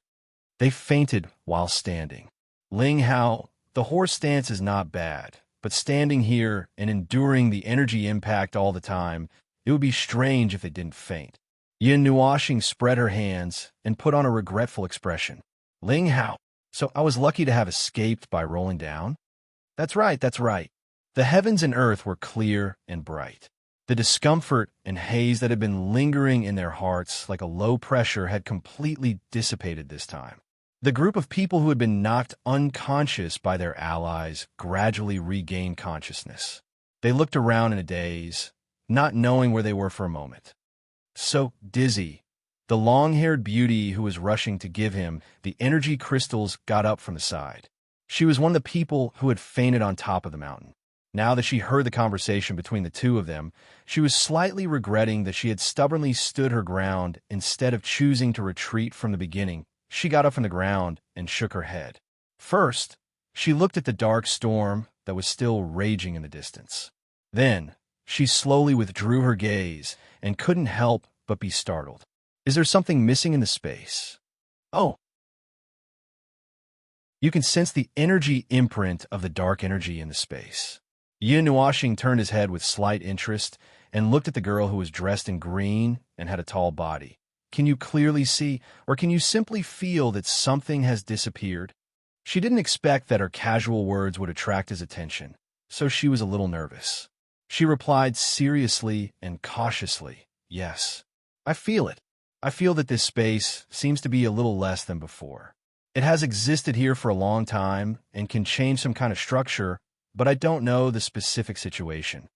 They fainted while standing. Ling Hao, the horse stance is not bad, but standing here and enduring the energy impact all the time, it would be strange if they didn't faint. Yin Nuoxing spread her hands and put on a regretful expression. "Ling Hao, so I was lucky to have escaped by rolling down?" That's right. The heavens and earth were clear and bright. The discomfort and haze that had been lingering in their hearts like a low pressure had completely dissipated this time. The group of people who had been knocked unconscious by their allies gradually regained consciousness. They looked around in a daze, not knowing where they were for a moment. So dizzy, the long-haired beauty who was rushing to give him the energy crystals got up from the side. She was one of the people who had fainted on top of the mountain. Now that she heard the conversation between the two of them, she was slightly regretting that she had stubbornly stood her ground instead of choosing to retreat from the beginning. She got up from the ground and shook her head. First, she looked at the dark storm that was still raging in the distance. Then, she slowly withdrew her gaze and couldn't help but be startled. Is there something missing in the space? Oh! You can sense the energy imprint of the dark energy in the space. Yin Nuoxing turned his head with slight interest and looked at the girl who was dressed in green and had a tall body. Can you clearly see, or can you simply feel that something has disappeared? She didn't expect that her casual words would attract his attention, so she was a little nervous. She replied seriously and cautiously, "Yes, I feel it. I feel that this space seems to be a little less than before. It has existed here for a long time and can change some kind of structure, but I don't know the specific situation.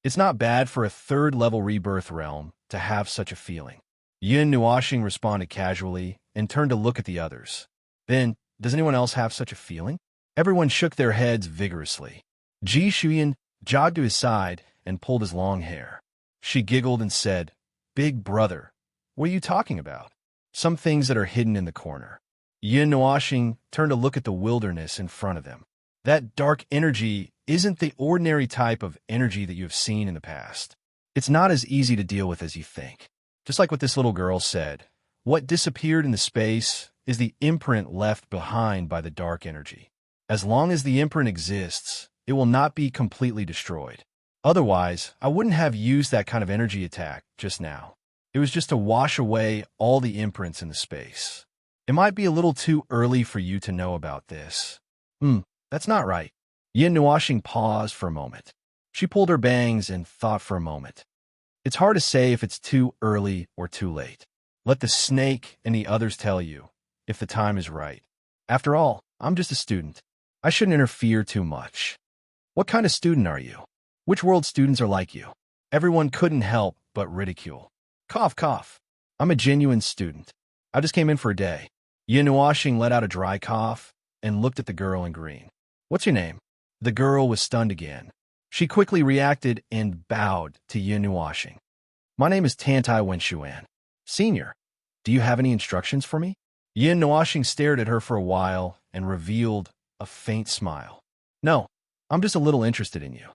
It's not bad for a third-level rebirth realm to have such a feeling." Yin Nuoxing responded casually and turned to look at the others. Then, does anyone else have such a feeling? Everyone shook their heads vigorously. Ji Shuyan jogged to his side and pulled his long hair. She giggled and said, "Big brother, what are you talking about?" "Some things that are hidden in the corner." Yin Nuoxing turned to look at the wilderness in front of them. That dark energy isn't the ordinary type of energy that you have seen in the past. It's not as easy to deal with as you think. Just like what this little girl said, what disappeared in the space is the imprint left behind by the dark energy. As long as the imprint exists, it will not be completely destroyed. Otherwise, I wouldn't have used that kind of energy attack just now. It was just to wash away all the imprints in the space. It might be a little too early for you to know about this. That's not right. Yin Nuoxing paused for a moment. She pulled her bangs and thought for a moment. It's hard to say if it's too early or too late. Let the snake and the others tell you, if the time is right. After all, I'm just a student. I shouldn't interfere too much. What kind of student are you? Which world students are like you? Everyone couldn't help but ridicule. Cough, cough. I'm a genuine student. I just came in for a day. Yin Nuoxing let out a dry cough and looked at the girl in green. What's your name? The girl was stunned again. She quickly reacted and bowed to Yin Nuoxing. My name is Tantai Wenshuan. Senior, do you have any instructions for me? Yin Nuoxing stared at her for a while and revealed a faint smile. No, I'm just a little interested in you.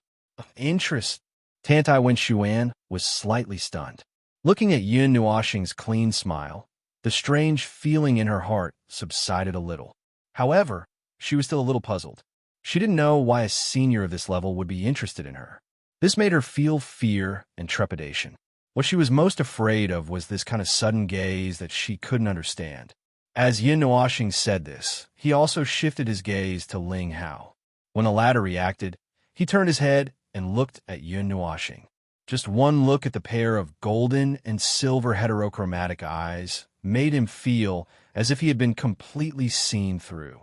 Interest? Tantai Wenshuan was slightly stunned. Looking at Yin Nuoxing's clean smile, the strange feeling in her heart subsided a little. However, she was still a little puzzled. She didn't know why a senior of this level would be interested in her. This made her feel fear and trepidation. What she was most afraid of was this kind of sudden gaze that she couldn't understand. As Yin Nuoxing said this, he also shifted his gaze to Ling Hao. When the latter reacted, he turned his head and looked at Yun Nuashing. Just one look at the pair of golden and silver heterochromatic eyes made him feel as if he had been completely seen through.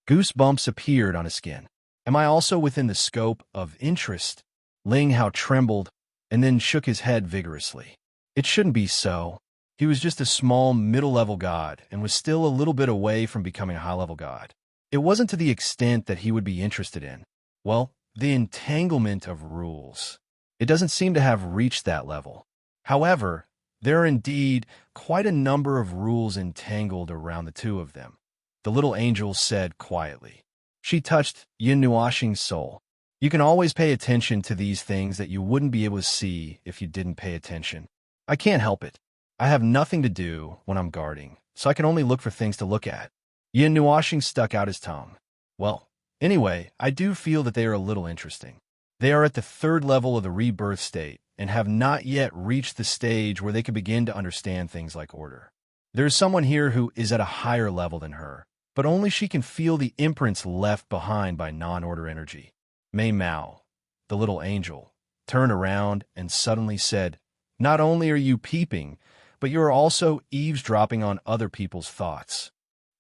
Goosebumps appeared on his skin. Am I also within the scope of interest? Ling Hao trembled and then shook his head vigorously. It shouldn't be so. He was just a small middle-level god and was still a little bit away from becoming a high-level god. It wasn't to the extent that he would be interested in, well, the entanglement of rules. It doesn't seem to have reached that level. However, there are indeed quite a number of rules entangled around the two of them, the little angel said quietly. She touched Yin Nuashing's soul. You can always pay attention to these things that you wouldn't be able to see if you didn't pay attention. I can't help it. I have nothing to do when I'm guarding, so I can only look for things to look at. Yin Nuashing stuck out his tongue. Well, anyway, I do feel that they are a little interesting. They are at the third level of the rebirth state and have not yet reached the stage where they can begin to understand things like order. There is someone here who is at a higher level than her, but only she can feel the imprints left behind by non-order energy. Mei Mao, the little angel, turned around and suddenly said, "Not only are you peeping, but you are also eavesdropping on other people's thoughts."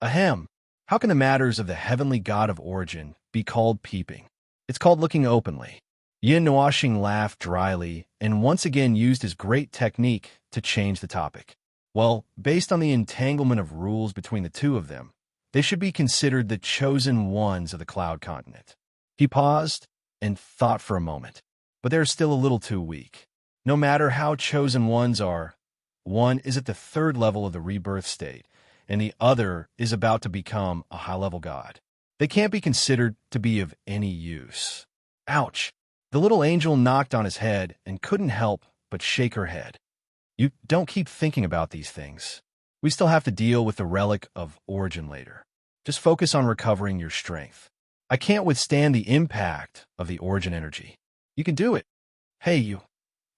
Ahem. How can the matters of the heavenly god of origin be called peeping? It's called looking openly. Yin Nuashing laughed dryly and once again used his great technique to change the topic. Well, based on the entanglement of rules between the two of them, they should be considered the chosen ones of the Cloud Continent. He paused and thought for a moment, but they're still a little too weak. No matter how chosen ones are, one is at the third level of the rebirth state, and the other is about to become a high-level god. They can't be considered to be of any use. Ouch! The little angel knocked on his head and couldn't help but shake her head. You don't keep thinking about these things. We still have to deal with the relic of origin later. Just focus on recovering your strength. I can't withstand the impact of the origin energy. You can do it. Hey, you.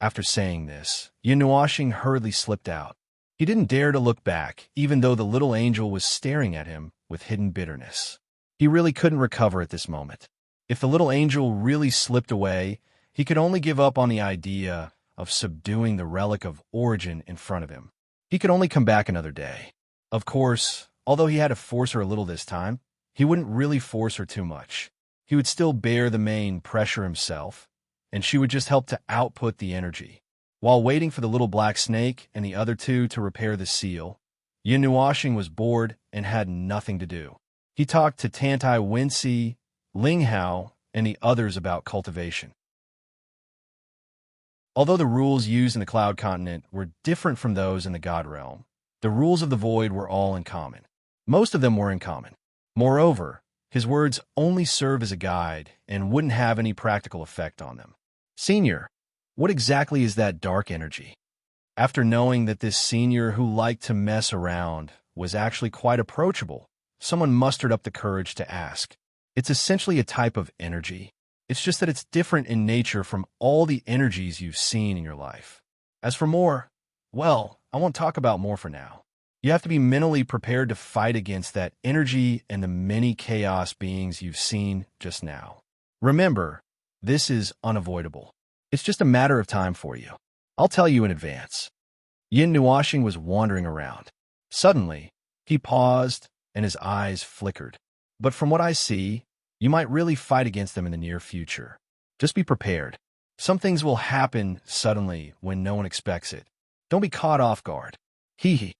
After saying this, Yin Nuashing hurriedly slipped out. He didn't dare to look back, even though the little angel was staring at him with hidden bitterness. He really couldn't recover at this moment. If the little angel really slipped away, he could only give up on the idea of subduing the relic of origin in front of him. He could only come back another day. Of course, although he had to force her a little this time, he wouldn't really force her too much. He would still bear the main pressure himself, and she would just help to output the energy. While waiting for the little black snake and the other two to repair the seal, Yin Nuashing was bored and had nothing to do. He talked to Tantai Wincy, Ling Hao, and the others about cultivation. Although the rules used in the Cloud Continent were different from those in the God Realm, the rules of the Void were all in common. Most of them were in common. Moreover, his words only serve as a guide and wouldn't have any practical effect on them. Senior, what exactly is that dark energy? After knowing that this senior who liked to mess around was actually quite approachable, someone mustered up the courage to ask. It's essentially a type of energy. It's just that it's different in nature from all the energies you've seen in your life. As for more, well, I won't talk about more for now. You have to be mentally prepared to fight against that energy and the many chaos beings you've seen just now. Remember, this is unavoidable. It's just a matter of time for you. I'll tell you in advance. Yin Nuashing was wandering around. Suddenly, he paused and his eyes flickered. But from what I see, you might really fight against them in the near future. Just be prepared. Some things will happen suddenly when no one expects it. Don't be caught off guard. Hee hee.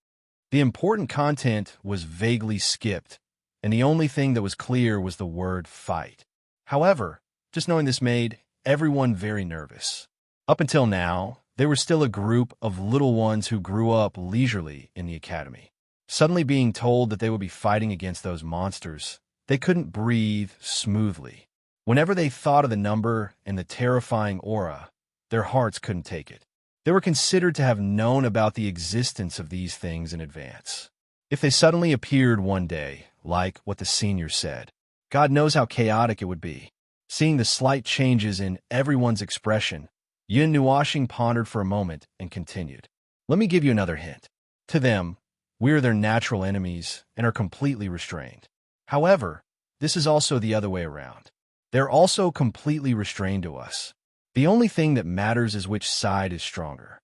The important content was vaguely skipped, and the only thing that was clear was the word fight. However, just knowing this made everyone very nervous. Up until now, they were still a group of little ones who grew up leisurely in the academy. Suddenly being told that they would be fighting against those monsters, they couldn't breathe smoothly. Whenever they thought of the number and the terrifying aura, their hearts couldn't take it. They were considered to have known about the existence of these things in advance. If they suddenly appeared one day, like what the senior said, God knows how chaotic it would be. Seeing the slight changes in everyone's expression, Yin Nuashing pondered for a moment and continued. Let me give you another hint. To them, we are their natural enemies and are completely restrained. However, this is also the other way around. They're also completely restrained to us. The only thing that matters is which side is stronger.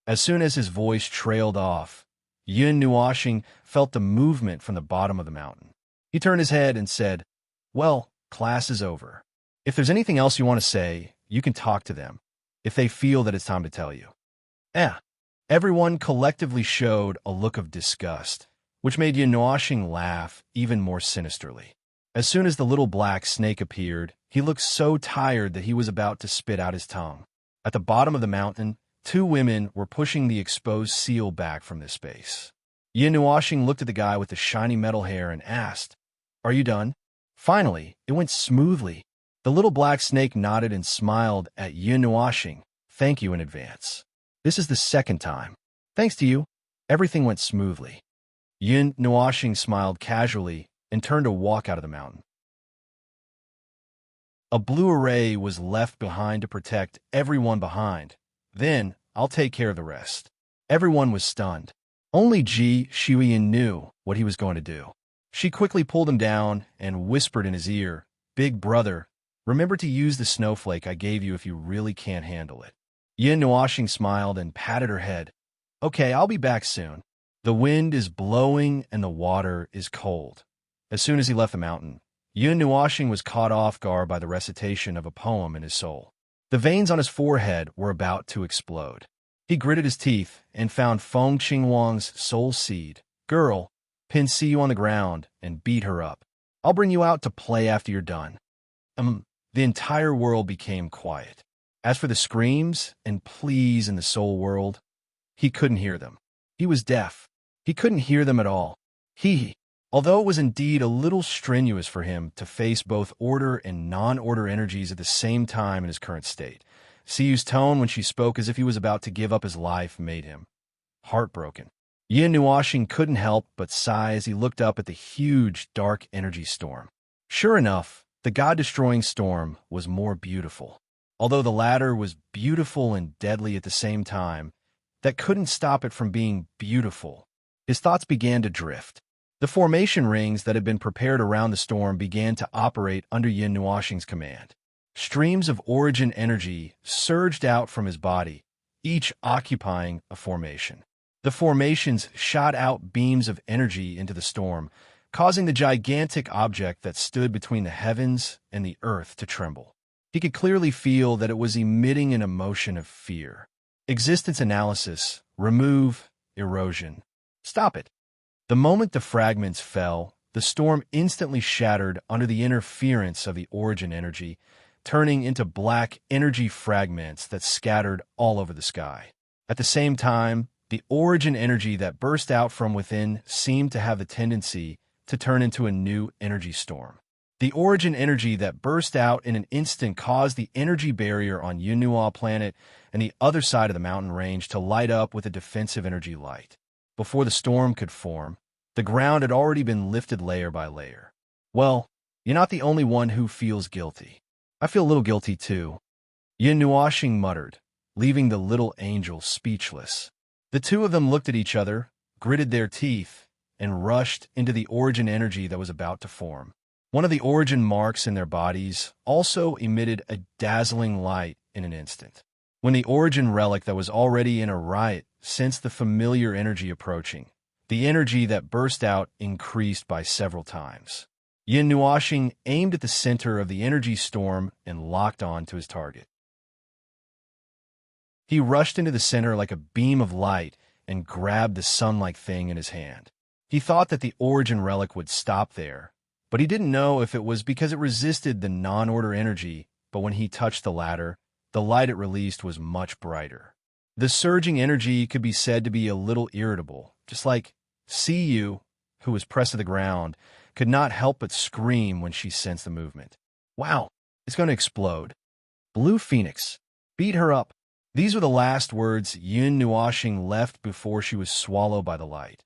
As soon as his voice trailed off, Yun Nuashing felt the movement from the bottom of the mountain. He turned his head and said, "Well, class is over. If there's anything else you want to say, you can talk to them, if they feel that it's time to tell you." Eh. Everyone collectively showed a look of disgust, which made Yun Nuashing laugh even more sinisterly. As soon as the little black snake appeared, he looked so tired that he was about to spit out his tongue. At the bottom of the mountain, two women were pushing the exposed seal back from this space. Yun Nuashing looked at the guy with the shiny metal hair and asked, "Are you done?" Finally, it went smoothly. The little black snake nodded and smiled at Yun Nuashing. "Thank you in advance. This is the second time. Thanks to you, everything went smoothly." Yun Nuashing smiled casually and turned to walk out of the mountain. A blue array was left behind to protect everyone behind. "Then, I'll take care of the rest." Everyone was stunned. Only Ji Shuiyin knew what he was going to do. She quickly pulled him down and whispered in his ear, "Big brother, remember to use the snowflake I gave you if you really can't handle it." Yun Nuashing smiled and patted her head. "Okay, I'll be back soon." The wind is blowing and the water is cold. As soon as he left the mountain, Yun Nuashing was caught off guard by the recitation of a poem in his soul. The veins on his forehead were about to explode. He gritted his teeth and found Feng Qingwang's soul seed. "Girl, pin see you on the ground and beat her up. I'll bring you out to play after you're done." The entire world became quiet. As for the screams and pleas in the soul world, he couldn't hear them. He was deaf. He couldn't hear them at all. Although it was indeed a little strenuous for him to face both order and non-order energies at the same time in his current state, Siyu's tone when she spoke as if he was about to give up his life made him heartbroken. Yun Nuashing couldn't help but sigh as he looked up at the huge, dark energy storm. Sure enough, the god-destroying storm was more beautiful. Although the latter was beautiful and deadly at the same time, that couldn't stop it from being beautiful. His thoughts began to drift. The formation rings that had been prepared around the storm began to operate under Yun Nuashing's command. Streams of origin energy surged out from his body, each occupying a formation. The formations shot out beams of energy into the storm, causing the gigantic object that stood between the heavens and the earth to tremble. He could clearly feel that it was emitting an emotion of fear. Existence analysis, remove, erosion. Stop it. The moment the fragments fell, the storm instantly shattered under the interference of the origin energy, turning into black energy fragments that scattered all over the sky. At the same time, the origin energy that burst out from within seemed to have the tendency to turn into a new energy storm. The origin energy that burst out in an instant caused the energy barrier on Yunhua planet and the other side of the mountain range to light up with a defensive energy light. Before the storm could form, the ground had already been lifted layer by layer. "Well, you're not the only one who feels guilty. I feel a little guilty too," Yun Nuashing muttered, leaving the little angel speechless. The two of them looked at each other, gritted their teeth, and rushed into the origin energy that was about to form. One of the origin marks in their bodies also emitted a dazzling light in an instant. When the origin relic that was already in a riot sensed the familiar energy approaching, the energy that burst out increased by several times. Yun Nuashing aimed at the center of the energy storm and locked on to his target. He rushed into the center like a beam of light and grabbed the sun-like thing in his hand. He thought that the origin relic would stop there, but he didn't know if it was because it resisted the non-order energy, but when he touched the latter, the light it released was much brighter. The surging energy could be said to be a little irritable, just like Siyu, who was pressed to the ground, could not help but scream when she sensed the movement. "Wow, it's going to explode. Blue Phoenix, beat her up." These were the last words Yun Nuashing left before she was swallowed by the light.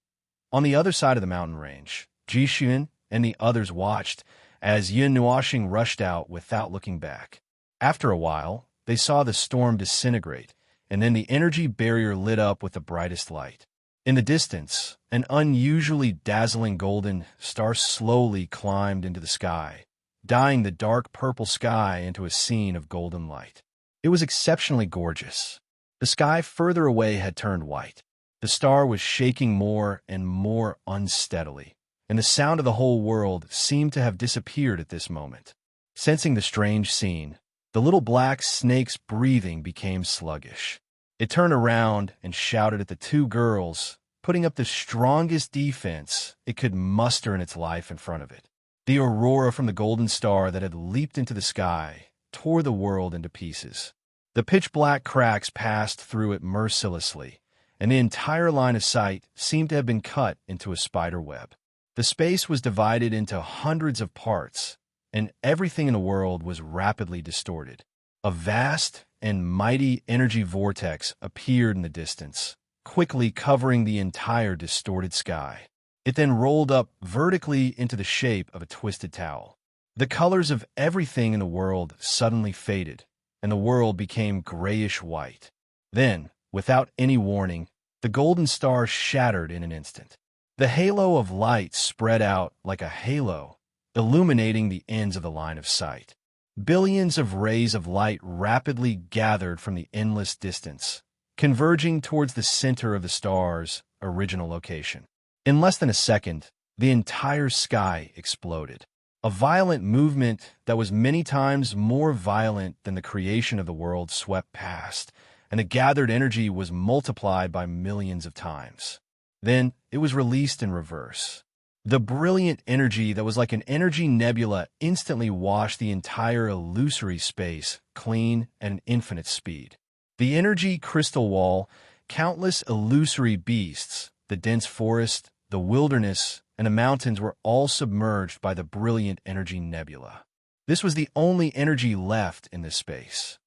On the other side of the mountain range, Jixun and the others watched as Yun Nuashing rushed out without looking back. After a while, they saw the storm disintegrate, and then the energy barrier lit up with the brightest light. In the distance, an unusually dazzling golden star slowly climbed into the sky, dyeing the dark purple sky into a scene of golden light. It was exceptionally gorgeous. The sky further away had turned white. The star was shaking more and more unsteadily, and the sound of the whole world seemed to have disappeared at this moment. Sensing the strange scene, the little black snake's breathing became sluggish. It turned around and shouted at the two girls, putting up the strongest defense it could muster in its life in front of it. The aurora from the golden star that had leaped into the sky tore the world into pieces. The pitch-black cracks passed through it mercilessly, and the entire line of sight seemed to have been cut into a spider web. The space was divided into hundreds of parts, and everything in the world was rapidly distorted. A vast and mighty energy vortex appeared in the distance, quickly covering the entire distorted sky. It then rolled up vertically into the shape of a twisted towel. The colors of everything in the world suddenly faded, and the world became grayish-white. Then, without any warning, the golden star shattered in an instant. The halo of light spread out like a halo, illuminating the ends of the line of sight. Billions of rays of light rapidly gathered from the endless distance, converging towards the center of the star's original location. In less than a second, the entire sky exploded. A violent movement that was many times more violent than the creation of the world swept past, and the gathered energy was multiplied by millions of times. Then it was released in reverse. The brilliant energy that was like an energy nebula instantly washed the entire illusory space clean at an infinite speed. The energy crystal wall, countless illusory beasts, the dense forest, the wilderness, and the mountains were all submerged by the brilliant energy nebula. This was the only energy left in this space.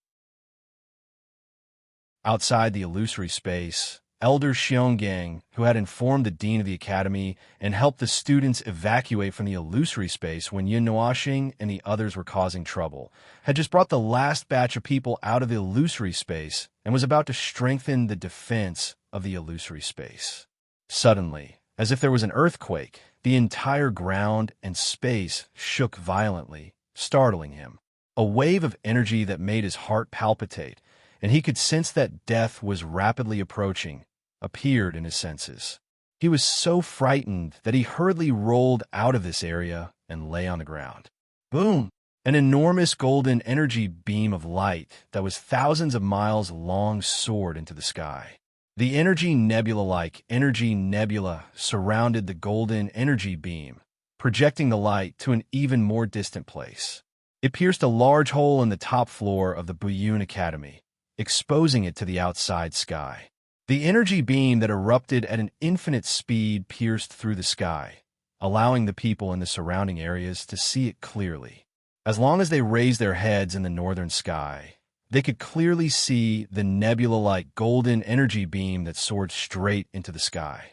Outside the illusory space, Elder Xionggang, who had informed the dean of the academy and helped the students evacuate from the illusory space when Yin Nuoxing and the others were causing trouble, had just brought the last batch of people out of the illusory space and was about to strengthen the defense of the illusory space. Suddenly, as if there was an earthquake, the entire ground and space shook violently, startling him. A wave of energy that made his heart palpitate, and he could sense that death was rapidly approaching, appeared in his senses. He was so frightened that he hurriedly rolled out of this area and lay on the ground. Boom! An enormous golden energy beam of light that was thousands of miles long soared into the sky. The energy nebula-like energy nebula surrounded the golden energy beam, projecting the light to an even more distant place. It pierced a large hole in the top floor of the Buyun Academy, exposing it to the outside sky. The energy beam that erupted at an infinite speed pierced through the sky, allowing the people in the surrounding areas to see it clearly. As long as they raised their heads in the northern sky, they could clearly see the nebula-like golden energy beam that soared straight into the sky.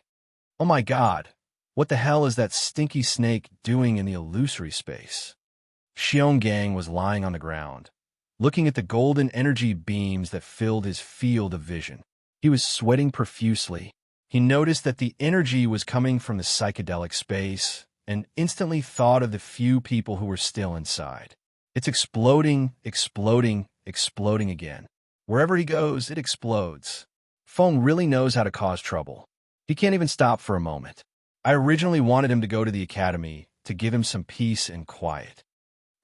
Oh my God, what the hell is that stinky snake doing in the illusory space? Xionggang was lying on the ground, looking at the golden energy beams that filled his field of vision. He was sweating profusely. He noticed that the energy was coming from the psychedelic space and instantly thought of the few people who were still inside. It's exploding, exploding, exploding again. Wherever he goes, it explodes. Feng really knows how to cause trouble. He can't even stop for a moment. I originally wanted him to go to the academy to give him some peace and quiet.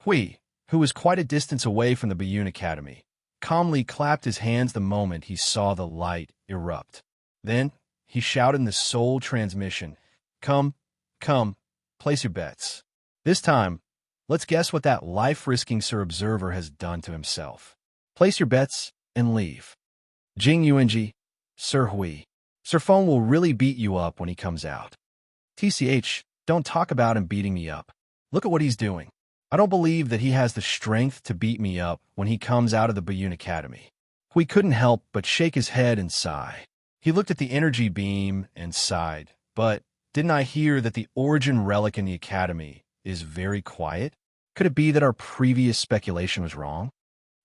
Hui, who was quite a distance away from the Buyun Academy, calmly clapped his hands the moment he saw the light erupt. Then he shouted in the soul transmission, "Come, come, place your bets. This time, let's guess what that life-risking Sir Observer has done to himself. Place your bets and leave. Jing Yuanji, Sir Hui. Sir Feng will really beat you up when he comes out. TCH, don't talk about him beating me up. Look at what he's doing. I don't believe that he has the strength to beat me up when he comes out of the Buyun Academy." Hui couldn't help but shake his head and sigh. He looked at the energy beam and sighed. But didn't I hear that the origin relic in the academy is very quiet? Could it be that our previous speculation was wrong?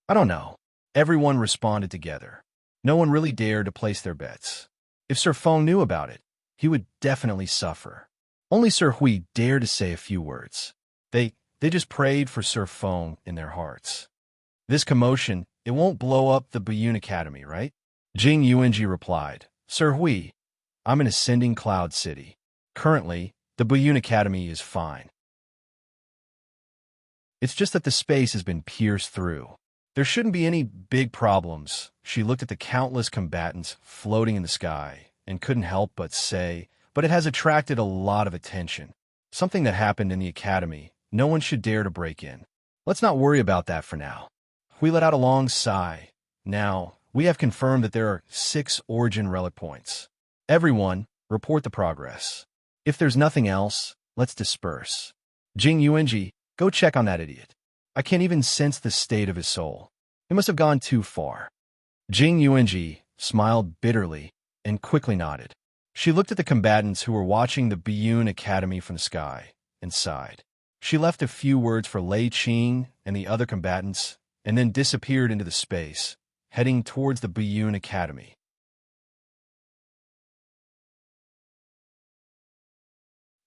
I don't know. Everyone responded together. No one really dared to place their bets. If Sir Feng knew about it, he would definitely suffer. Only Sir Hui dared to say a few words. They just prayed for Sir Feng in their hearts. This commotion, it won't blow up the Buyun Academy, right? Jing Yuanji replied, Sir Hui, I'm in Ascending Cloud City. Currently, the Buyun Academy is fine. It's just that the space has been pierced through. There shouldn't be any big problems. She looked at the countless combatants floating in the sky and couldn't help but say, but it has attracted a lot of attention. Something that happened in the academy. No one should dare to break in. Let's not worry about that for now. We let out a long sigh. Now, we have confirmed that there are 6 origin relic points. Everyone, report the progress. If there's nothing else, let's disperse. Jing Yuanji, go check on that idiot. I can't even sense the state of his soul. It must have gone too far. Jing Yuanji smiled bitterly and quickly nodded. She looked at the combatants who were watching the Buyun Academy from the sky and sighed. She left a few words for Lei Qing and the other combatants and then disappeared into the space, heading towards the Buyun Academy.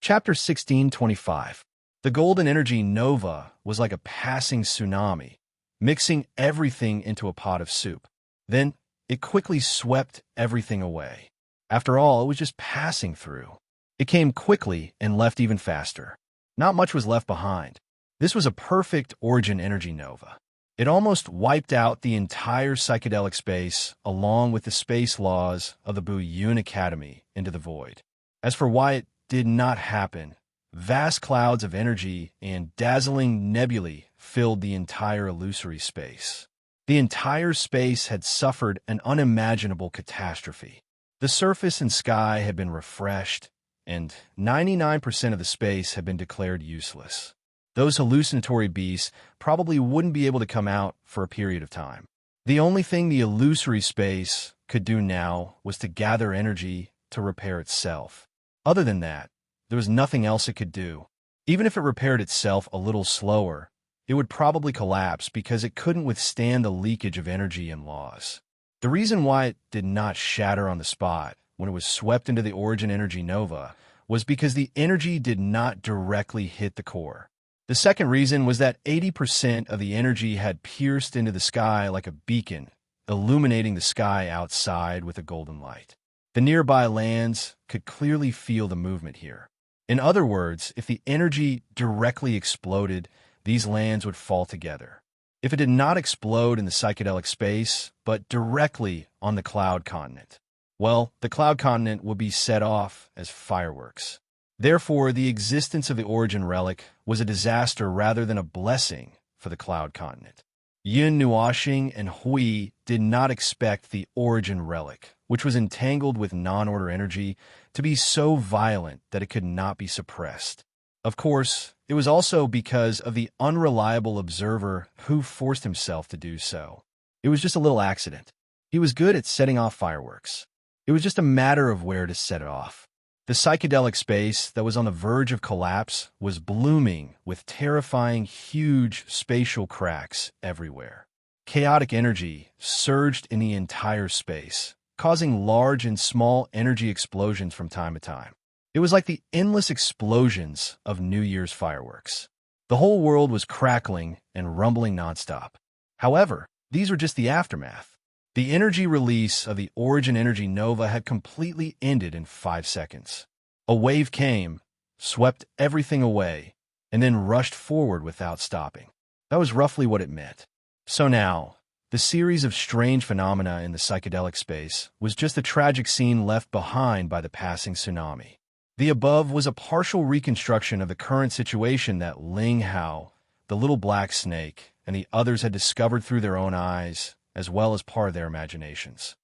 Chapter 1625. The golden energy nova was like a passing tsunami, mixing everything into a pot of soup. Then it quickly swept everything away. After all, it was just passing through. It came quickly and left even faster. Not much was left behind. This was a perfect origin energy nova. It almost wiped out the entire psychedelic space along with the space laws of the Buyun Academy into the void. As for why it did not happen, vast clouds of energy and dazzling nebulae filled the entire illusory space. The entire space had suffered an unimaginable catastrophe. The surface and sky had been refreshed, and 99% of the space had been declared useless. Those hallucinatory beasts probably wouldn't be able to come out for a period of time. The only thing the illusory space could do now was to gather energy to repair itself. Other than that, there was nothing else it could do. Even if it repaired itself a little slower, it would probably collapse because it couldn't withstand the leakage of energy and laws. The reason why it did not shatter on the spot when it was swept into the origin energy nova was because the energy did not directly hit the core. The second reason was that 80% of the energy had pierced into the sky like a beacon, illuminating the sky outside with a golden light. The nearby lands could clearly feel the movement here. In other words, if the energy directly exploded, these lands would fall together. If it did not explode in the psychedelic space, but directly on the cloud continent, well, the cloud continent would be set off as fireworks. Therefore, the existence of the origin relic was a disaster rather than a blessing for the cloud continent. Yun Nuoxing and Hui did not expect the origin relic, which was entangled with non-order energy, to be so violent that it could not be suppressed. Of course, it was also because of the unreliable observer who forced himself to do so. It was just a little accident. He was good at setting off fireworks. It was just a matter of where to set it off. The psychedelic space that was on the verge of collapse was blooming with terrifying, huge spatial cracks everywhere. Chaotic energy surged in the entire space, causing large and small energy explosions from time to time. It was like the endless explosions of New Year's fireworks. The whole world was crackling and rumbling nonstop. However, these were just the aftermath. The energy release of the origin energy nova had completely ended in 5 seconds. A wave came, swept everything away, and then rushed forward without stopping. That was roughly what it meant. So now, the series of strange phenomena in the psychedelic space was just a tragic scene left behind by the passing tsunami. The above was a partial reconstruction of the current situation that Ling Hao, the little black snake, and the others had discovered through their own eyes, as well as part of their imaginations.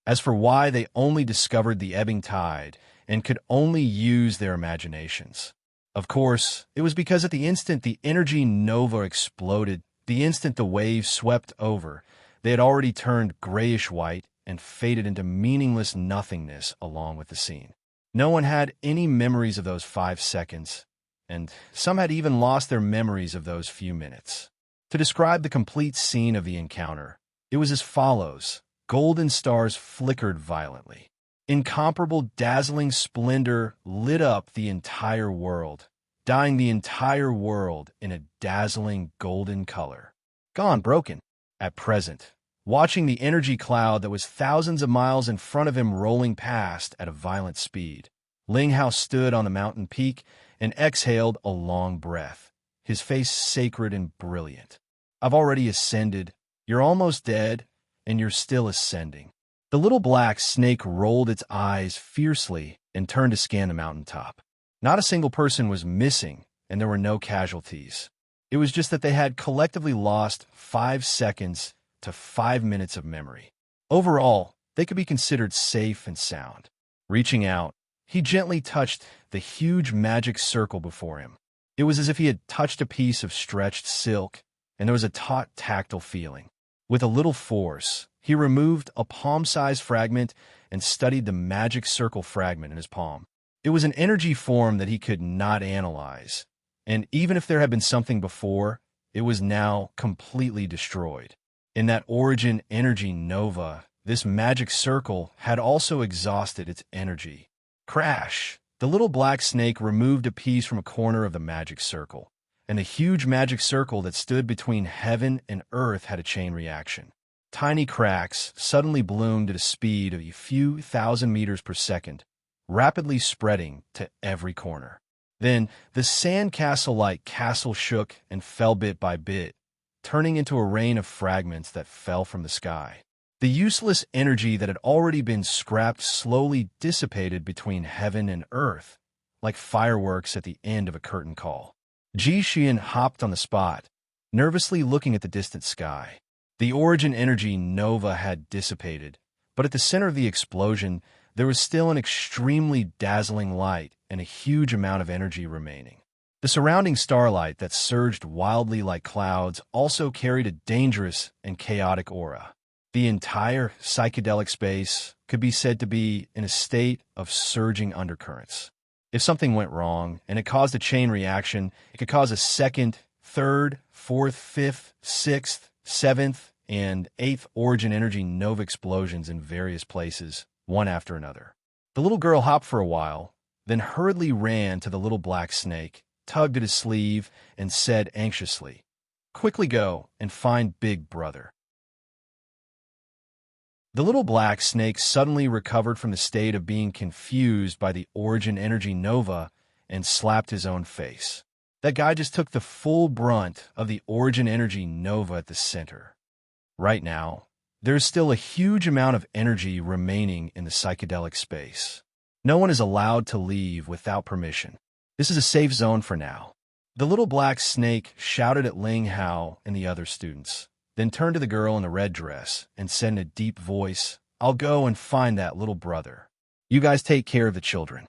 As for why they only discovered the ebbing tide and could only use their imaginations, of course, it was because at the instant the energy nova exploded, the instant the wave swept over, they had already turned grayish-white and faded into meaningless nothingness along with the scene. No one had any memories of those 5 seconds, and some had even lost their memories of those few minutes. To describe the complete scene of the encounter, it was as follows. Golden stars flickered violently. Incomparable, dazzling splendor lit up the entire world, dyeing the entire world in a dazzling golden color. Gone broken. At present, watching the energy cloud that was thousands of miles in front of him rolling past at a violent speed, Ling Hao stood on the mountain peak and exhaled a long breath, his face sacred and brilliant. I've already ascended. You're almost dead, and you're still ascending. The little black snake rolled its eyes fiercely and turned to scan the mountaintop. Not a single person was missing, and there were no casualties. It was just that they had collectively lost 5 seconds to 5 minutes of memory. Overall, they could be considered safe and sound. Reaching out, he gently touched the huge magic circle before him. It was as if he had touched a piece of stretched silk, and there was a taut, tactile feeling. With a little force, he removed a palm-sized fragment and studied the magic circle fragment in his palm. It was an energy form that he could not analyze, and even if there had been something before, it was now completely destroyed. In that origin energy nova, this magic circle had also exhausted its energy. Crash! The little black snake removed a piece from a corner of the magic circle, and the huge magic circle that stood between heaven and earth had a chain reaction. Tiny cracks suddenly bloomed at a speed of a few thousand meters per second, rapidly spreading to every corner. Then, the sandcastle-like castle shook and fell bit by bit, turning into a rain of fragments that fell from the sky. The useless energy that had already been scrapped slowly dissipated between heaven and earth, like fireworks at the end of a curtain call. Ji Xian hopped on the spot, nervously looking at the distant sky. The origin energy nova had dissipated, but at the center of the explosion, there was still an extremely dazzling light and a huge amount of energy remaining. The surrounding starlight that surged wildly like clouds also carried a dangerous and chaotic aura. The entire psychedelic space could be said to be in a state of surging undercurrents. If something went wrong and it caused a chain reaction, it could cause a second, third, fourth, fifth, sixth, seventh, and eighth origin energy nova explosions in various places, one after another. The little girl hopped for a while, then hurriedly ran to the little black snake, tugged at his sleeve, and said anxiously, "Quickly go and find Big Brother." The little black snake suddenly recovered from the state of being confused by the origin energy nova and slapped his own face. That guy just took the full brunt of the origin energy nova at the center. Right now, there's still a huge amount of energy remaining in the psychedelic space. No one is allowed to leave without permission. This is a safe zone for now. The little black snake shouted at Ling Hao and the other students, then turned to the girl in the red dress and said in a deep voice, "I'll go and find that little brother. You guys take care of the children."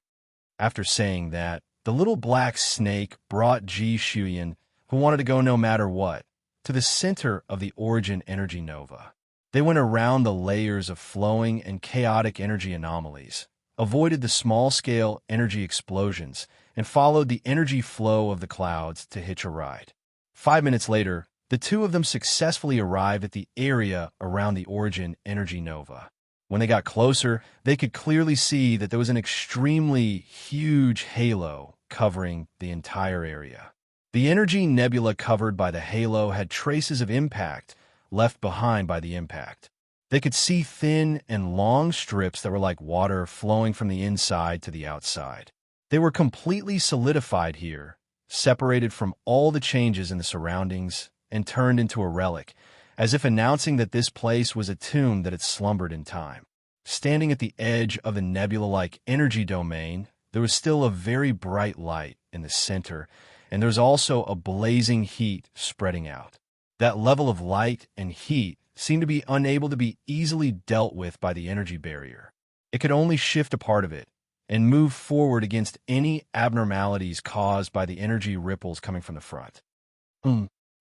After saying that, the little black snake brought Ji Xian, who wanted to go no matter what, to the center of the origin energy nova. They went around the layers of flowing and chaotic energy anomalies, avoided the small-scale energy explosions, and followed the energy flow of the clouds to hitch a ride. 5 minutes later, the two of them successfully arrived at the area around the origin energy nova. When they got closer, they could clearly see that there was an extremely huge halo covering the entire area. The energy nebula covered by the halo had traces of impact left behind by the impact. They could see thin and long strips that were like water flowing from the inside to the outside. They were completely solidified here, separated from all the changes in the surroundings, and turned into a relic, as if announcing that this place was a tomb that had slumbered in time. Standing at the edge of the nebula-like energy domain, there was still a very bright light in the center, and there was also a blazing heat spreading out. That level of light and heat seemed to be unable to be easily dealt with by the energy barrier. It could only shift a part of it and move forward against any abnormalities caused by the energy ripples coming from the front.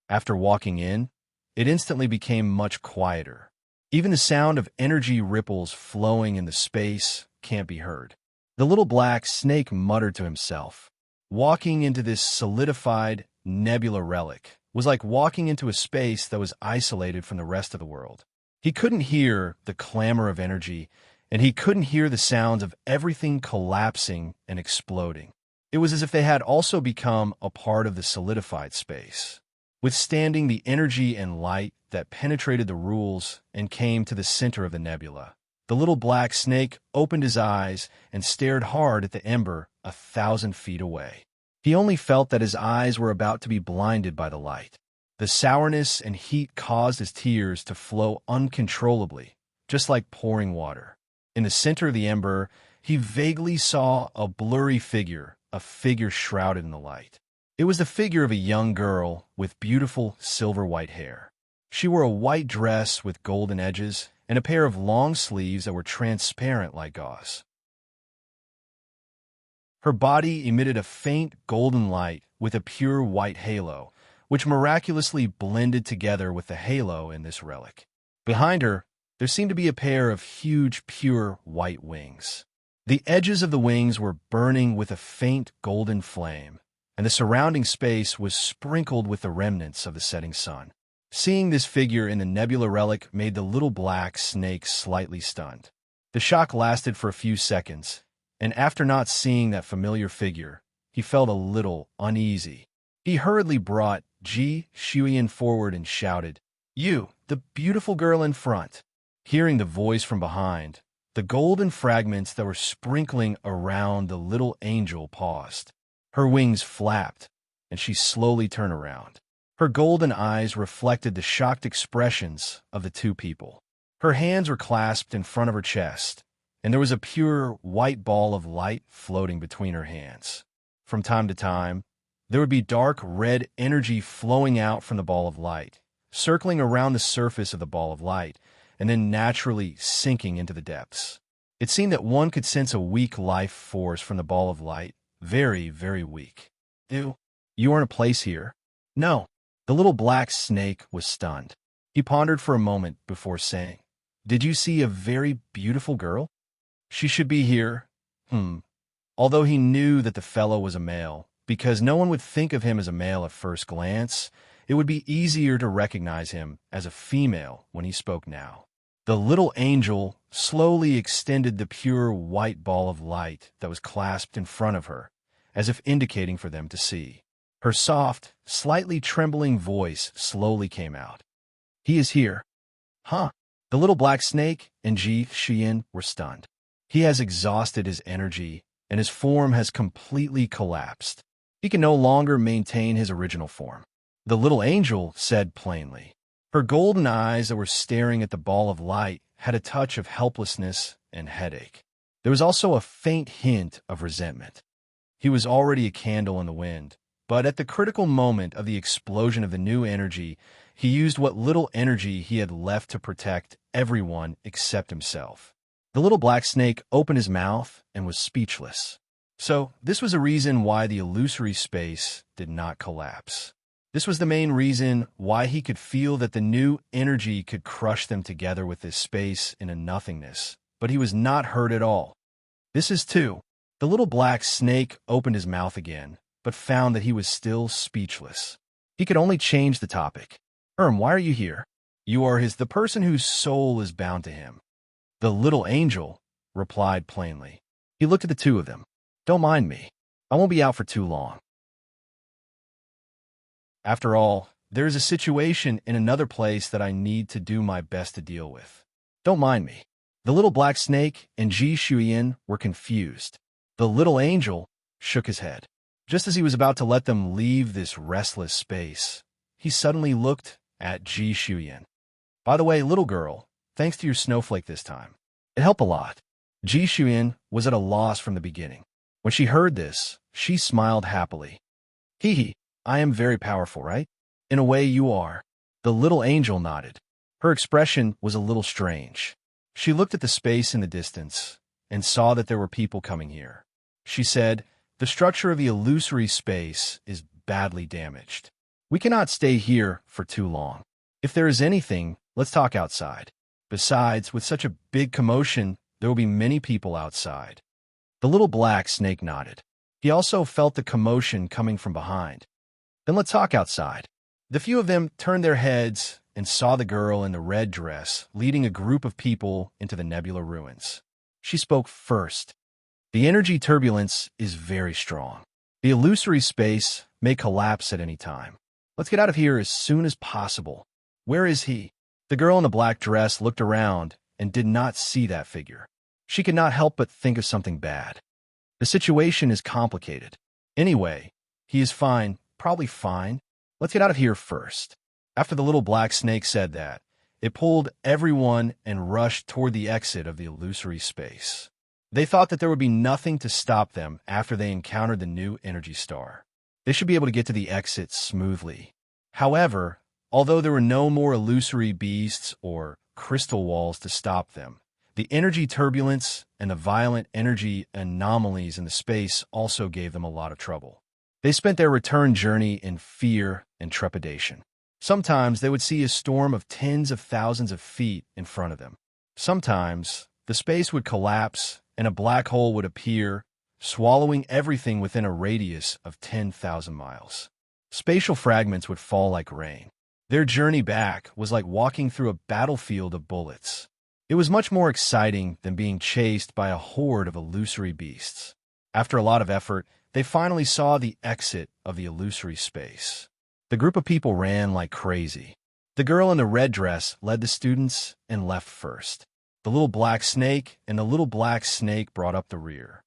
After walking in, it instantly became much quieter. Even the sound of energy ripples flowing in the space can't be heard. The little black snake muttered to himself. Walking into this solidified nebula relic was like walking into a space that was isolated from the rest of the world. He couldn't hear the clamor of energy, and he couldn't hear the sounds of everything collapsing and exploding. It was as if they had also become a part of the solidified space, withstanding the energy and light that penetrated the rules and came to the center of the nebula. The little black snake opened his eyes and stared hard at the ember 1,000 feet away. He only felt that his eyes were about to be blinded by the light. The sourness and heat caused his tears to flow uncontrollably, just like pouring water. In the center of the ember, he vaguely saw a blurry figure, a figure shrouded in the light. It was the figure of a young girl with beautiful silver-white hair. She wore a white dress with golden edges and a pair of long sleeves that were transparent like gauze. Her body emitted a faint golden light with a pure white halo, which miraculously blended together with the halo in this relic. Behind her, there seemed to be a pair of huge, pure white wings. The edges of the wings were burning with a faint golden flame, and the surrounding space was sprinkled with the remnants of the setting sun. Seeing this figure in the nebula relic made the little black snake slightly stunned. The shock lasted for a few seconds, and after not seeing that familiar figure, he felt a little uneasy. He hurriedly brought Ji Shuyan forward and shouted, "You, the beautiful girl in front." Hearing the voice from behind, the golden fragments that were sprinkling around the little angel paused. Her wings flapped, and she slowly turned around. Her golden eyes reflected the shocked expressions of the two people. Her hands were clasped in front of her chest, and there was a pure white ball of light floating between her hands. From time to time, there would be dark red energy flowing out from the ball of light, circling around the surface of the ball of light, and then naturally sinking into the depths. It seemed that one could sense a weak life force from the ball of light, very, very weak. "You are in a place here?" "No." The little black snake was stunned. He pondered for a moment before saying, "Did you see a very beautiful girl?" "She should be here." Although he knew that the fellow was a male, because no one would think of him as a male at first glance, it would be easier to recognize him as a female when he spoke now. The little angel slowly extended the pure white ball of light that was clasped in front of her, as if indicating for them to see. Her soft, slightly trembling voice slowly came out. "He is here." "Huh?" The little black snake and Ji Xian were stunned. He has exhausted his energy, and his form has completely collapsed. He can no longer maintain his original form. The little angel said plainly. Her golden eyes that were staring at the ball of light had a touch of helplessness and headache. There was also a faint hint of resentment. He was already a candle in the wind, but at the critical moment of the explosion of the new energy, he used what little energy he had left to protect everyone except himself. The little black snake opened his mouth and was speechless. So, this was a reason why the illusory space did not collapse. This was the main reason why he could feel that the new energy could crush them together with this space in a nothingness, but he was not hurt at all. This is too. The little black snake opened his mouth again, but found that he was still speechless. He could only change the topic. Why are you here?" "You are the person whose soul is bound to him." The little angel replied plainly. He looked at the two of them. "Don't mind me. I won't be out for too long. After all, there is a situation in another place that I need to do my best to deal with. Don't mind me." The little black snake and Ji Shuyan were confused. The little angel shook his head. Just as he was about to let them leave this restless space, he suddenly looked at Ji Shuyan. "By the way, little girl, thanks to your snowflake this time. It helped a lot." Ji Shuyan was at a loss from the beginning. When she heard this, she smiled happily. "Hee, I am very powerful, right?" "In a way, you are." The little angel nodded. Her expression was a little strange. She looked at the space in the distance and saw that there were people coming here. She said, "The structure of the illusory space is badly damaged. We cannot stay here for too long. If there is anything, let's talk outside. Besides, with such a big commotion, there will be many people outside." The little black snake nodded. He also felt the commotion coming from behind. "Then let's talk outside." The few of them turned their heads and saw the girl in the red dress leading a group of people into the nebula ruins. She spoke first. The energy turbulence is very strong. The illusory space may collapse at any time. Let's get out of here as soon as possible. Where is he? The girl in the black dress looked around and did not see that figure. She could not help but think of something bad. The situation is complicated. Anyway, he is fine, probably fine. Let's get out of here first. After the little black snake said that, it pulled everyone and rushed toward the exit of the illusory space. They thought that there would be nothing to stop them after they encountered the new energy star. They should be able to get to the exit smoothly. However, although there were no more illusory beasts or crystal walls to stop them, the energy turbulence and the violent energy anomalies in the space also gave them a lot of trouble. They spent their return journey in fear and trepidation. Sometimes they would see a storm of tens of thousands of feet in front of them. Sometimes the space would collapse and a black hole would appear, swallowing everything within a radius of 10,000 miles. Spatial fragments would fall like rain. Their journey back was like walking through a battlefield of bullets. It was much more exciting than being chased by a horde of illusory beasts. After a lot of effort, they finally saw the exit of the illusory space. The group of people ran like crazy. The girl in the red dress led the students and left first. The little black snake and the little black snake brought up the rear.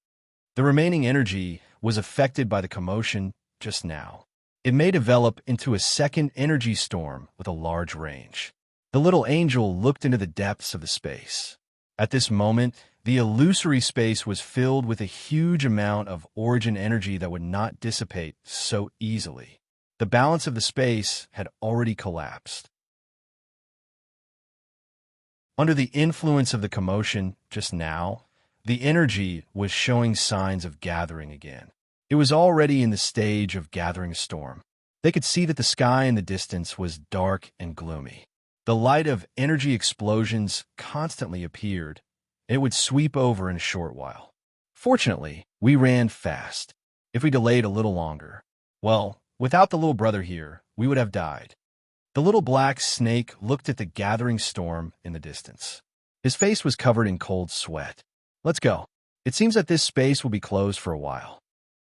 The remaining energy was affected by the commotion just now. It may develop into a second energy storm with a large range. The little angel looked into the depths of the space. At this moment, the illusory space was filled with a huge amount of origin energy that would not dissipate so easily. The balance of the space had already collapsed. Under the influence of the commotion just now, the energy was showing signs of gathering again. It was already in the stage of gathering a storm. They could see that the sky in the distance was dark and gloomy. The light of energy explosions constantly appeared, and it would sweep over in a short while. Fortunately, we ran fast. If we delayed a little longer, well, without the little brother here, we would have died. The little black snake looked at the gathering storm in the distance. His face was covered in cold sweat. Let's go. It seems that this space will be closed for a while.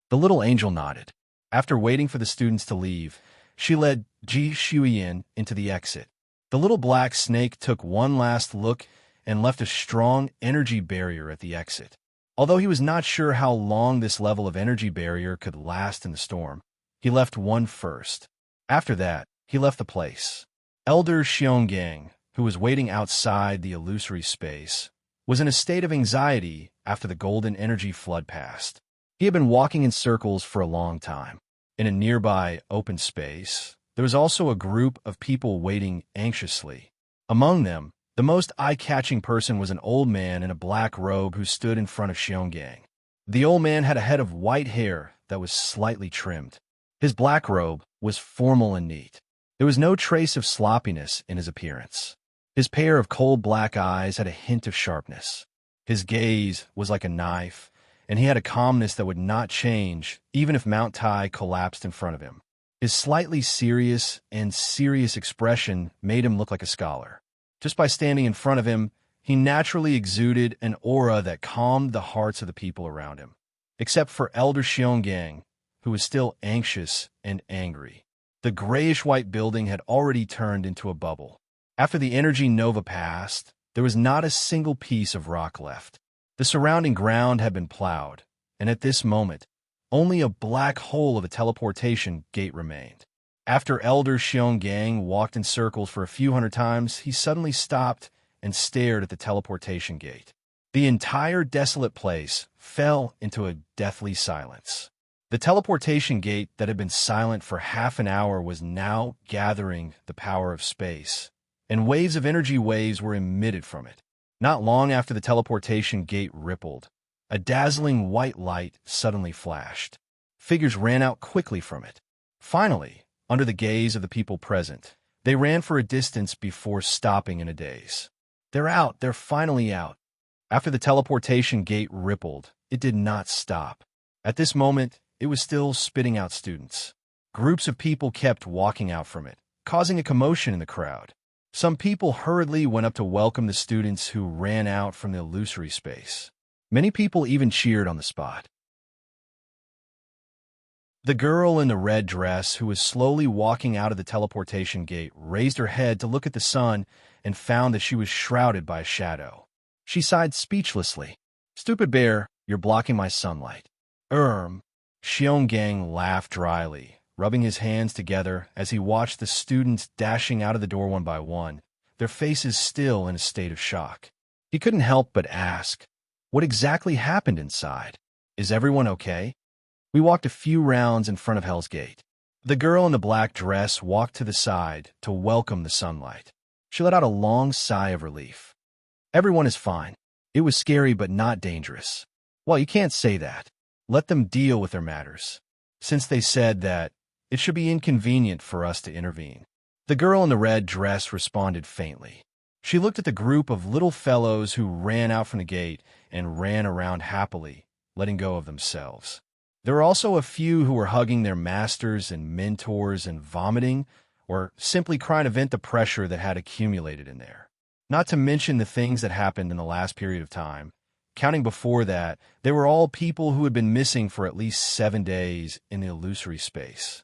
The little angel nodded. After waiting for the students to leave, she led Ji Shuiyin into the exit. The little black snake took one last look and left a strong energy barrier at the exit. Although he was not sure how long this level of energy barrier could last in the storm, he left one first. After that, he left the place. Elder Xionggang, who was waiting outside the illusory space, was in a state of anxiety after the golden energy flood passed. He had been walking in circles for a long time. In a nearby open space, there was also a group of people waiting anxiously. Among them, the most eye-catching person was an old man in a black robe who stood in front of Xionggang. The old man had a head of white hair that was slightly trimmed. His black robe was formal and neat. There was no trace of sloppiness in his appearance. His pair of cold black eyes had a hint of sharpness. His gaze was like a knife, and he had a calmness that would not change even if Mount Tai collapsed in front of him. His slightly serious expression made him look like a scholar. Just by standing in front of him, he naturally exuded an aura that calmed the hearts of the people around him, except for Elder Xionggang, who was still anxious and angry. The grayish-white building had already turned into a bubble. After the energy nova passed, there was not a single piece of rock left. The surrounding ground had been plowed, and at this moment, only a black hole of a teleportation gate remained. After Elder Xionggang walked in circles for a few hundred times, he suddenly stopped and stared at the teleportation gate. The entire desolate place fell into a deathly silence. The teleportation gate that had been silent for half an hour was now gathering the power of space, and waves of energy waves were emitted from it. Not long after the teleportation gate rippled, a dazzling white light suddenly flashed. Figures ran out quickly from it. Finally, under the gaze of the people present, they ran for a distance before stopping in a daze. They're out, they're finally out. After the teleportation gate rippled, it did not stop. At this moment, it was still spitting out students. Groups of people kept walking out from it, causing a commotion in the crowd. Some people hurriedly went up to welcome the students who ran out from the illusory space. Many people even cheered on the spot. The girl in the red dress, who was slowly walking out of the teleportation gate, raised her head to look at the sun and found that she was shrouded by a shadow. She sighed speechlessly. "Stupid bear, you're blocking my sunlight." Xionggang laughed dryly, rubbing his hands together as he watched the students dashing out of the door one by one, their faces still in a state of shock. He couldn't help but ask, what exactly happened inside? Is everyone okay? We walked a few rounds in front of Hell's Gate. The girl in the black dress walked to the side to welcome the sunlight. She let out a long sigh of relief. Everyone is fine. It was scary but not dangerous. Well, you can't say that. Let them deal with their matters. Since they said that, it should be inconvenient for us to intervene. The girl in the red dress responded faintly. She looked at the group of little fellows who ran out from the gate and ran around happily, letting go of themselves. There were also a few who were hugging their masters and mentors and vomiting, or simply trying to vent the pressure that had accumulated in there. Not to mention the things that happened in the last period of time. Counting before that, they were all people who had been missing for at least 7 days in the illusory space.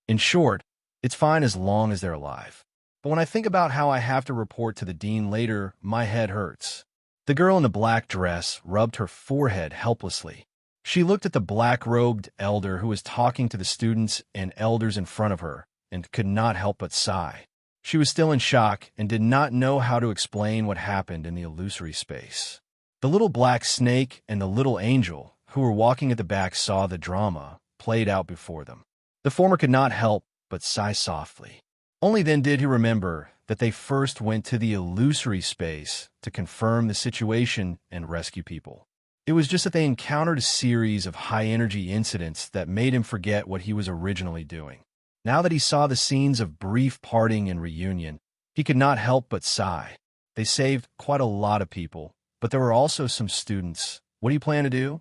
In short, it's fine as long as they're alive. But when I think about how I have to report to the dean later, my head hurts. The girl in the black dress rubbed her forehead helplessly. She looked at the black-robed elder who was talking to the students and elders in front of her and could not help but sigh. She was still in shock and did not know how to explain what happened in the illusory space. The little black snake and the little angel, who were walking at the back, saw the drama played out before them. The former could not help but sigh softly. Only then did he remember that they first went to the illusory space to confirm the situation and rescue people. It was just that they encountered a series of high-energy incidents that made him forget what he was originally doing. Now that he saw the scenes of brief parting and reunion, he could not help but sigh. They saved quite a lot of people, but there were also some students. What do you plan to do?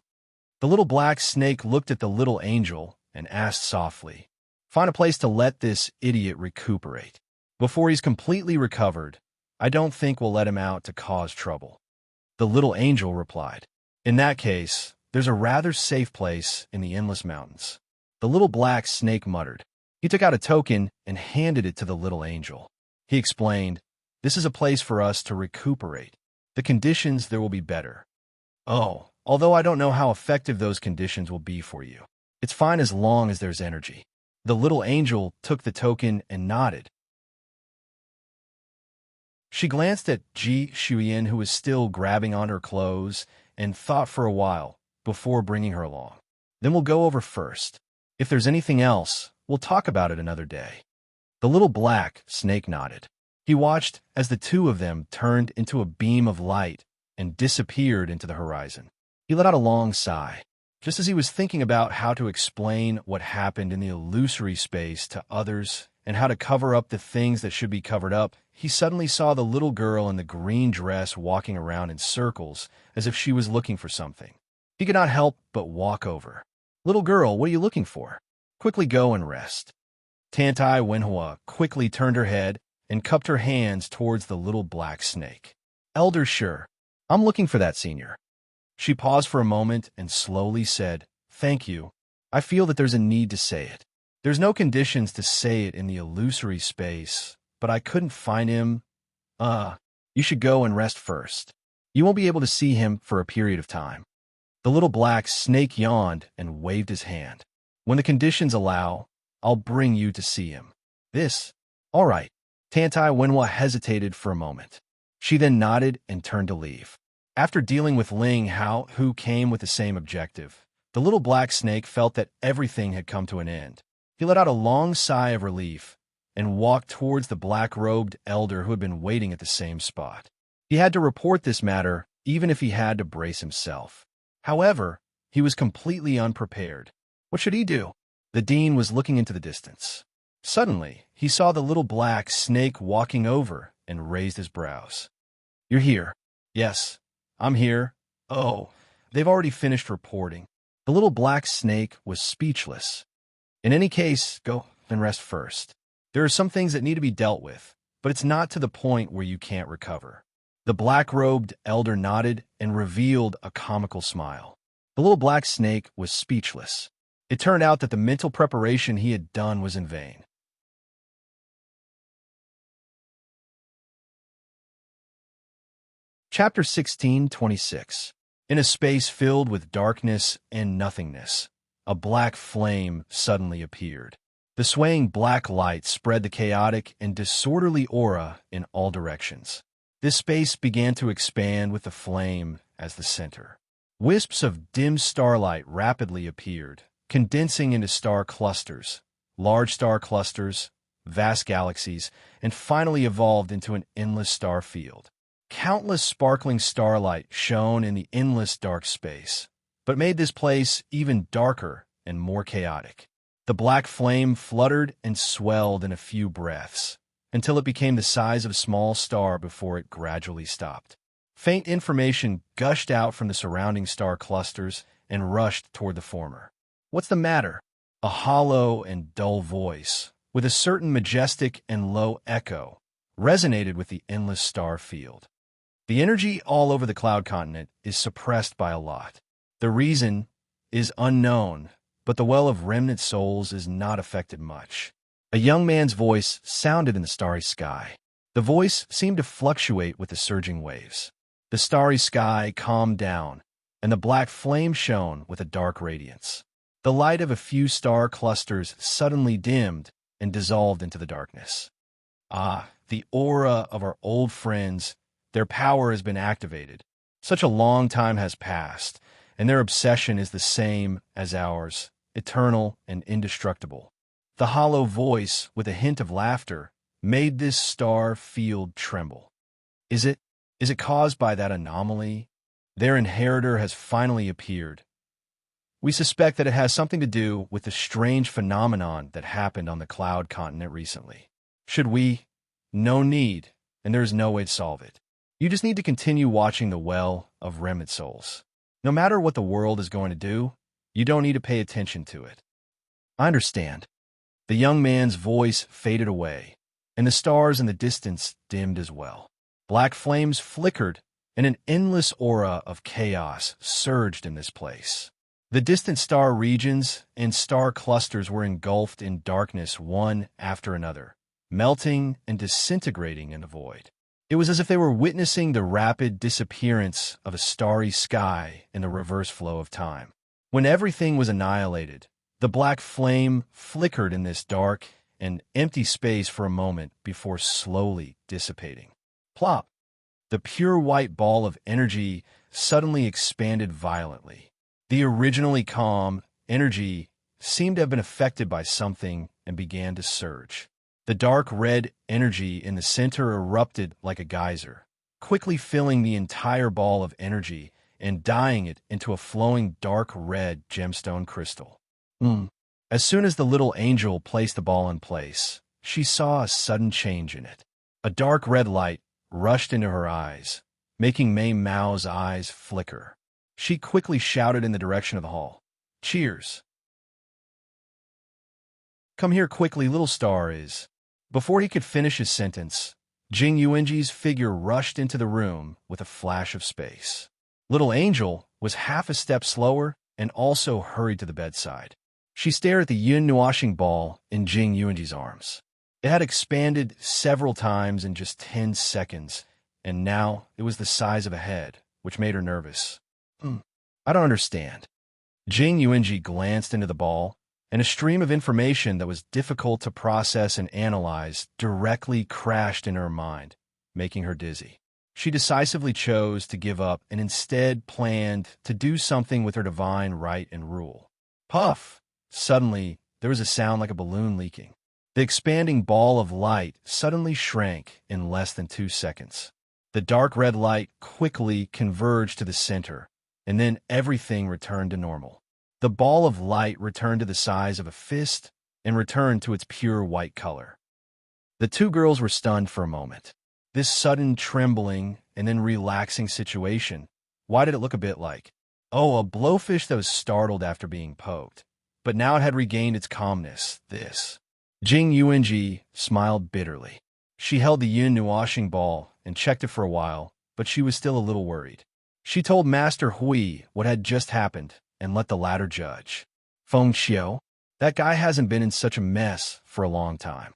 The little black snake looked at the little angel and asked softly, "Find a place to let this idiot recuperate. Before he's completely recovered, I don't think we'll let him out to cause trouble." The little angel replied, "In that case, there's a rather safe place in the Endless Mountains." The little black snake muttered. He took out a token and handed it to the little angel. He explained, "This is a place for us to recuperate. The conditions there will be better." "Oh, although I don't know how effective those conditions will be for you. It's fine as long as there's energy." The little angel took the token and nodded. She glanced at Ji Shuyan, who was still grabbing on her clothes, and thought for a while before bringing her along. "Then we'll go over first. If there's anything else, we'll talk about it another day." The little black snake nodded. He watched as the two of them turned into a beam of light and disappeared into the horizon. He let out a long sigh. Just as he was thinking about how to explain what happened in the illusory space to others and how to cover up the things that should be covered up, he suddenly saw the little girl in the green dress walking around in circles as if she was looking for something. He could not help but walk over. "Little girl, what are you looking for? Quickly go and rest." Tantai Wenhua quickly turned her head and cupped her hands towards the little black snake. "Elder, sure. I'm looking for that senior." She paused for a moment and slowly said, "Thank you. I feel that there's a need to say it. There's no conditions to say it in the illusory space, but I couldn't find him. You should go and rest first. You won't be able to see him for a period of time." The little black snake yawned and waved his hand. "When the conditions allow, I'll bring you to see him." All right." Tantai Wenhua hesitated for a moment. She then nodded and turned to leave. After dealing with Ling Hao, who came with the same objective, the little black snake felt that everything had come to an end. He let out a long sigh of relief and walked towards the black-robed elder who had been waiting at the same spot. He had to report this matter, even if he had to brace himself. However, he was completely unprepared. What should he do? The dean was looking into the distance. Suddenly, he saw the little black snake walking over and raised his brows. "You're here." "Yes, I'm here." "Oh, they've already finished reporting." The little black snake was speechless. "In any case, go and rest first. There are some things that need to be dealt with, but it's not to the point where you can't recover." The black-robed elder nodded and revealed a comical smile. The little black snake was speechless. It turned out that the mental preparation he had done was in vain. Chapter 16:26. In a space filled with darkness and nothingness, a black flame suddenly appeared. The swaying black light spread the chaotic and disorderly aura in all directions. This space began to expand with the flame as the center. Wisps of dim starlight rapidly appeared, condensing into star clusters, large star clusters, vast galaxies, and finally evolved into an endless star field. Countless sparkling starlight shone in the endless dark space, but made this place even darker and more chaotic. The black flame fluttered and swelled in a few breaths, until it became the size of a small star before it gradually stopped. Faint information gushed out from the surrounding star clusters and rushed toward the former. "What's the matter?" A hollow and dull voice, with a certain majestic and low echo, resonated with the endless star field. The energy all over the cloud continent is suppressed by a lot. The reason is unknown, but the well of remnant souls is not affected much. A young man's voice sounded in the starry sky. The voice seemed to fluctuate with the surging waves. The starry sky calmed down, and the black flame shone with a dark radiance. The light of a few star clusters suddenly dimmed and dissolved into the darkness. Ah, the aura of our old friends. Their power has been activated. Such a long time has passed, and their obsession is the same as ours, eternal and indestructible. The hollow voice, with a hint of laughter, made this star field tremble. Is it caused by that anomaly? Their inheritor has finally appeared. We suspect that it has something to do with the strange phenomenon that happened on the cloud continent recently. Should we? No need, and there is no way to solve it. You just need to continue watching the well of remnant souls. No matter what the world is going to do, you don't need to pay attention to it. I understand. The young man's voice faded away, and the stars in the distance dimmed as well. Black flames flickered, and an endless aura of chaos surged in this place. The distant star regions and star clusters were engulfed in darkness one after another, melting and disintegrating in the void. It was as if they were witnessing the rapid disappearance of a starry sky in the reverse flow of time. When everything was annihilated, the black flame flickered in this dark and empty space for a moment before slowly dissipating. Plop! The pure white ball of energy suddenly expanded violently. The originally calm energy seemed to have been affected by something and began to surge. The dark red energy in the center erupted like a geyser, quickly filling the entire ball of energy and dyeing it into a flowing dark red gemstone crystal. As soon as the little angel placed the ball in place, she saw a sudden change in it. A dark red light rushed into her eyes, making Mei Mao's eyes flicker. She quickly shouted in the direction of the hall. "Cheers! Come here quickly, little star is..." Before he could finish his sentence, Jing Yuanji's figure rushed into the room with a flash of space. Little Angel was half a step slower and also hurried to the bedside. She stared at the yin nuashing ball in Jing Yuanji's arms. It had expanded several times in just 10 seconds, and now it was the size of a head, which made her nervous. I don't understand." Jing Yuanji glanced into the ball, and a stream of information that was difficult to process and analyze directly crashed in her mind, making her dizzy. She decisively chose to give up and instead planned to do something with her divine right and rule. Puff! Suddenly, there was a sound like a balloon leaking. The expanding ball of light suddenly shrank in less than 2 seconds. The dark red light quickly converged to the center, and then everything returned to normal. The ball of light returned to the size of a fist and returned to its pure white color. The two girls were stunned for a moment. This sudden trembling and then relaxing situation, why did it look a bit like, a blowfish that was startled after being poked? But now it had regained its calmness. Jing Yuanji smiled bitterly. She held the yin nuashing ball and checked it for a while, but she was still a little worried. She told Master Hui what had just happened and let the latter judge. Feng Xiu, that guy hasn't been in such a mess for a long time.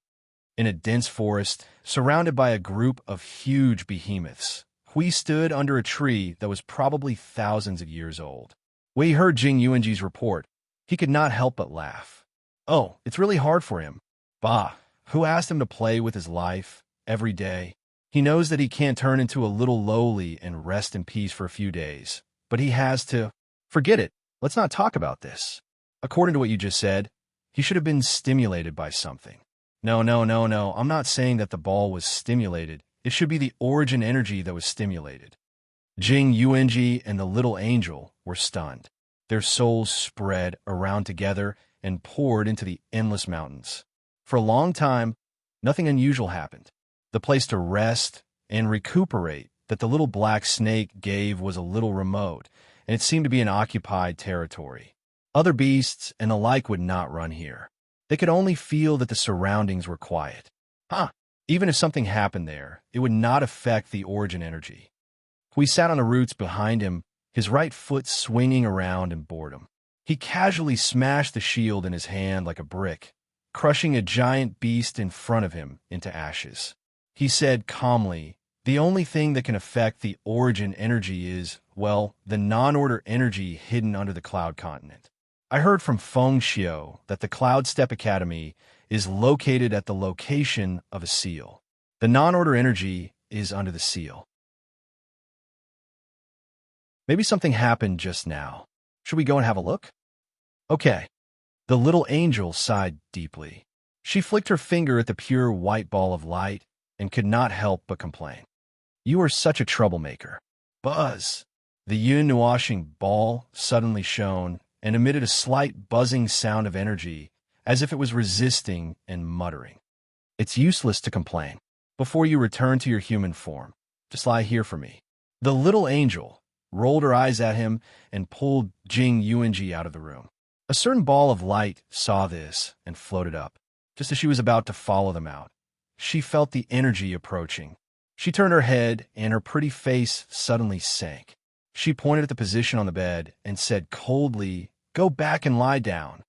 In a dense forest, surrounded by a group of huge behemoths, Hui stood under a tree that was probably thousands of years old. When he heard Jing Yuanji's report, he could not help but laugh. Oh, it's really hard for him. Bah, who asked him to play with his life every day? He knows that he can't turn into a little lowly and rest in peace for a few days, but he has to. Forget it. Let's not talk about this. According to what you just said, he should have been stimulated by something. No. I'm not saying that the ball was stimulated. It should be the origin energy that was stimulated. Jing Yuanji and the little angel were stunned. Their souls spread around together and poured into the endless mountains. For a long time, nothing unusual happened. The place to rest and recuperate that the little black snake gave was a little remote, and it seemed to be an occupied territory. Other beasts and the like would not run here. They could only feel that the surroundings were quiet. Even if something happened there, it would not affect the origin energy. Hui sat on the roots behind him, his right foot swinging around in boredom. He casually smashed the shield in his hand like a brick, crushing a giant beast in front of him into ashes. He said calmly, the only thing that can affect the origin energy is, well, the non-order energy hidden under the Cloud Continent. I heard from Feng Xiu that the Cloud Step Academy is located at the location of a seal. The non-order energy is under the seal. Maybe something happened just now. Should we go and have a look? Okay. The little angel sighed deeply. She flicked her finger at the pure white ball of light and could not help but complain. You are such a troublemaker. Buzz! The yun-nuashing ball suddenly shone and emitted a slight buzzing sound of energy, as if it was resisting and muttering. It's useless to complain. Before you return to your human form, just lie here for me. The little angel rolled her eyes at him and pulled Jing Yuanji out of the room. A certain ball of light saw this and floated up. Just as she was about to follow them out, she felt the energy approaching. She turned her head and her pretty face suddenly sank. She pointed at the position on the bed and said coldly, "Go back and lie down."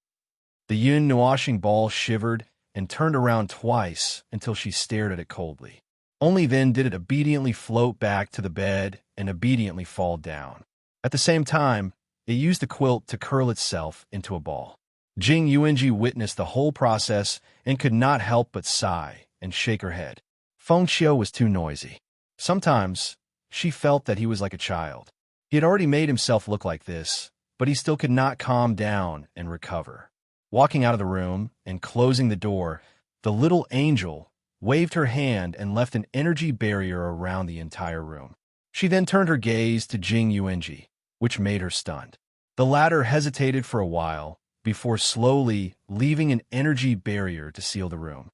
The yun-nuashing ball shivered and turned around twice until she stared at it coldly. Only then did it obediently float back to the bed and obediently fall down. At the same time, it used the quilt to curl itself into a ball. Jing Yuanji witnessed the whole process and could not help but sigh and shake her head. Feng Xiu was too noisy. Sometimes, she felt that he was like a child. He had already made himself look like this, but he still could not calm down and recover. Walking out of the room and closing the door, the little angel waved her hand and left an energy barrier around the entire room. She then turned her gaze to Jing Yuanji, which made her stunned. The latter hesitated for a while before slowly leaving an energy barrier to seal the room.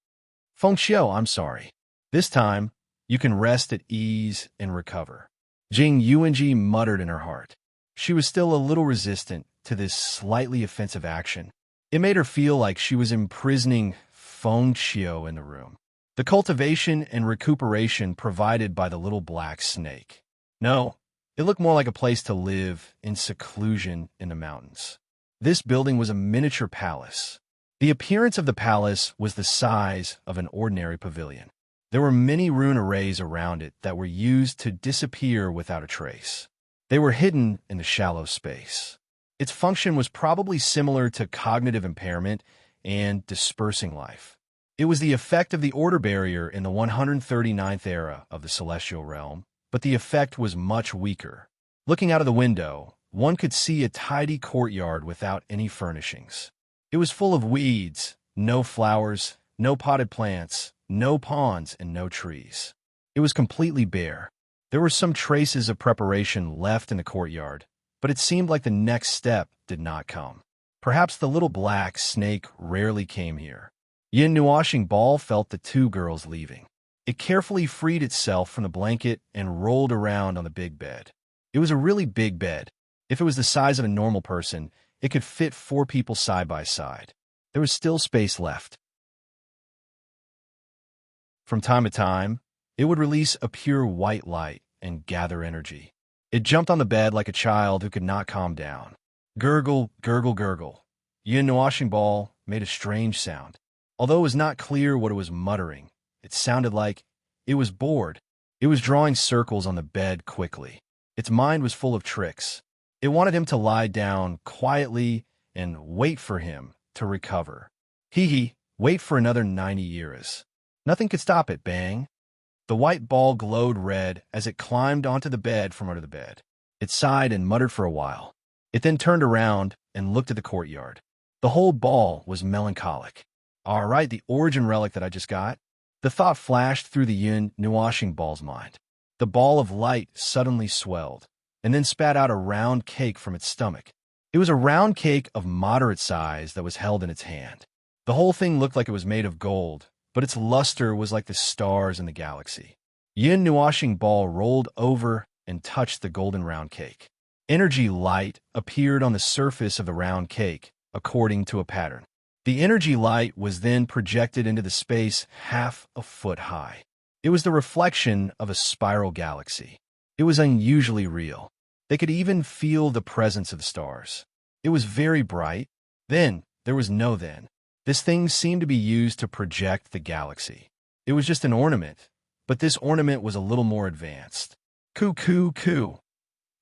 Feng Xiu, I'm sorry. This time, you can rest at ease and recover. Jing Yuanji muttered in her heart. She was still a little resistant to this slightly offensive action. It made her feel like she was imprisoning Feng Xiu in the room. The cultivation and recuperation provided by the little black snake. No, it looked more like a place to live in seclusion in the mountains. This building was a miniature palace. The appearance of the palace was the size of an ordinary pavilion. There were many rune arrays around it that were used to disappear without a trace. They were hidden in the shallow space. Its function was probably similar to cognitive impairment and dispersing life. It was the effect of the order barrier in the 139th era of the celestial realm, but the effect was much weaker. Looking out of the window, one could see a tidy courtyard without any furnishings. It was full of weeds, no flowers, no potted plants, no ponds, and no trees. It was completely bare. There were some traces of preparation left in the courtyard, but it seemed like the next step did not come. Perhaps the little black snake rarely came here. Yin-nuashing ball felt the two girls leaving. It carefully freed itself from the blanket and rolled around on the big bed. It was a really big bed. If it was the size of a normal person, it could fit 4 people side by side. There was still space left. From time to time, it would release a pure white light and gather energy. It jumped on the bed like a child who could not calm down. Gurgle, gurgle, gurgle. Yin Washing Ball made a strange sound. Although it was not clear what it was muttering, it sounded like it was bored. It was drawing circles on the bed quickly. Its mind was full of tricks. It wanted him to lie down quietly and wait for him to recover. Hee, wait for another 90 years. Nothing could stop it, bang. The white ball glowed red as it climbed onto the bed from under the bed. It sighed and muttered for a while. It then turned around and looked at the courtyard. The whole ball was melancholic. All right, the origin relic that I just got. The thought flashed through the Yin Washing Ball's mind. The ball of light suddenly swelled, and then spat out a round cake from its stomach. It was a round cake of moderate size that was held in its hand. The whole thing looked like it was made of gold, but its luster was like the stars in the galaxy. Yin Washing Ball rolled over and touched the golden round cake. Energy light appeared on the surface of the round cake, according to a pattern. The energy light was then projected into the space half a foot high. It was the reflection of a spiral galaxy. It was unusually real. They could even feel the presence of the stars. It was very bright. Then, there was no then. This thing seemed to be used to project the galaxy. It was just an ornament, but this ornament was a little more advanced. Coo, coo, coo.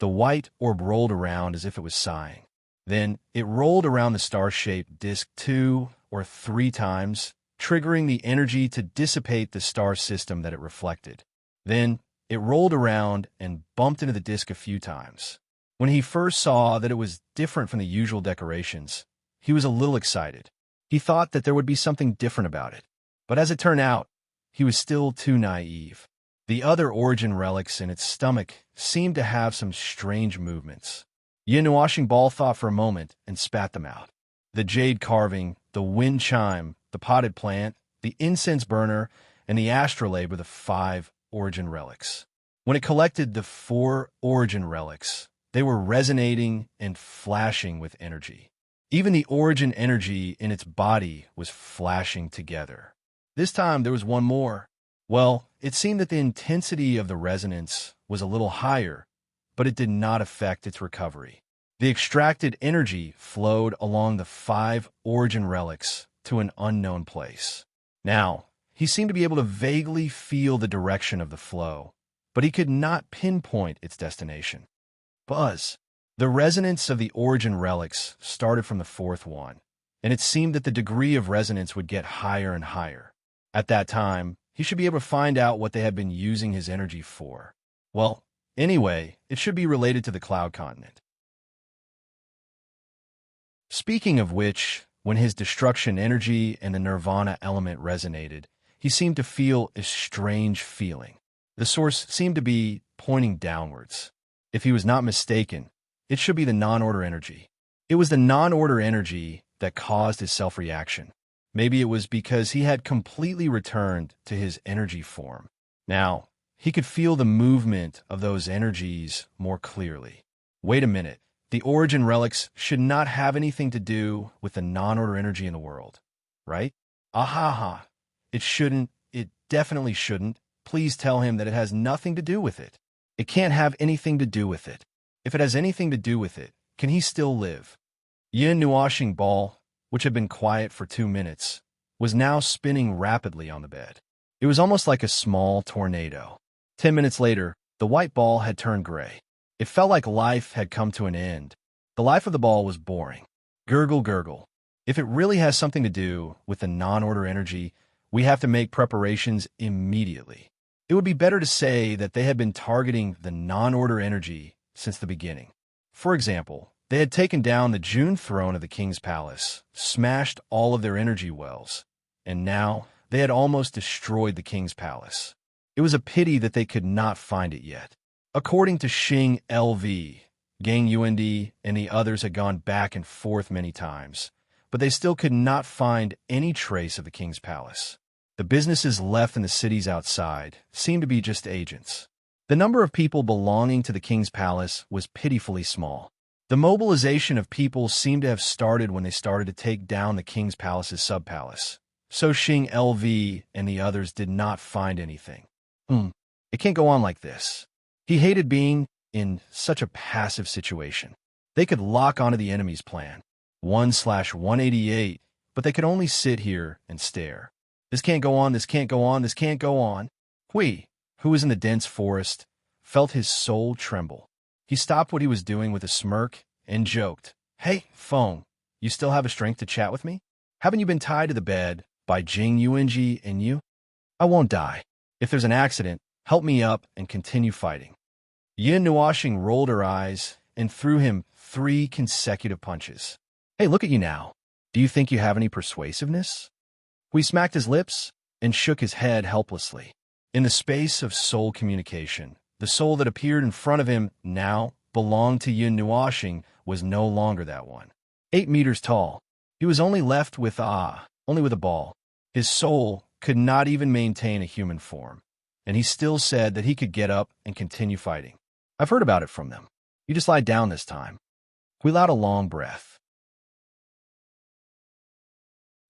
The white orb rolled around as if it was sighing. Then, it rolled around the star-shaped disk 2 or 3 times, triggering the energy to dissipate the star system that it reflected. Then, it rolled around and bumped into the disk a few times. When he first saw that it was different from the usual decorations, he was a little excited. He thought that there would be something different about it. But as it turned out, he was still too naive. The other origin relics in its stomach seemed to have some strange movements. Yin Washing Ball thought for a moment and spat them out. The jade carving, the wind chime, the potted plant, the incense burner, and the astrolabe were the 5 origin relics. When it collected the 4 origin relics, they were resonating and flashing with energy. Even the origin energy in its body was flashing together. This time there was one more. Well, it seemed that the intensity of the resonance was a little higher, but it did not affect its recovery. The extracted energy flowed along the 5 origin relics to an unknown place. Now, he seemed to be able to vaguely feel the direction of the flow, but he could not pinpoint its destination. Buzz. The resonance of the origin relics started from the 4th one, and it seemed that the degree of resonance would get higher and higher. At that time, he should be able to find out what they had been using his energy for. Well, anyway, it should be related to the Cloud Continent. Speaking of which, when his destruction energy and the nirvana element resonated, he seemed to feel a strange feeling. The source seemed to be pointing downwards. If he was not mistaken, it should be the non-order energy. It was the non-order energy that caused his self-reaction. Maybe it was because he had completely returned to his energy form. Now, he could feel the movement of those energies more clearly. Wait a minute. The origin relics should not have anything to do with the non-order energy in the world, right? Ahaha. It shouldn't. It definitely shouldn't. Please tell him that it has nothing to do with it. It can't have anything to do with it. If it has anything to do with it, can he still live? Yin Washing Ball, which had been quiet for 2 minutes, was now spinning rapidly on the bed. It was almost like a small tornado. 10 minutes later, the white ball had turned gray. It felt like life had come to an end. The life of the ball was boring. Gurgle, gurgle. If it really has something to do with the non-order energy, we have to make preparations immediately. It would be better to say that they had been targeting the non-order energy since the beginning. For example, they had taken down the June throne of the king's palace, smashed all of their energy wells, and now they had almost destroyed the king's palace. It was a pity that they could not find it yet. According to Xing LV, Gang UND and the others had gone back and forth many times, but they still could not find any trace of the king's palace. The businesses left in the cities outside seemed to be just agents. The number of people belonging to the king's palace was pitifully small. The mobilization of people seemed to have started when they started to take down the king's palace's sub-palace. So Xing LV and the others did not find anything. It can't go on like this. He hated being in such a passive situation. They could lock onto the enemy's plan, 1/188, but they could only sit here and stare. This can't go on, this can't go on, this can't go on. Hui, who was in the dense forest, felt his soul tremble. He stopped what he was doing with a smirk and joked, "Hey, Feng, you still have a strength to chat with me? Haven't you been tied to the bed by Jing Yuanji and you? I won't die. If there's an accident, help me up and continue fighting." Yin Nuoxing rolled her eyes and threw him 3 consecutive punches. "Hey, look at you now. Do you think you have any persuasiveness?" Hui smacked his lips and shook his head helplessly. In the space of soul communication, the soul that appeared in front of him now belonged to Yin Nuoxing was no longer that one. 8 meters tall, he was only left with only with a ball. His soul could not even maintain a human form, and he still said that he could get up and continue fighting. "I've heard about it from them. You just lie down this time." Hui let out a long breath.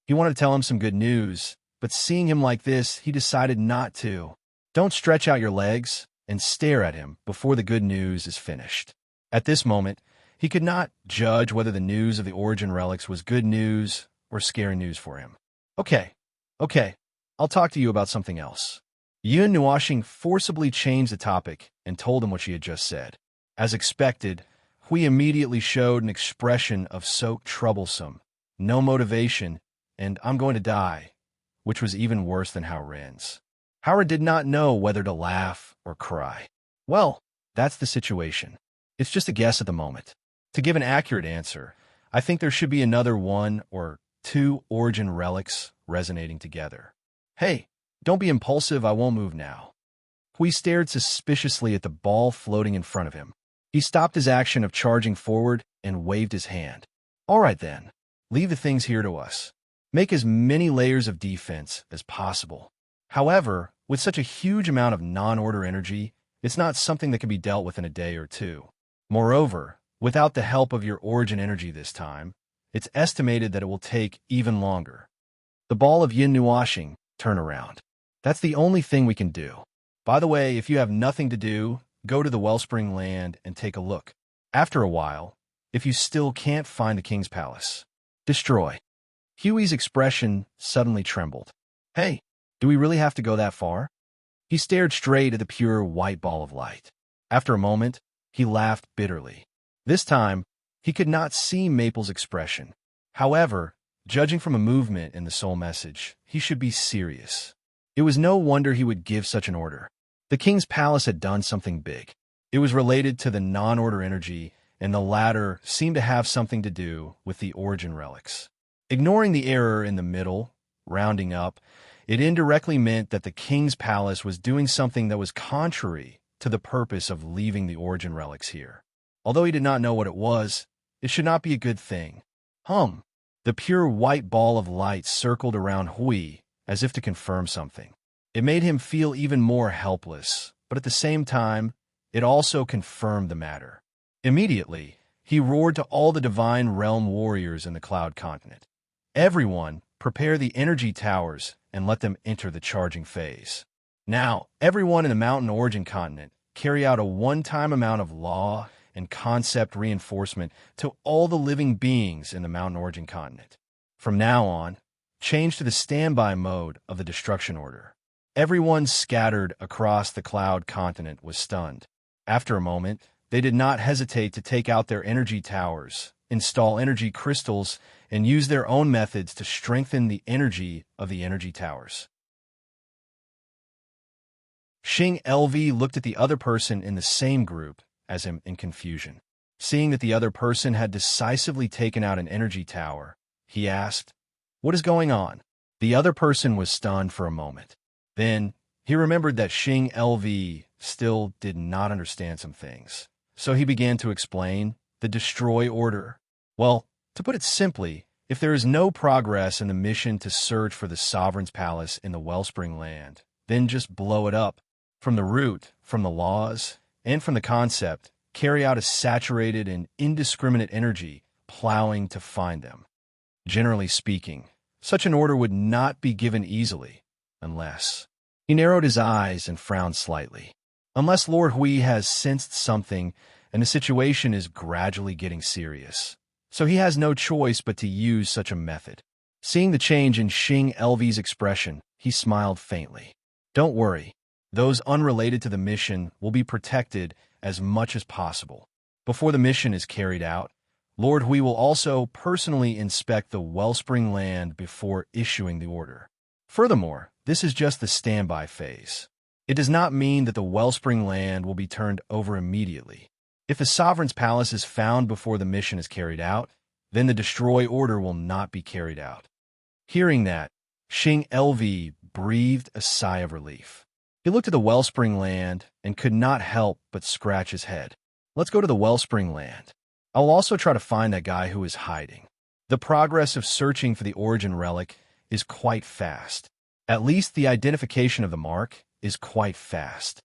He wanted to tell him some good news, but seeing him like this, he decided not to. Don't stretch out your legs and stare at him before the good news is finished. At this moment, he could not judge whether the news of the origin relics was good news or scary news for him. Okay, I'll talk to you about something else." Yun Nuoxing forcibly changed the topic and told him what she had just said. As expected, Hui immediately showed an expression of so troublesome, no motivation, and "I'm going to die," which was even worse than Hao Ren's. Howard did not know whether to laugh or cry. Well, that's the situation. It's just a guess at the moment. To give an accurate answer, I think there should be another 1 or 2 origin relics resonating together. "Hey, don't be impulsive, I won't move now." Hui stared suspiciously at the ball floating in front of him. He stopped his action of charging forward and waved his hand. "All right then, leave the things here to us. Make as many layers of defense as possible. However, with such a huge amount of non-order energy, it's not something that can be dealt with in a day or 2. Moreover, without the help of your origin energy this time, it's estimated that it will take even longer." The ball of Yin Nuoxing turned around. "That's the only thing we can do. By the way, if you have nothing to do, go to the Wellspring Land and take a look. After a while, if you still can't find the king's palace, destroy." Huey's expression suddenly trembled. "Hey, do we really have to go that far?" He stared straight at the pure white ball of light. After a moment, he laughed bitterly. This time, he could not see Maple's expression. However, judging from a movement in the soul message, he should be serious. It was no wonder he would give such an order. The king's palace had done something big. It was related to the non-order energy, and the latter seemed to have something to do with the origin relics. Ignoring the error in the middle, rounding up, it indirectly meant that the king's palace was doing something that was contrary to the purpose of leaving the origin relics here. Although he did not know what it was, it should not be a good thing. The pure white ball of light circled around Hui as if to confirm something. It made him feel even more helpless, but at the same time, it also confirmed the matter. Immediately, he roared to all the divine realm warriors in the Cloud Continent. "Everyone, prepare the energy towers and let them enter the charging phase. Now, everyone in the Mountain Origin Continent, carry out a one-time amount of law and concept reinforcement to all the living beings in the Mountain Origin Continent. From now on, change to the standby mode of the destruction order." Everyone scattered across the Cloud Continent was stunned. After a moment, they did not hesitate to take out their energy towers, install energy crystals, and use their own methods to strengthen the energy of the energy towers. Xing LV looked at the other person in the same group as him in confusion. Seeing that the other person had decisively taken out an energy tower, he asked, "What is going on?" The other person was stunned for a moment. Then, he remembered that Xing LV still did not understand some things. So he began to explain the destroy order. Well, to put it simply, if there is no progress in the mission to search for the Sovereign's Palace in the Wellspring Land, then just blow it up. From the root, from the laws, and from the concept, carry out a saturated and indiscriminate energy, plowing to find them. Generally speaking, such an order would not be given easily, unless... He narrowed his eyes and frowned slightly. unless Lord Hui has sensed something and the situation is gradually getting serious. So he has no choice but to use such a method. Seeing the change in Xing Lv's expression, he smiled faintly. Don't worry, those unrelated to the mission will be protected as much as possible. Before the mission is carried out, Lord Hui will also personally inspect the wellspring land before issuing the order. Furthermore, this is just the standby phase. It does not mean that the wellspring land will be turned over immediately. If the sovereign's palace is found before the mission is carried out, then the destroy order will not be carried out. Hearing that, Xing Lv breathed a sigh of relief. He looked at the wellspring land and could not help but scratch his head. Let's go to the wellspring land. I'll also try to find that guy who is hiding. The progress of searching for the origin relic is quite fast. At least the identification of the mark is quite fast.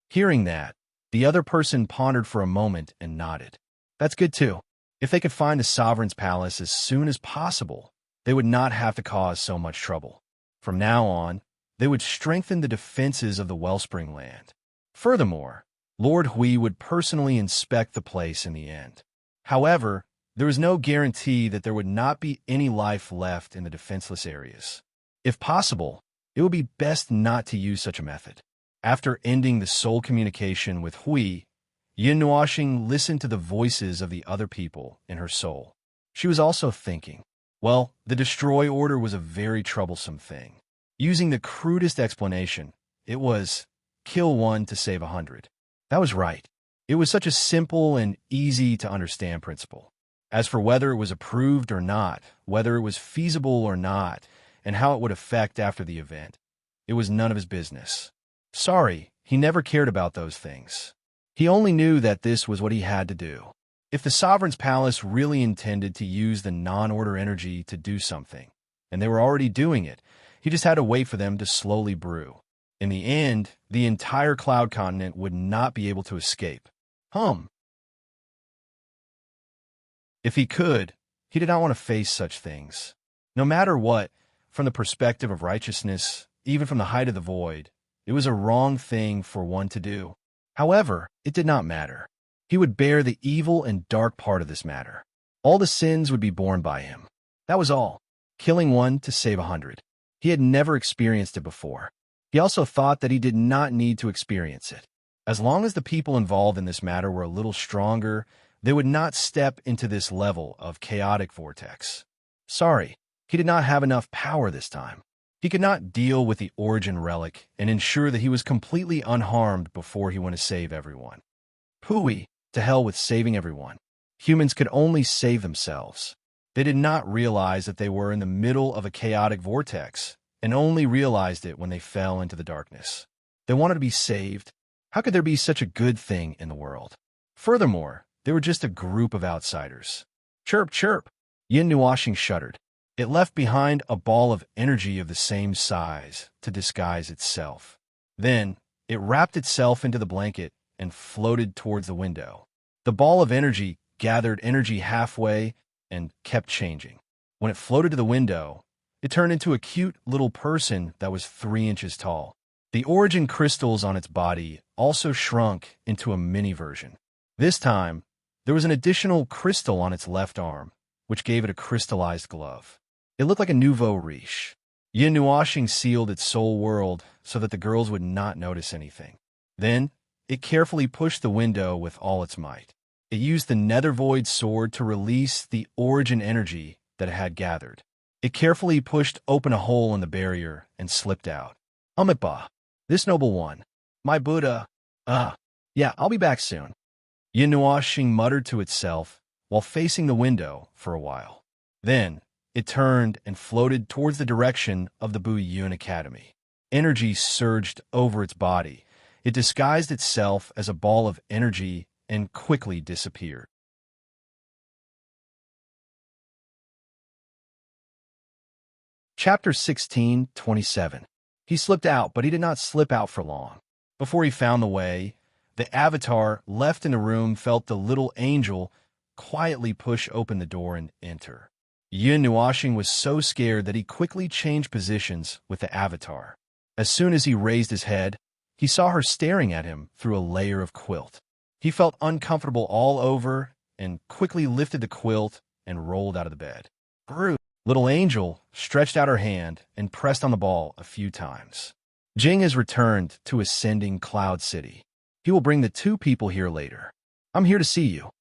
Hearing that, the other person pondered for a moment and nodded. That's good too. If they could find the sovereign's palace as soon as possible, they would not have to cause so much trouble. From now on, they would strengthen the defenses of the wellspring land. Furthermore, Lord Hui would personally inspect the place in the end. However, there was no guarantee that there would not be any life left in the defenseless areas. If possible, it would be best not to use such a method. After ending the soul communication with Hui, Yin Nuoxing listened to the voices of the other people in her soul. She was also thinking, well, the destroy order was a very troublesome thing. Using the crudest explanation, it was kill 1 to save 100. That was right. It was such a simple and easy to understand principle. As for whether it was approved or not, whether it was feasible or not, and how it would affect after the event, it was none of his business. Sorry, he never cared about those things. He only knew that this was what he had to do. If the sovereign's palace really intended to use the non-order energy to do something, and they were already doing it, he just had to wait for them to slowly brew. In the end, the entire cloud continent would not be able to escape. If he could, he did not want to face such things. No matter what, from the perspective of righteousness, even from the height of the void, it was a wrong thing for one to do. However, it did not matter. He would bear the evil and dark part of this matter. All the sins would be borne by him. That was all. Killing 1 to save 100. He had never experienced it before. He also thought that he did not need to experience it. As long as the people involved in this matter were a little stronger, they would not step into this level of chaotic vortex. Sorry, he did not have enough power this time. He could not deal with the origin relic and ensure that he was completely unharmed before he went to save everyone. Pooey, to hell with saving everyone. Humans could only save themselves. They did not realize that they were in the middle of a chaotic vortex and only realized it when they fell into the darkness. They wanted to be saved. How could there be such a good thing in the world? Furthermore, they were just a group of outsiders. Chirp, chirp. Yin Nuoxing shuddered. It left behind a ball of energy of the same size to disguise itself. Then, it wrapped itself into the blanket and floated towards the window. The ball of energy gathered energy halfway and kept changing. When it floated to the window, it turned into a cute little person that was 3 inches tall. The origin crystals on its body also shrunk into a mini version. This time, there was an additional crystal on its left arm, which gave it a crystallized glove. It looked like a nouveau riche. Yin Nuoxing sealed its soul world so that the girls would not notice anything. Then, it carefully pushed the window with all its might. It used the nether void sword to release the origin energy that it had gathered. It carefully pushed open a hole in the barrier and slipped out. Umitba, this noble one. My Buddha. Yeah, I'll be back soon. Yin Nuoxing muttered to itself while facing the window for a while. Then, it turned and floated towards the direction of the Bu Yun Academy. Energy surged over its body. It disguised itself as a ball of energy and quickly disappeared. Chapter 16:27. He slipped out, but he did not slip out for long. Before he found the way, the avatar left in the room felt the little angel quietly push open the door and enter. Yin Nuoxing was so scared that he quickly changed positions with the avatar. As soon as he raised his head, He saw her staring at him through a layer of quilt. He felt uncomfortable all over and quickly lifted the quilt and rolled out of the bed. Gru, little angel, stretched out her hand and pressed on the ball a few times. Jing has returned to Ascending Cloud City. He will bring the two people here later. I'm here to see you.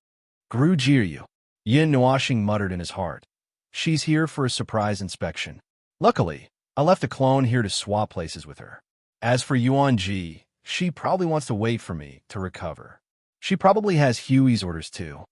Gru Jiryu. Yin Nuashing muttered in his heart. She's here for a surprise inspection. Luckily, I left a clone here to swap places with her. As for Yuan Ji, she probably wants to wait for me to recover. She probably has Huey's orders too.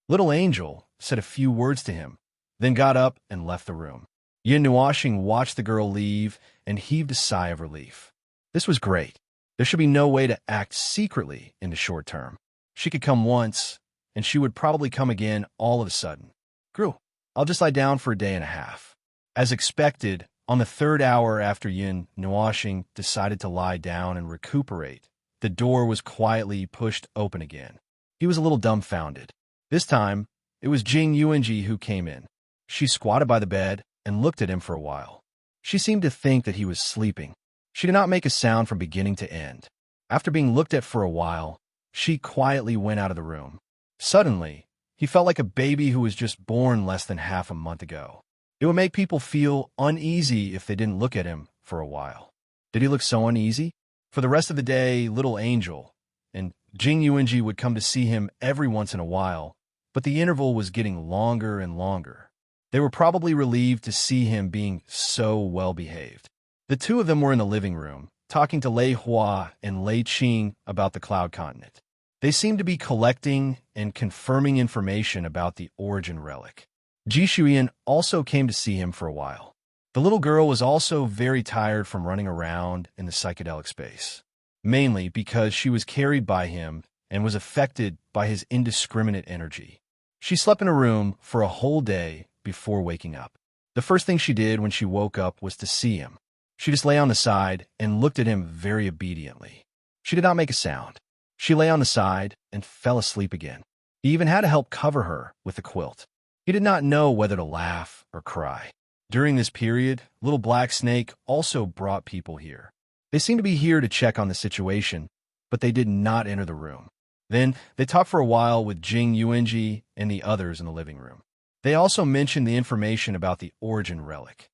Little Angel said a few words to him, then got up and left the room. Yin Nuashing watched the girl leave and heaved a sigh of relief. This was great. There should be no way to act secretly in the short term. She could come once, and she would probably come again all of a sudden. Gru, I'll just lie down for a day and a half. As expected, on the third hour after Yin Nuashing decided to lie down and recuperate, the door was quietly pushed open again. He was a little dumbfounded. This time, it was Jing Yuanji who came in. She squatted by the bed and looked at him for a while. She seemed to think that he was sleeping. She did not make a sound from beginning to end. After being looked at for a while, she quietly went out of the room. Suddenly, he felt like a baby who was just born less than half a month ago. It would make people feel uneasy if they didn't look at him for a while. Did he look so uneasy? For the rest of the day, Little Angel and Jing Yuanji would come to see him every once in a while, but the interval was getting longer and longer. They were probably relieved to see him being so well-behaved. The two of them were in the living room, talking to Lei Hua and Lei Qing about the Cloud Continent. They seemed to be collecting and confirming information about the origin relic. Ji Shuyan also came to see him for a while. The little girl was also very tired from running around in the psychedelic space, mainly because she was carried by him and was affected by his indiscriminate energy. She slept in a room for a whole day before waking up. The first thing she did when she woke up was to see him. She just lay on the side and looked at him very obediently. She did not make a sound. She lay on the side and fell asleep again. He even had to help cover her with the quilt. He did not know whether to laugh or cry. During this period, Little Black Snake also brought people here. They seemed to be here to check on the situation, but they did not enter the room. Then they talked for a while with Jing Yuanji and the others in the living room. They also mentioned the information about the origin relic.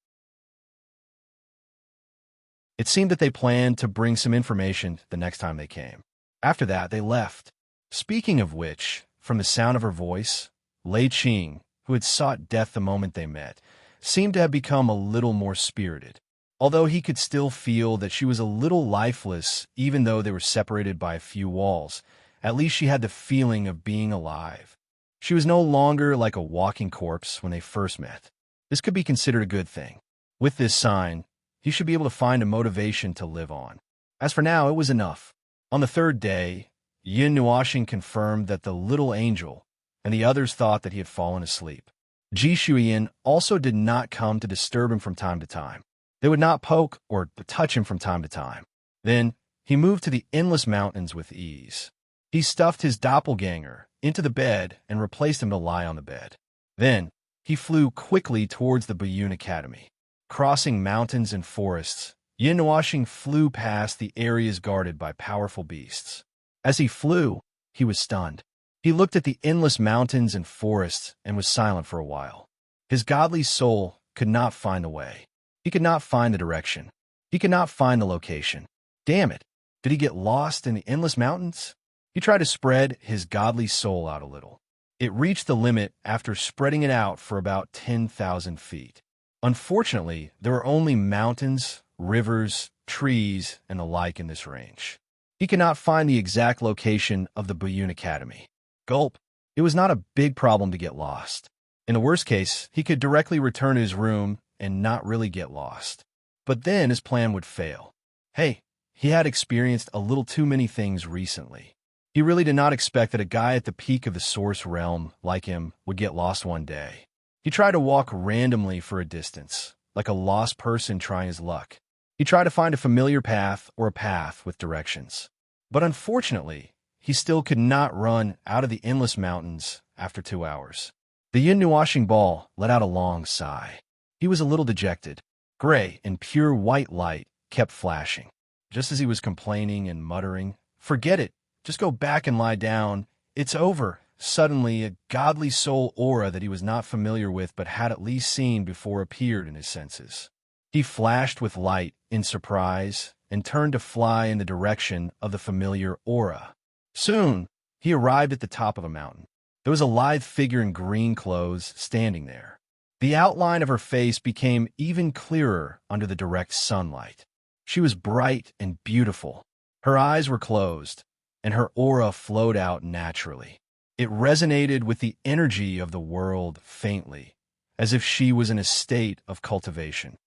It seemed that they planned to bring some information the next time they came. After that, they left. Speaking of which, from the sound of her voice, Lei Qing, who had sought death the moment they met, seemed to have become a little more spirited. Although he could still feel that she was a little lifeless, even though they were separated by a few walls, at least she had the feeling of being alive. She was no longer like a walking corpse when they first met. This could be considered a good thing. With this sign, he should be able to find a motivation to live on. As for now, it was enough. On the third day, Yin Nuashing confirmed that the little angel and the others thought that he had fallen asleep. Ji Shuyan also did not come to disturb him from time to time. They would not poke or touch him from time to time. Then, he moved to the endless mountains with ease. He stuffed his doppelganger into the bed and replaced him to lie on the bed. Then, he flew quickly towards the Bayun Academy. Crossing mountains and forests, Yin Nuashing flew past the areas guarded by powerful beasts. As he flew, he was stunned. He looked at the endless mountains and forests and was silent for a while. His godly soul could not find the way. He could not find the direction. He could not find the location. Damn it! Did he get lost in the endless mountains? He tried to spread his godly soul out a little. It reached the limit after spreading it out for about 10,000 feet. Unfortunately, there are only mountains, rivers, trees, and the like in this range. He could not find the exact location of the Bayun Academy. Gulp. It was not a big problem to get lost. In the worst case, he could directly return to his room and not really get lost. But then his plan would fail. Hey, he had experienced a little too many things recently. He really did not expect that a guy at the peak of the Source Realm like him would get lost one day. He tried to walk randomly for a distance, like a lost person trying his luck. He tried to find a familiar path or a path with directions. But unfortunately, he still could not run out of the endless mountains after 2 hours. The Yin Nuashing ball let out a long sigh. He was a little dejected. Gray and pure white light kept flashing. just as he was complaining and muttering, "Forget it. Just go back and lie down. It's over." Suddenly, a godly soul aura that he was not familiar with but had at least seen before appeared in his senses. He flashed with light in surprise and turned to fly in the direction of the familiar aura. Soon, he arrived at the top of a mountain. There was a lithe figure in green clothes standing there. The outline of her face became even clearer under the direct sunlight. She was bright and beautiful. Her eyes were closed, and her aura flowed out naturally. It resonated with the energy of the world faintly, as if she was in a state of cultivation.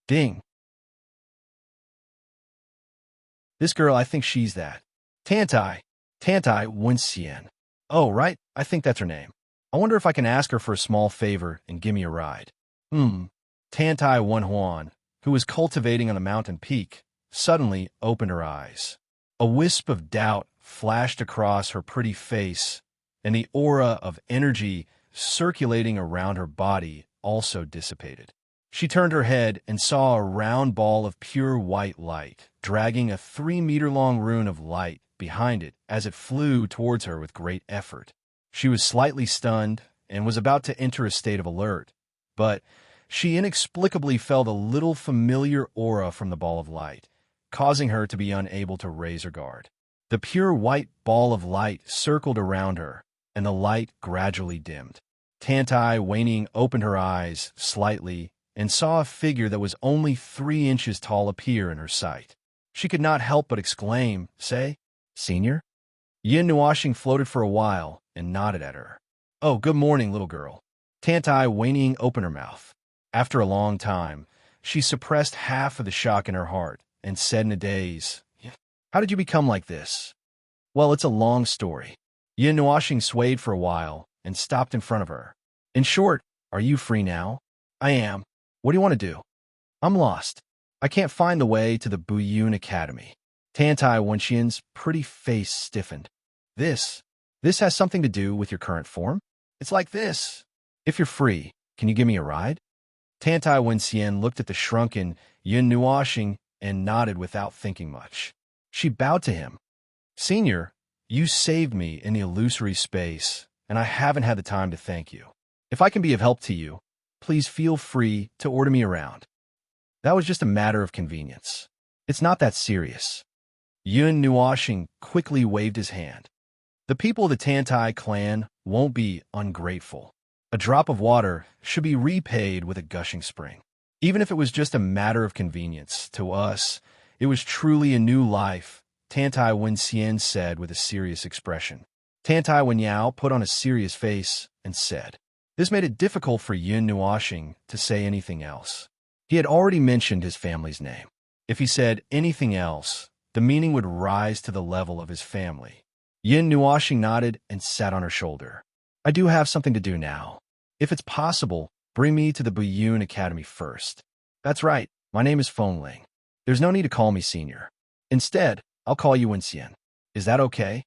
Ding. This girl, I think she's that. Tantai Wincian. Oh, right, I think that's her name. I wonder if I can ask her for a small favor and give me a ride. Tantai Wenhuan, who was cultivating on the mountain peak, suddenly opened her eyes. A wisp of doubt flashed across her pretty face, and the aura of energy circulating around her body also dissipated. She turned her head and saw a round ball of pure white light, dragging a 3-meter-long rune of light behind it as it flew towards her with great effort. She was slightly stunned and was about to enter a state of alert, but she inexplicably felt a little familiar aura from the ball of light, causing her to be unable to raise her guard. The pure white ball of light circled around her, and the light gradually dimmed. Tantai Waning opened her eyes slightly and saw a figure that was only 3 inches tall appear in her sight. She could not help but exclaim, "Say, Senior?" Yin Nuashing floated for a while and nodded at her. "Oh, good morning, little girl." Tantai Waning opened her mouth. After a long time, she suppressed half of the shock in her heart and said in a daze, "How did you become like this?" "Well, it's a long story." Yin Nuashing swayed for a while and stopped in front of her. "In short, are you free now?" "I am. What do you want to do?" "I'm lost. I can't find the way to the Buyun Academy." Tantai Wenxian's pretty face stiffened. This has something to do with your current form? It's like this. If you're free, can you give me a ride?" Tantai Wenxian looked at the shrunken Yin Nuashing and nodded without thinking much. She bowed to him. "Senior, you saved me in the illusory space, and I haven't had the time to thank you. If I can be of help to you, please feel free to order me around. That was just a matter of convenience. It's not that serious." Yun Nuashing quickly waved his hand. "The people of the Tantai clan won't be ungrateful. A drop of water should be repaid with a gushing spring. Even if it was just a matter of convenience, to us, it was truly a new life," Tantai Wenxian said with a serious expression. Tantai Wenyao put on a serious face and said. This made it difficult for Yun Nuashing to say anything else. He had already mentioned his family's name. If he said anything else, the meaning would rise to the level of his family. Yin Nuashing nodded and sat on her shoulder. "I do have something to do now. If it's possible, bring me to the Buyun Academy first." "That's right. My name is Feng Ling. There's no need to call me Senior. Instead, I'll call you Wenxian. Is that okay?"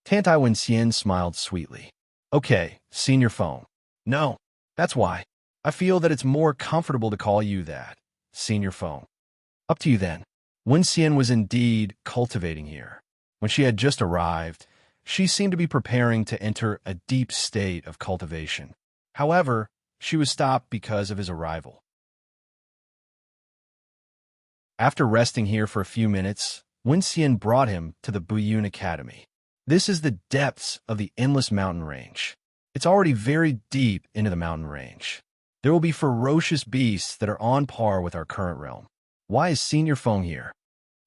Tantai Wenxian smiled sweetly. "Okay, Senior Feng." "No, that's why. I feel that it's more comfortable to call you that, Senior Feng." "Up to you then." Wenxian was indeed cultivating here. When she had just arrived, she seemed to be preparing to enter a deep state of cultivation. However, she was stopped because of his arrival. After resting here for a few minutes, Wenxian brought him to the Buyun Academy. This is the depths of the endless mountain range. It's already very deep into the mountain range. There will be ferocious beasts that are on par with our current realm. Why is Senior Feng here?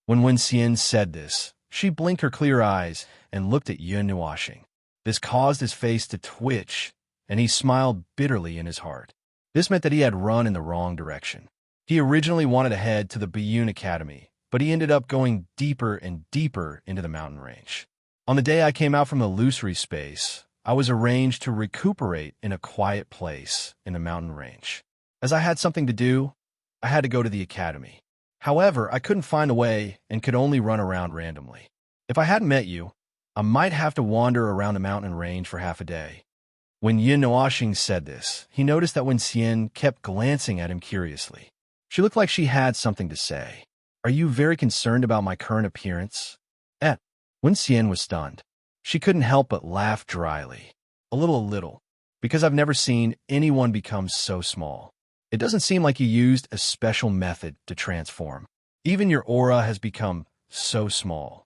When Wenxian said this, she blinked her clear eyes and looked at Yun Nuashing. This caused his face to twitch, and he smiled bitterly in his heart. This meant that he had run in the wrong direction. He originally wanted to head to the Buyun Academy, but he ended up going deeper and deeper into the mountain range. On the day I came out from the illusory space, I was arranged to recuperate in a quiet place in the mountain range. As I had something to do, I had to go to the academy. However, I couldn't find a way and could only run around randomly. If I hadn't met you, I might have to wander around the mountain range for half a day. When Yin Nuashing said this, he noticed that Wenxian kept glancing at him curiously. She looked like she had something to say. Are you very concerned about my current appearance? Eh. Wen Xian was stunned. She couldn't help but laugh dryly. A little, because I've never seen anyone become so small. It doesn't seem like you used a special method to transform. Even your aura has become so small.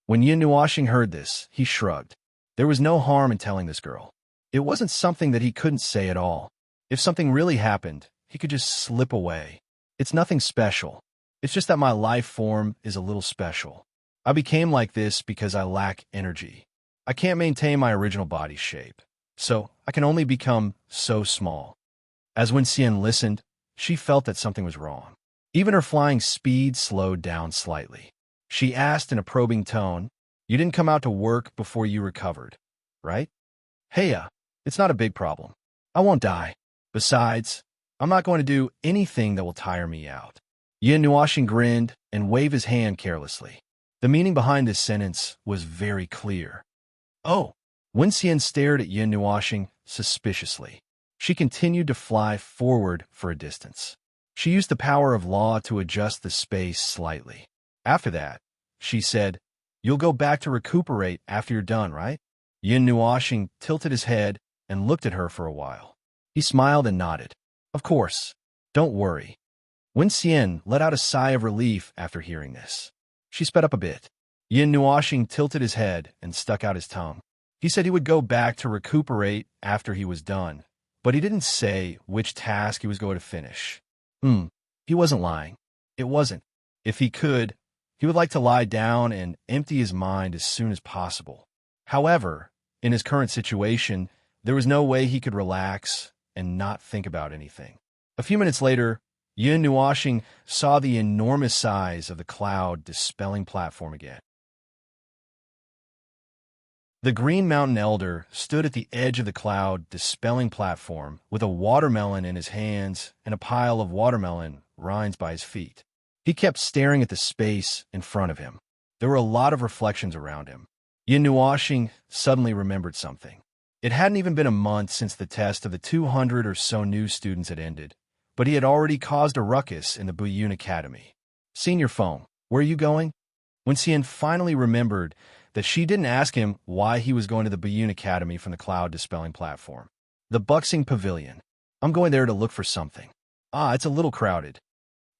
When Yin Nuoxing heard this, he shrugged. There was no harm in telling this girl. It wasn't something that he couldn't say at all. If something really happened, he could just slip away. It's nothing special. It's just that my life form is a little special. I became like this because I lack energy. I can't maintain my original body shape, so I can only become so small. As Wen Xian listened, she felt that something was wrong. Even her flying speed slowed down slightly. She asked in a probing tone, "You didn't come out to work before you recovered, right?" "Hey, it's not a big problem. I won't die. Besides, I'm not going to do anything that will tire me out." Yin Nuoxing grinned and waved his hand carelessly. The meaning behind this sentence was very clear. Oh! Wen Xian stared at Yin Nuoxing suspiciously. She continued to fly forward for a distance. She used the power of law to adjust the space slightly. After that, she said, "You'll go back to recuperate after you're done, right?" Yin Nuoxing tilted his head and looked at her for a while. He smiled and nodded. "Of course. Don't worry." Wen Xian let out a sigh of relief after hearing this. She sped up a bit. Yin Nuoxing tilted his head and stuck out his tongue. He said he would go back to recuperate after he was done, but he didn't say which task he was going to finish. He wasn't lying. It wasn't. If he could, he would like to lie down and empty his mind as soon as possible. However, in his current situation, there was no way he could relax and not think about anything. A few minutes later, Yin Nuoxing saw the enormous size of the cloud dispelling platform again. The Green Mountain Elder stood at the edge of the cloud dispelling platform with a watermelon in his hands and a pile of watermelon rinds by his feet. He kept staring at the space in front of him. There were a lot of reflections around him. Yin Nuoxing suddenly remembered something. It hadn't even been a month since the test of the 200 or so new students had ended, but he had already caused a ruckus in the Buyun Academy. "Senior Foam, where are you going?" When Xian finally remembered that she didn't ask him why he was going to the Buyun Academy from the cloud dispelling platform. "The Buxing Pavilion. I'm going there to look for something." "Ah, it's a little crowded,"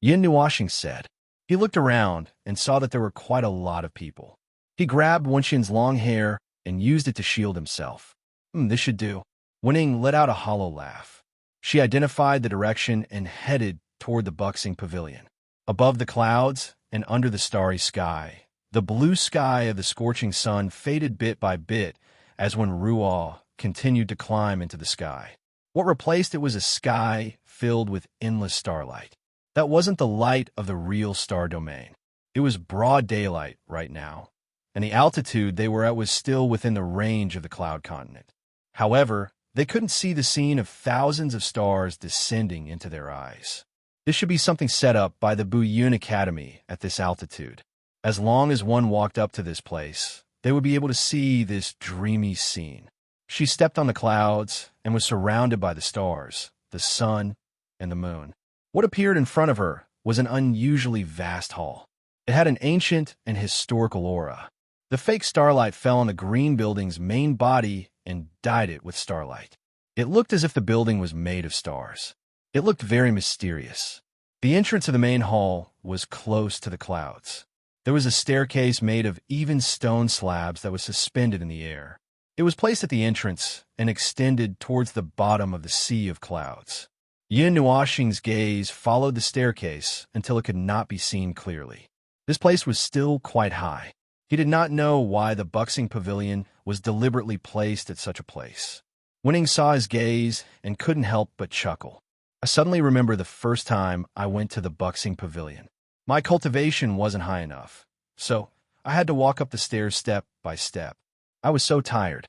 Yin Nuoxing said. He looked around and saw that there were quite a lot of people. He grabbed Wen Xian's long hair and used it to shield himself. This should do." Wen let out a hollow laugh. She identified the direction and headed toward the Buxing Pavilion. Above the clouds and under the starry sky, the blue sky of the scorching sun faded bit by bit as Wen Ruo continued to climb into the sky. What replaced it was a sky filled with endless starlight. That wasn't the light of the real star domain. It was broad daylight right now, and the altitude they were at was still within the range of the cloud continent. However, they couldn't see the scene of thousands of stars descending into their eyes. This should be something set up by the Buyun Academy at this altitude. As long as one walked up to this place, they would be able to see this dreamy scene. She stepped on the clouds and was surrounded by the stars, the sun, and the moon. What appeared in front of her was an unusually vast hall. It had an ancient and historical aura. The fake starlight fell on the green building's main body and dyed it with starlight. It looked as if the building was made of stars. It looked very mysterious. The entrance of the main hall was close to the clouds. There was a staircase made of even stone slabs that was suspended in the air. It was placed at the entrance and extended towards the bottom of the sea of clouds. Yin Nuoxing's gaze followed the staircase until it could not be seen clearly. This place was still quite high. He did not know why the Buxing Pavilion was deliberately placed at such a place. Wen saw his gaze and couldn't help but chuckle. "I suddenly remember the first time I went to the Buxing Pavilion. My cultivation wasn't high enough, so I had to walk up the stairs step by step. I was so tired."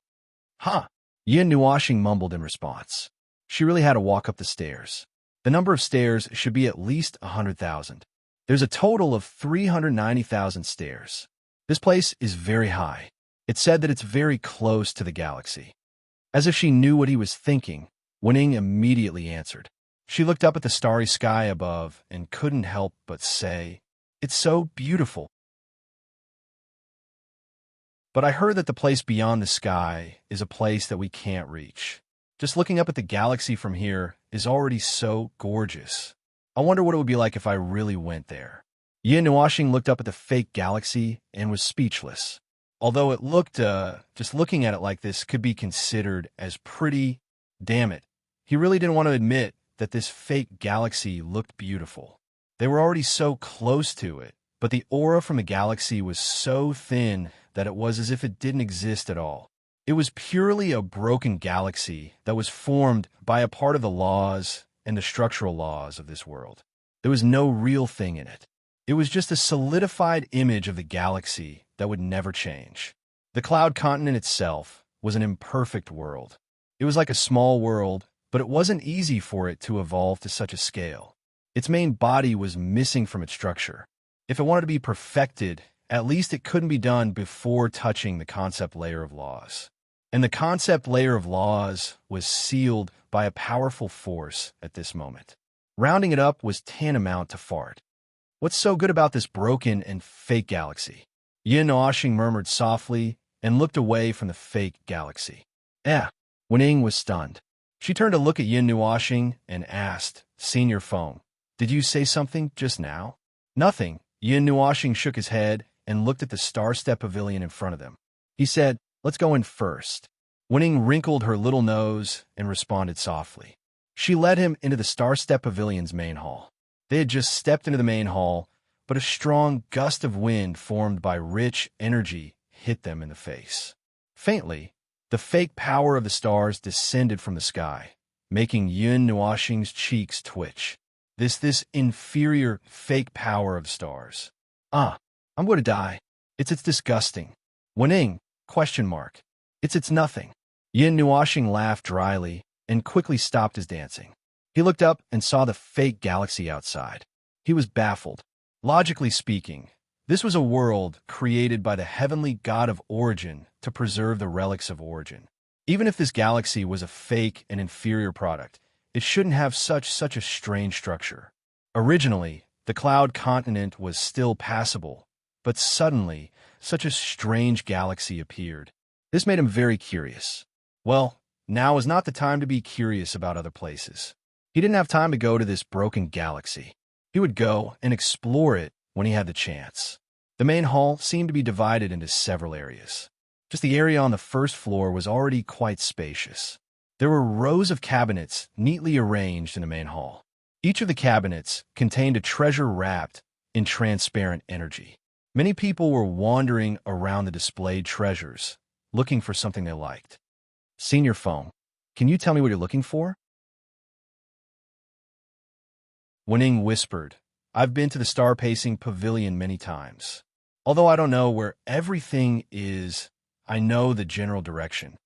"Huh," Yin Nuoxing mumbled in response. She really had to walk up the stairs. The number of stairs should be at least 100,000. There's a total of 390,000 stairs. This place is very high. It said that it's very close to the galaxy. As if she knew what he was thinking, Wen immediately answered. She looked up at the starry sky above and couldn't help but say, It's so beautiful. But I heard that the place beyond the sky is a place that we can't reach. Just looking up at the galaxy from here is already so gorgeous. I wonder what it would be like if I really went there. Yin Nuashing looked up at the fake galaxy and was speechless. Although it looked, just looking at it like this could be considered as pretty. Damn it. He really didn't want to admit that this fake galaxy looked beautiful. They were already so close to it, but the aura from the galaxy was so thin that it was as if it didn't exist at all. It was purely a broken galaxy that was formed by a part of the laws and the structural laws of this world. There was no real thing in it. It was just a solidified image of the galaxy that would never change. The cloud continent itself was an imperfect world. It was like a small world, but it wasn't easy for it to evolve to such a scale. Its main body was missing from its structure. If it wanted to be perfected, at least it couldn't be done before touching the concept layer of laws. And the concept layer of laws was sealed by a powerful force at this moment. Rounding it up was tantamount to fart. What's so good about this broken and fake galaxy? Yin Nuashing murmured softly and looked away from the fake galaxy. Wening was stunned. She turned to look at Yin Nuashing and asked, "Senior Foam, did you say something just now?" "Nothing." Yin Nuashing shook his head and looked at the star-step pavilion in front of them. He said, "Let's go in first." Wening wrinkled her little nose and responded softly. She led him into the star-step pavilion's main hall. They had just stepped into the main hall, but a strong gust of wind formed by rich energy hit them in the face. Faintly, the fake power of the stars descended from the sky, making Yin Nuashing's cheeks twitch. This inferior fake power of stars. I'm going to die. It's disgusting. Wening, ? It's nothing. Yin Nuashing laughed dryly and quickly stopped his dancing. He looked up and saw the fake galaxy outside. He was baffled. Logically speaking, this was a world created by the heavenly god of origin to preserve the relics of origin. Even if this galaxy was a fake and inferior product, it shouldn't have such a strange structure. Originally, the cloud continent was still passable, but suddenly, such a strange galaxy appeared. This made him very curious. Well, now is not the time to be curious about other places. He didn't have time to go to this broken galaxy. He would go and explore it when he had the chance. The main hall seemed to be divided into several areas. Just the area on the first floor was already quite spacious. There were rows of cabinets neatly arranged in the main hall. Each of the cabinets contained a treasure wrapped in transparent energy. Many people were wandering around the displayed treasures, looking for something they liked. "Senior Foam, can you tell me what you're looking for?" Wening whispered, "I've been to the star-pacing pavilion many times. Although I don't know where everything is, I know the general direction.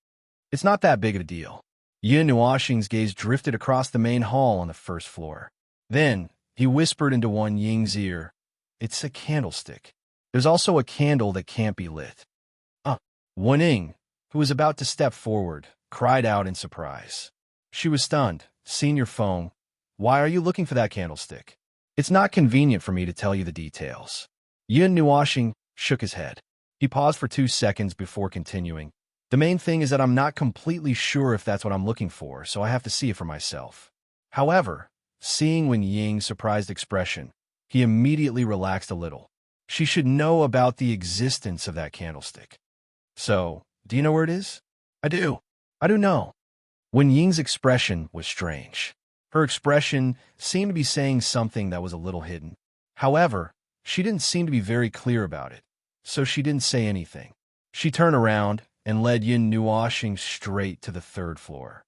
It's not that big of a deal." Yin Nuashing's gaze drifted across the main hall on the first floor. Then, he whispered into Wan Ying's ear, "It's a candlestick. There's also a candle that can't be lit." Wan Ying, who was about to step forward, cried out in surprise. She was stunned. "Senior Foam, why are you looking for that candlestick?" "It's not convenient for me to tell you the details." Yin Nuashing shook his head. He paused for 2 seconds before continuing. "The main thing is that I'm not completely sure if that's what I'm looking for, so I have to see it for myself." However, seeing Wan Ying's surprised expression, he immediately relaxed a little. She should know about the existence of that candlestick. "So, do you know where it is?" I do know." Wan Ying's expression was strange. Her expression seemed to be saying something that was a little hidden. However, she didn't seem to be very clear about it, so she didn't say anything. She turned around and led Yin Nuashing straight to the 3rd floor.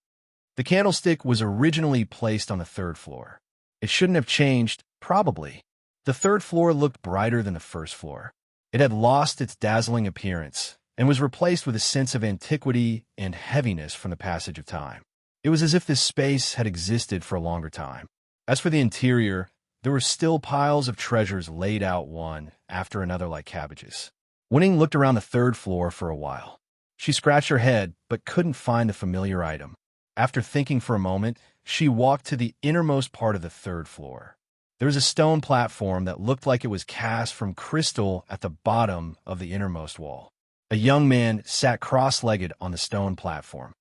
The candlestick was originally placed on the 3rd floor. It shouldn't have changed, probably. The 3rd floor looked brighter than the 1st floor. It had lost its dazzling appearance and was replaced with a sense of antiquity and heaviness from the passage of time. It was as if this space had existed for a longer time. As for the interior, there were still piles of treasures laid out one after another like cabbages. Wening looked around the 3rd floor for a while. She scratched her head but couldn't find the familiar item. After thinking for a moment, she walked to the innermost part of the 3rd floor. There was a stone platform that looked like it was cast from crystal at the bottom of the innermost wall. A young man sat cross-legged on the stone platform.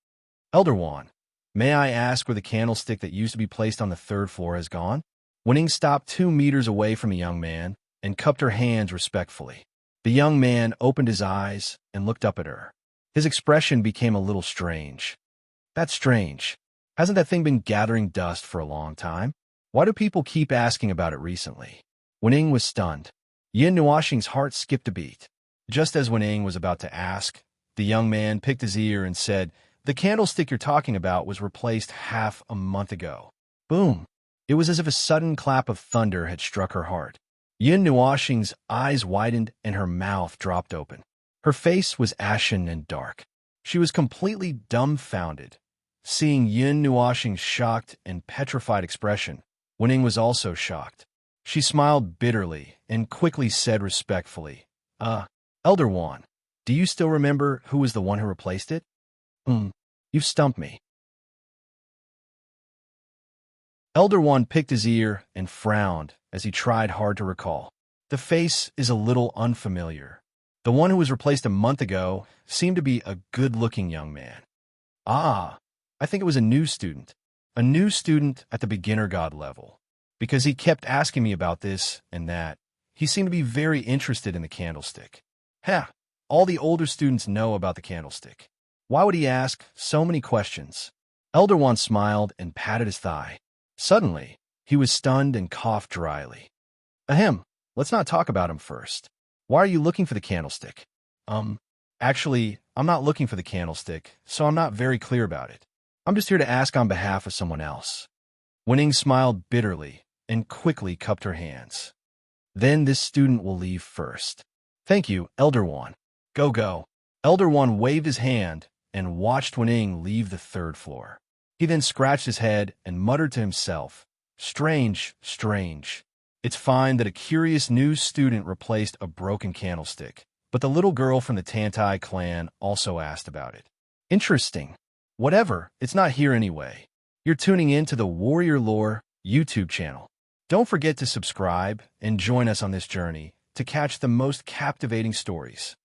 Elder Juan, may I ask where the candlestick that used to be placed on the third floor has gone? Winning stopped 2 meters away from the young man and cupped her hands respectfully. The young man opened his eyes and looked up at her. His expression became a little strange. That's strange. Hasn't that thing been gathering dust for a long time? Why do people keep asking about it recently? Wen was stunned. Yin Nuoxing's heart skipped a beat. Just as Wen was about to ask, the young man picked his ear and said, "The candlestick you're talking about was replaced half a month ago." Boom! It was as if a sudden clap of thunder had struck her heart. Yin Nuoxing's eyes widened and her mouth dropped open. Her face was ashen and dark. She was completely dumbfounded. Seeing Yin Nuoxing's shocked and petrified expression, Wen was also shocked. She smiled bitterly and quickly said respectfully, Elder Juan, do you still remember who was the one who replaced it?" You've stumped me." Elder Juan picked his ear and frowned as he tried hard to recall. The face is a little unfamiliar. The one who was replaced a month ago seemed to be a good-looking young man. I think it was a new student. A new student at the beginner god level. Because he kept asking me about this and that. He seemed to be very interested in the candlestick. All the older students know about the candlestick. Why would he ask so many questions? Elder Juan smiled and patted his thigh. Suddenly, he was stunned and coughed dryly. Let's not talk about him first. Why are you looking for the candlestick? Actually, I'm not looking for the candlestick, so I'm not very clear about it. I'm just here to ask on behalf of someone else. Wen smiled bitterly and quickly cupped her hands. Then this student will leave first. Thank you, Elder Juan. Go. Elder Juan waved his hand and watched Wen leave the third floor. He then scratched his head and muttered to himself, Strange. It's fine that a curious new student replaced a broken candlestick, but the little girl from the Tantai clan also asked about it. Interesting. Whatever, it's not here anyway. You're tuning in to the Warrior Lore YouTube channel. Don't forget to subscribe and join us on this journey to catch the most captivating stories.